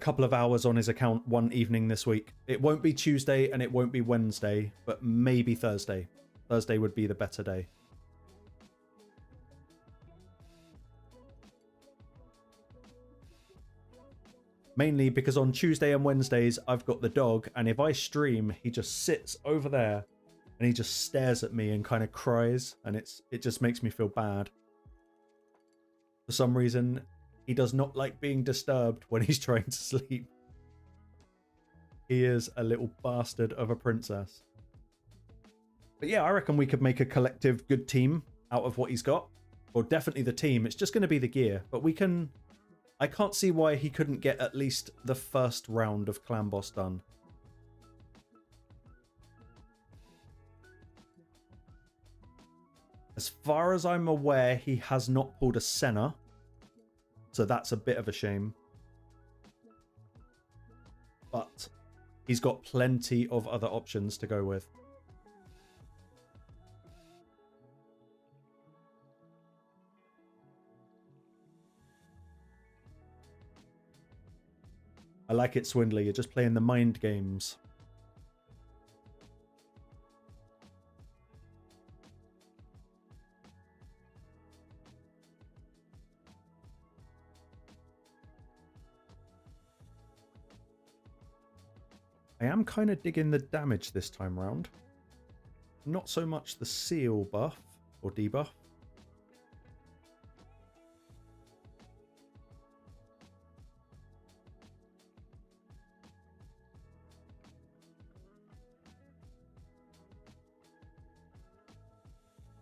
couple of hours on his account one evening this week. It won't be Tuesday and it won't be Wednesday, but maybe Thursday. Thursday would be the better day. Mainly because on Tuesday and Wednesdays, I've got the dog, and if I stream, he just sits over there and he just stares at me and kind of cries, and it just makes me feel bad. For some reason, he does not like being disturbed when he's trying to sleep. He is a little bastard of a princess. But yeah, I reckon we could make a collective good team out of what he's got. Or definitely the team. It's just going to be the gear. But we can... I can't see why he couldn't get at least the first round of Clan Boss done. As far as I'm aware, he has not pulled a Senna. So that's a bit of a shame. But he's got plenty of other options to go with. I like it, Swindler. You're just playing the mind games. I am kind of digging the damage this time round. Not so much the seal buff or debuff.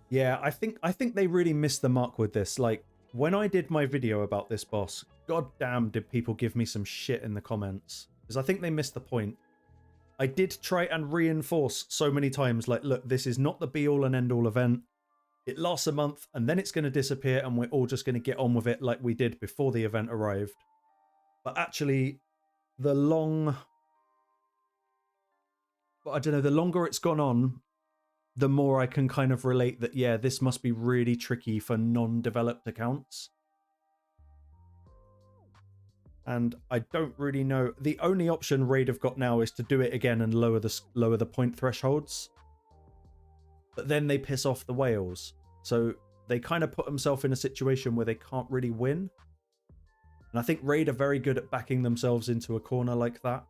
Yeah, I think they really missed the mark with this. Like, when I did my video about this boss, goddamn did people give me some shit in the comments. Because I think they missed the point. I did try and reinforce so many times, like, look, this is not the be-all and end-all event. It lasts a month, and then it's going to disappear, and we're all just going to get on with it like we did before the event arrived. But actually, the longer it's gone on, the more I can kind of relate that, yeah, this must be really tricky for non-developed accounts. And I don't really know. The only option Raid have got now is to do it again and lower the point thresholds. But then they piss off the whales. So they kind of put themselves in a situation where they can't really win. And I think Raid are very good at backing themselves into a corner like that.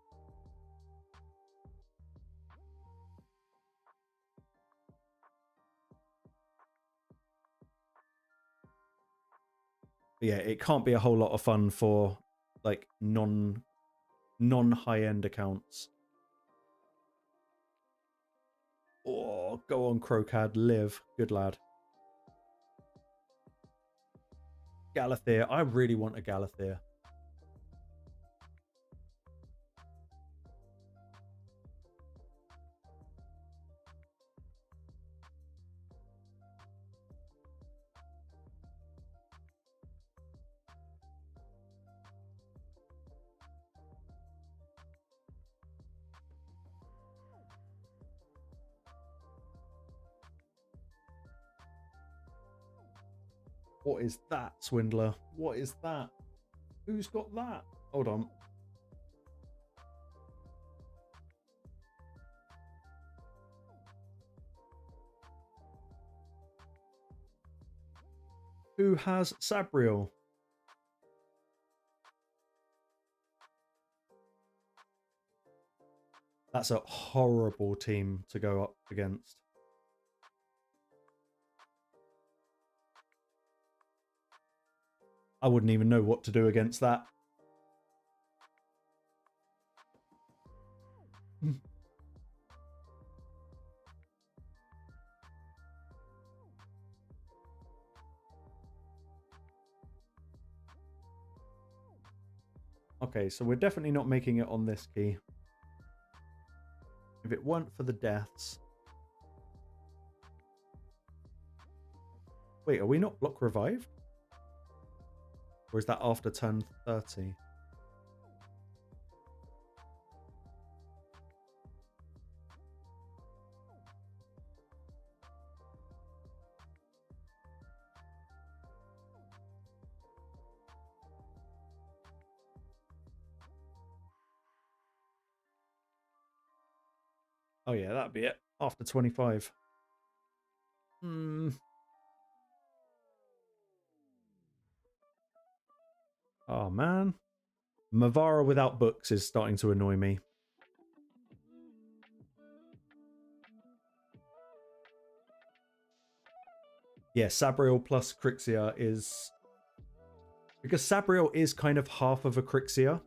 But yeah, it can't be a whole lot of fun for like non-high-end accounts. Oh, go on, Crocad, live. Good lad. Galathyr. I really want a Galathyr. What is that, Swindler? What is that? Who's got that? Hold on. Who has Sabriel? That's a horrible team to go up against. I wouldn't even know what to do against that. Okay, so we're definitely not making it on this key. If it weren't for the deaths... Wait, are we not block revived? Or is that after turn 30? Oh yeah, that'd be it. After 25. Oh man. Mavara without books is starting to annoy me. Yeah, Sabriel plus Crixia is... Because Sabriel is kind of half of a Crixia.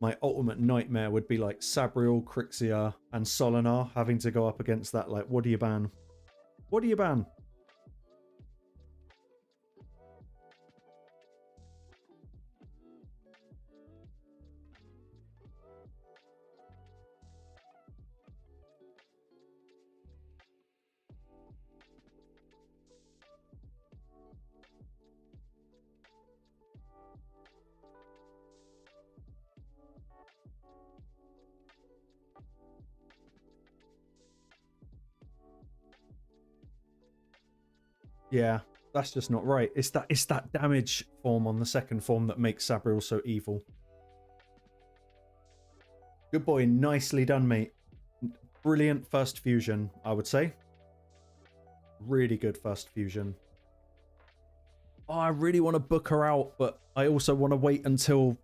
My ultimate nightmare would be like Sabriel, Crixia, and Solinar having to go up against that. Like, what do you ban? What do you ban? Yeah, that's just not right. It's that damage form on the second form that makes Sabriel so evil. Good boy, nicely done, mate. Brilliant first fusion, I would say. Really good first fusion. Oh, I really want to book her out, but I also want to wait until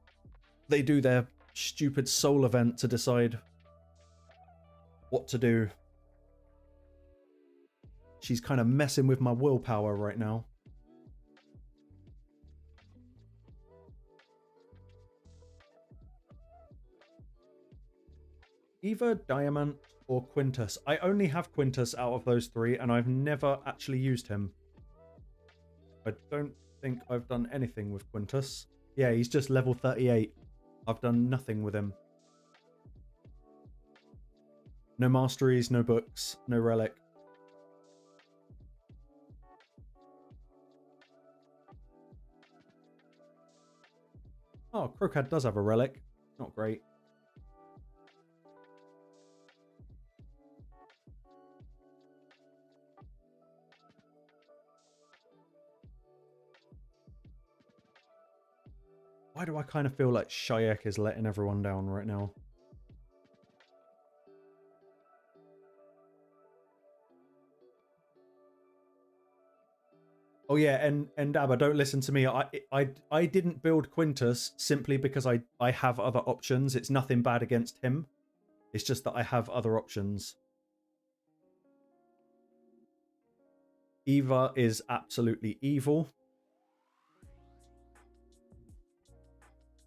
they do their stupid soul event to decide what to do. She's kind of messing with my willpower right now. Either Diamant or Quintus. I only have Quintus out of those three, and I've never actually used him. I don't think I've done anything with Quintus. Yeah, he's just level 38. I've done nothing with him. No masteries, no books, no relic. Oh, Crocad does have a relic. Not great. Why do I kind of feel like Shayak is letting everyone down right now? Oh yeah, and Abba, don't listen to me. I didn't build Quintus simply because I have other options. It's nothing bad against him. It's just that I have other options. Eva is absolutely evil.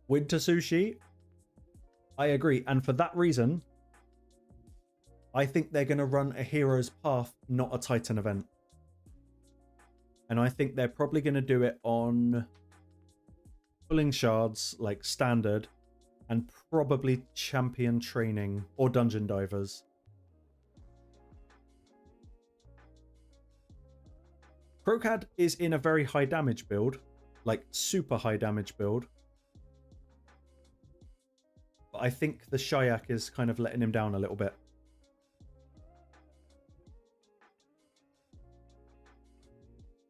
Winter Sushi, I agree. And for that reason, I think they're going to run a Hero's Path, not a Titan event. And I think they're probably going to do it on pulling shards, like standard, and probably champion training or dungeon divers. Krokad is in a very high damage build, like super high damage build. But I think the Shayak is kind of letting him down a little bit.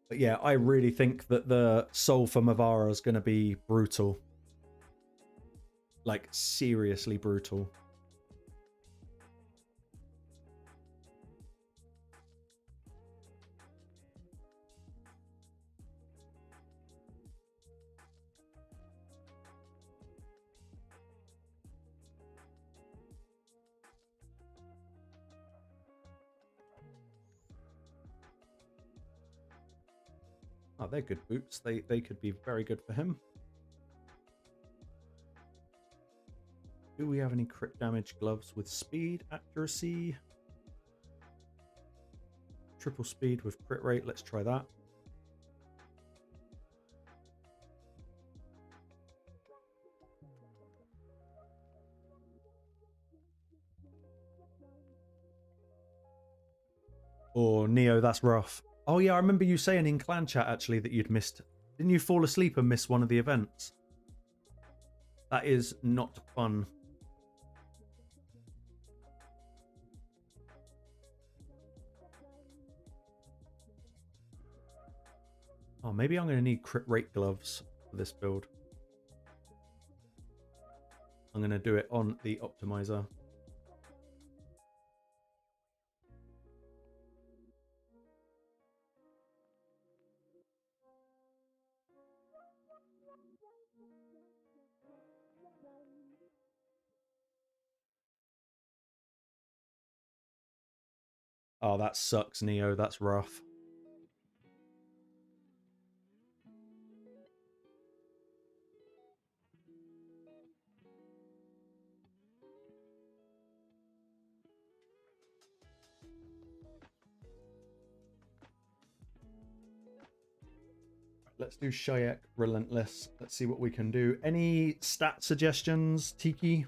But yeah, I really think that the soul for Mavara is going to be brutal. Like, seriously brutal. Oh, they're good boots. They could be very good for him. Do we have any crit damage gloves with speed, accuracy? Triple speed with crit rate. Let's try that. Oh, Neo, that's rough. Oh yeah, I remember you saying in clan chat actually that you'd missed. Didn't you fall asleep and miss one of the events? That is not fun. Oh, maybe I'm going to need crit rate gloves for this build. I'm going to do it on the optimizer. Oh, that sucks, Neo. That's rough. Let's do Shayak Relentless. Let's see what we can do. Any stat suggestions, Tiki?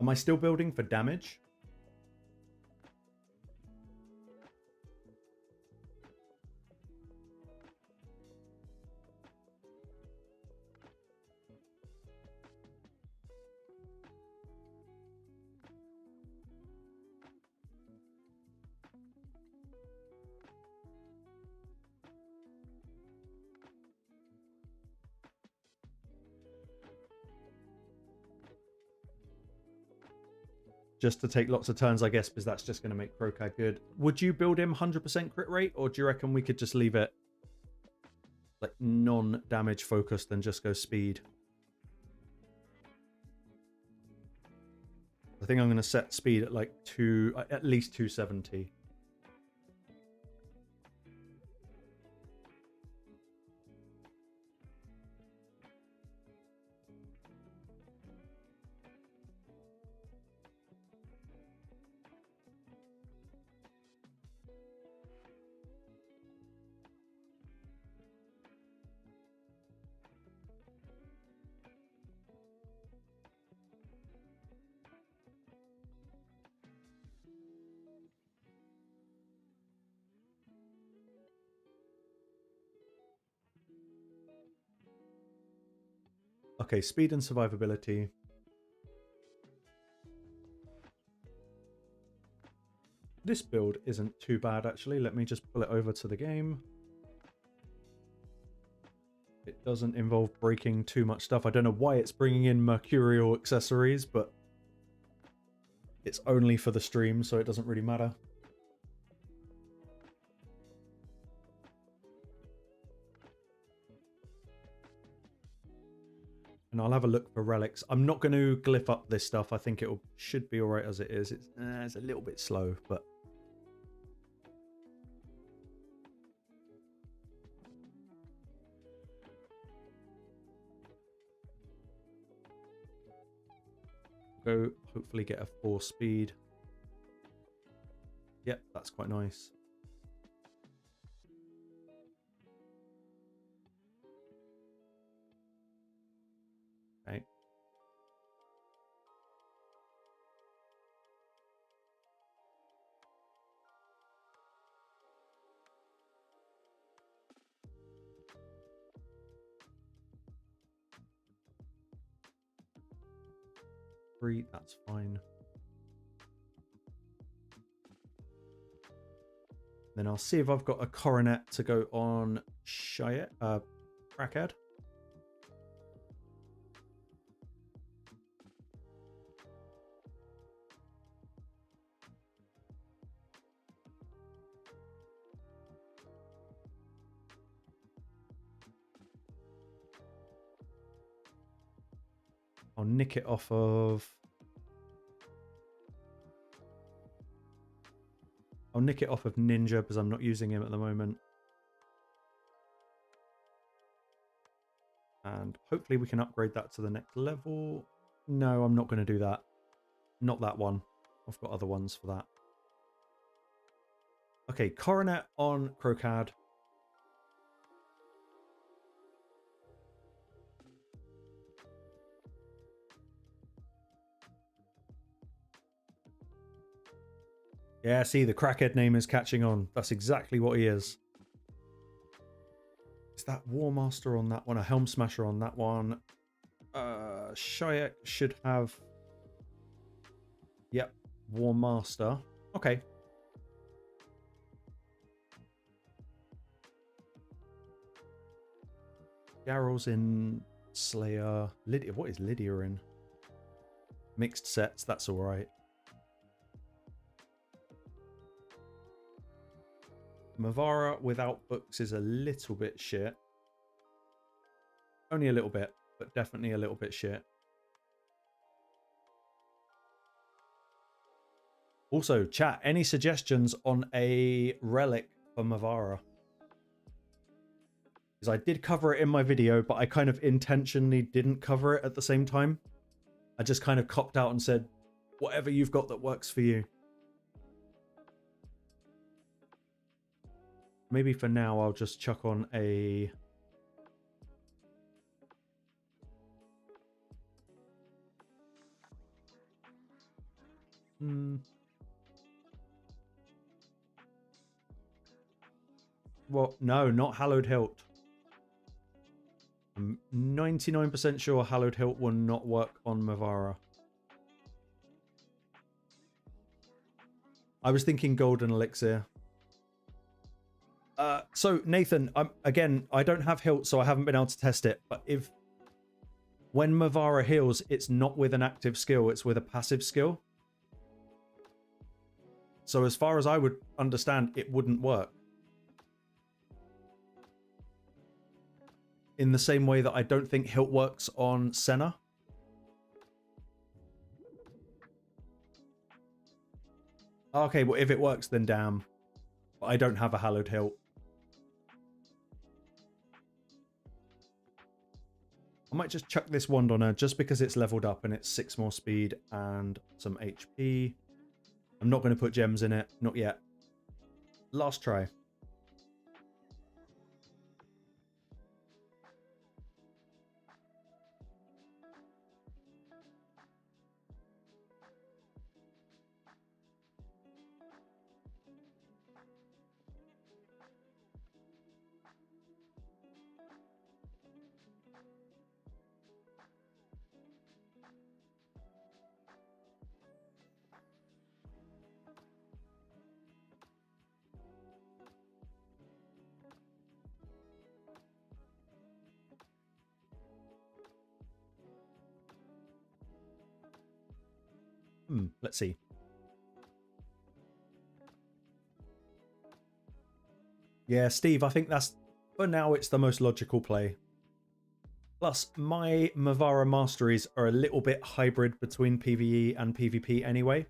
Am I still building for damage? Just to take lots of turns, I guess, because that's just going to make Krokad good. Would you build him 100% crit rate, or do you reckon we could just leave it like non-damage focused and just go speed? I think I'm going to set speed at like at least 270. Okay, speed and survivability. This build isn't too bad, actually. Let me just pull it over to the game. It doesn't involve breaking too much stuff. I don't know why it's bringing in mercurial accessories, but it's only for the stream, so it doesn't really matter. And I'll have a look for relics. I'm not going to glyph up this stuff. I think it should be all right as it is. It's a little bit slow, but... Go hopefully get a 4 speed. Yep, that's quite nice. Okay. 3, that's fine. Then I'll see if I've got a coronet to go on Crackhead. I'll nick it off of... I'll nick it off of Ninja because I'm not using him at the moment. And hopefully we can upgrade that to the next level. No, I'm not going to do that. Not that one. I've got other ones for that. Okay, Coronet on Crocad. Yeah, see, the Crackhead name is catching on. That's exactly what he is. Is that War Master on that one? A Helm Smasher on that one? Shayak should have... Yep, War Master. Okay. Garrel's in Slayer. Lydia, what is Lydia in? Mixed sets, that's alright. Mavara without books is a little bit shit. Only a little bit, but definitely a little bit shit. Also, chat, any suggestions on a relic for Mavara? Because I did cover it in my video, but I kind of intentionally didn't cover it at the same time. I just kind of copped out and said, whatever you've got that works for you. Maybe for now, I'll just chuck on a... Well, no, not Hallowed Hilt. I'm 99% sure Hallowed Hilt will not work on Mavara. I was thinking Golden Elixir. So, Nathan, again, I don't have Hilt, so I haven't been able to test it. But when Mavara heals, it's not with an active skill, it's with a passive skill. So as far as I would understand, it wouldn't work. In the same way that I don't think Hilt works on Senna. Okay, well, if it works, then damn. But I don't have a Hallowed Hilt. I might just chuck this wand on her just because it's leveled up and it's 6 more speed and some HP. I'm not going to put gems in it. Not yet. Last try. Let's see. Yeah, Steve, I think that's, for now, it's the most logical play. Plus, my Mavara masteries are a little bit hybrid between PvE and PvP anyway.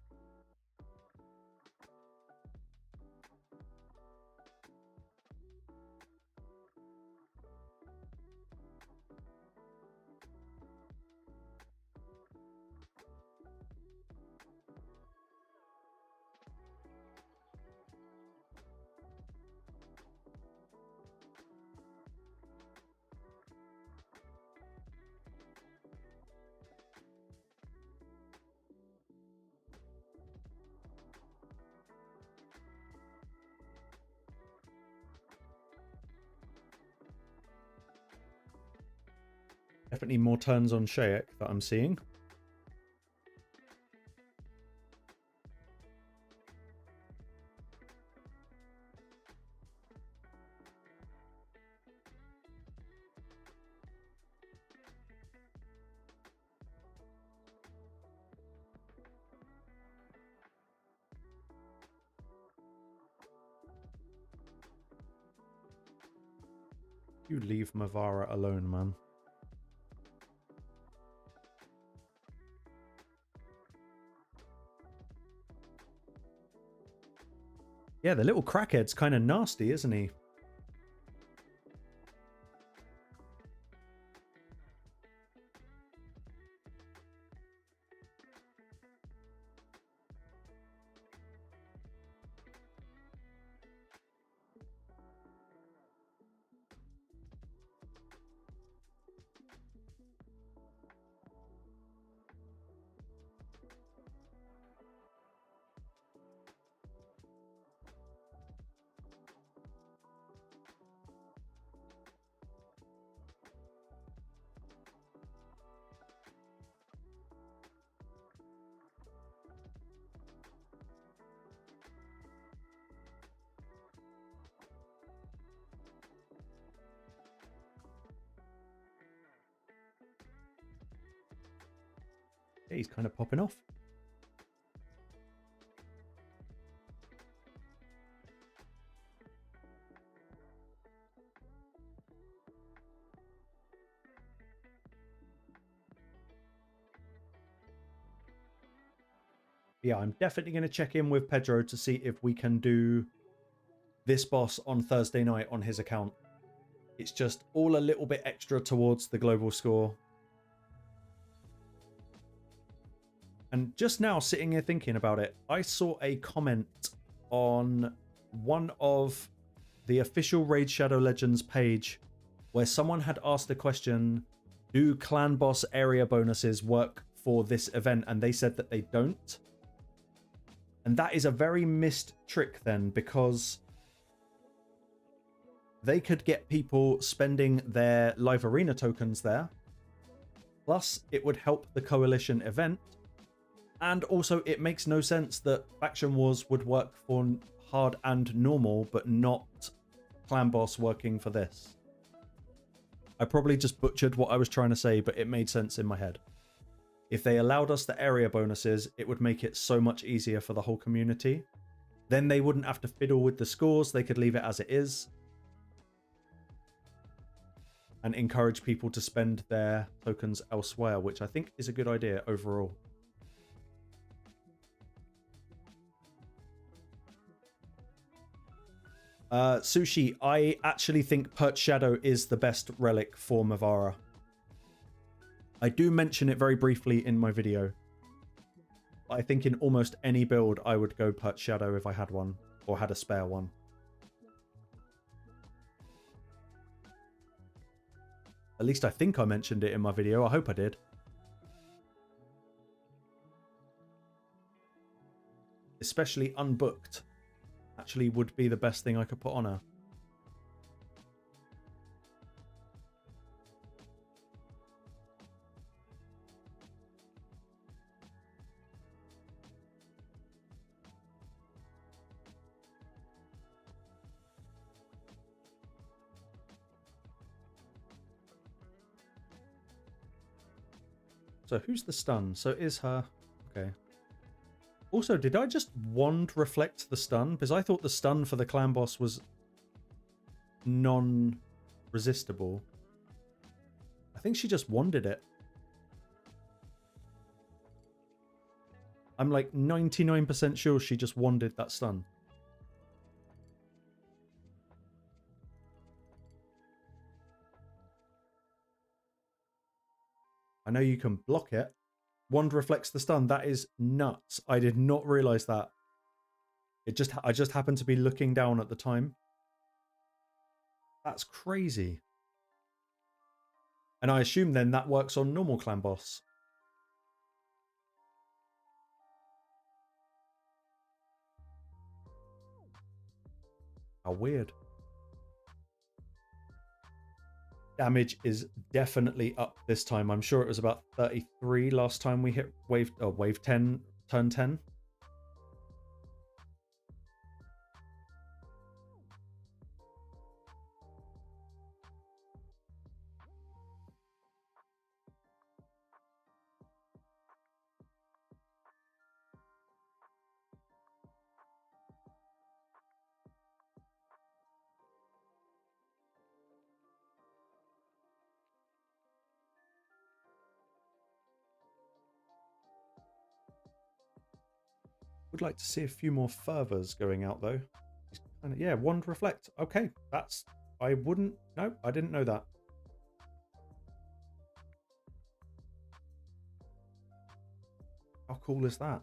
Definitely more turns on Shayak that I'm seeing. You leave Mavara alone, man. Yeah, the little crackhead's kind of nasty, isn't he? Yeah, he's kind of popping off. Yeah, I'm definitely going to check in with Pedro to see if we can do this boss on Thursday night on his account. It's just all a little bit extra towards the global score. And just now, sitting here thinking about it, I saw a comment on one of the official Raid Shadow Legends page where someone had asked the question, do clan boss area bonuses work for this event? And they said that they don't. And that is a very missed trick then, because they could get people spending their live arena tokens there. Plus, it would help the coalition event. And also, it makes no sense that Faction Wars would work for hard and normal, but not clan boss working for this. I probably just butchered what I was trying to say, but it made sense in my head. If they allowed us the area bonuses, it would make it so much easier for the whole community. Then they wouldn't have to fiddle with the scores. They could leave it as it is. And encourage people to spend their tokens elsewhere, which I think is a good idea overall. Sushi, I actually think Perch Shadow is the best relic for Mavara. I do mention it very briefly in my video. I think in almost any build I would go Perch Shadow if I had one, or had a spare one. At least I think I mentioned it in my video. I hope I did. Especially unbooked. Actually would be the best thing I could put on her. So who's the stun? So is her... Okay. Also, did I just wand reflect the stun? Because I thought the stun for the clan boss was non-resistible. I think she just wanded it. I'm like 99% sure she just wanded that stun. I know you can block it. Wand reflects the stun. That is nuts. I did not realize that. I just happened to be looking down at the time. That's crazy. And I assume then that works on normal clan boss. How weird. Damage is definitely up this time. I'm sure it was about 33 last time we hit wave 10, turn 10. Would like to see a few more fervors going out though. Kinda, yeah, wand reflect. Okay, that's... I wouldn't... No, I didn't know that. How cool is that?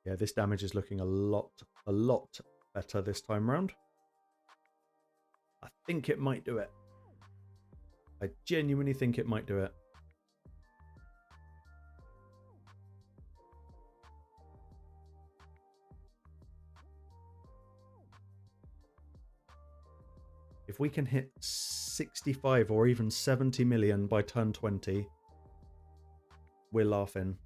Yeah, this damage is looking a lot better this time round. I think it might do it. I genuinely think it might do it. If we can hit 65 or even 70 million by turn 20, we're laughing.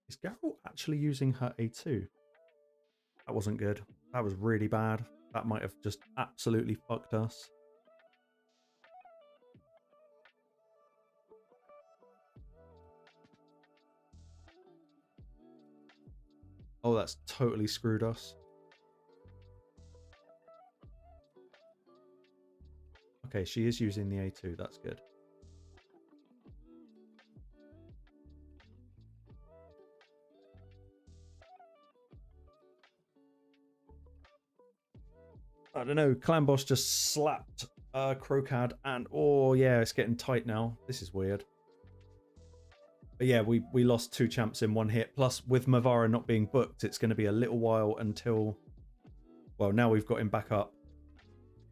Is Garrel actually using her A2? That wasn't good. That was really bad. That might have just absolutely fucked us. Oh, that's totally screwed us. Okay, she is using the A2. That's good. I don't know. Clan Boss just slapped Crocad and... Oh, yeah, it's getting tight now. This is weird. But yeah, we lost 2 champs in 1 hit. Plus, with Mavara not being booked, it's going to be a little while until... Well, now we've got him back up.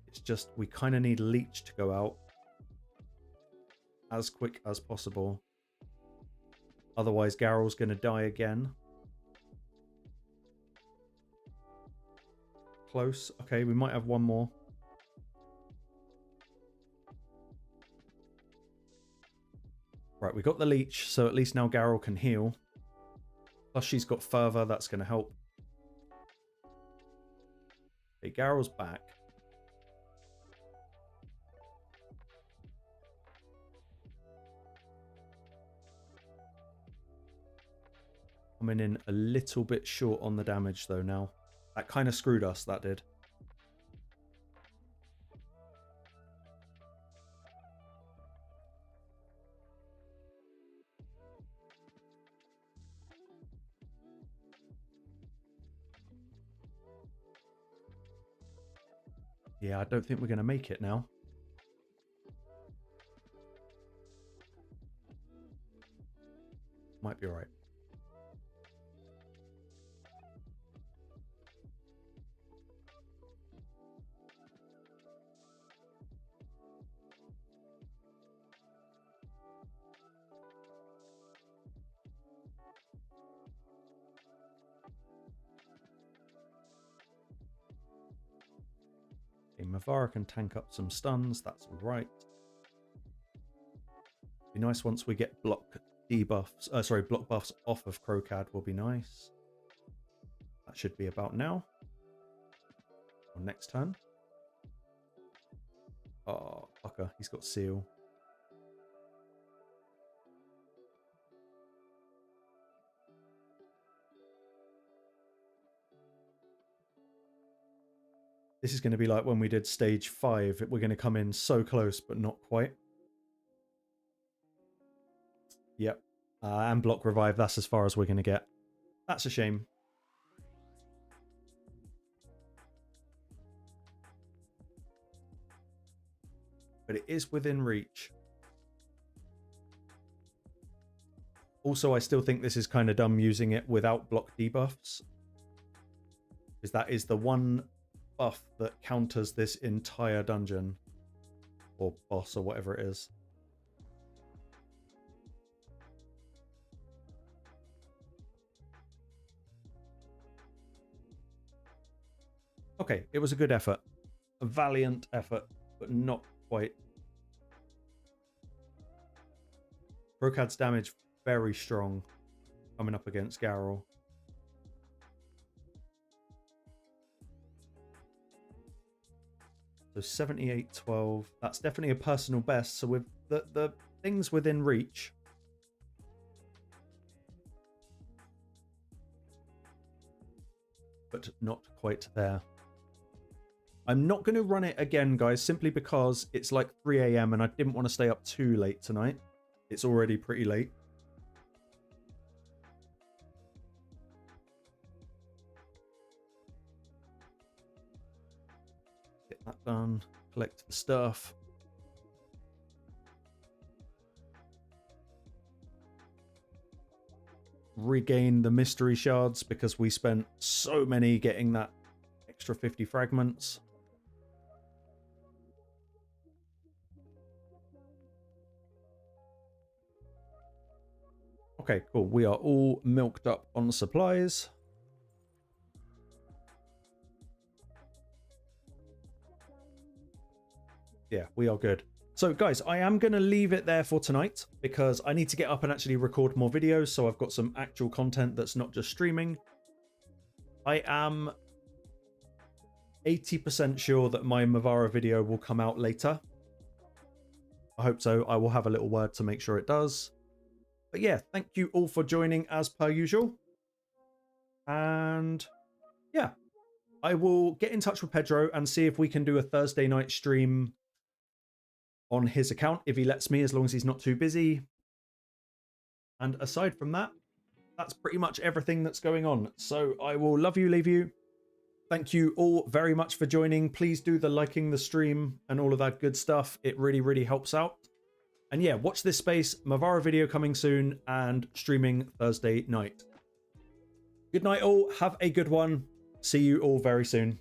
It's just we kind of need Leech to go out as quick as possible. Otherwise, Garrel's going to die again. Close. Okay, we might have one more. Right, we got the Leech, so at least now Garrel can heal. Plus she's got Fervor, that's going to help. Okay, Garrel's back. Coming in a little bit short on the damage though now. That kind of screwed us, that did. Yeah, I don't think we're going to make it now. Might be alright. Okay, Mavara can tank up some stuns, that's alright. Be nice once we get block debuffs, block buffs off of Crocad will be nice. That should be about now. Or next turn. Oh, fucker, he's got Seal. This is going to be like when we did stage 5. We're going to come in so close, but not quite. Yep. And block revive, that's as far as we're going to get. That's a shame. But it is within reach. Also, I still think this is kind of dumb using it without block debuffs. Because that is the one buff that counters this entire dungeon. Or boss or whatever it is. Okay, it was a good effort. A valiant effort, but not quite. Brocad's damage very strong coming up against Garrel. So 78-12. That's definitely a personal best. So with the things within reach. But not quite there. I'm not going to run it again, guys, simply because it's like 3 a.m. and I didn't want to stay up too late tonight. It's already pretty late. Get that done. Collect the stuff. Regain the mystery shards because we spent so many getting that extra 50 fragments. Okay, cool. We are all milked up on supplies. Yeah, we are good. So guys, I am going to leave it there for tonight because I need to get up and actually record more videos. So I've got some actual content that's not just streaming. I am 80% sure that my Mavara video will come out later. I hope so. I will have a little word to make sure it does. But yeah, thank you all for joining as per usual. And yeah, I will get in touch with Pedro and see if we can do a Thursday night stream on his account, if he lets me, as long as he's not too busy. And aside from that, that's pretty much everything that's going on. So I will love you, leave you. Thank you all very much for joining. Please do the liking the stream and all of that good stuff. It really, really helps out. And yeah, watch this space. Mavara video coming soon and streaming Thursday night. Good night all. Have a good one. See you all very soon.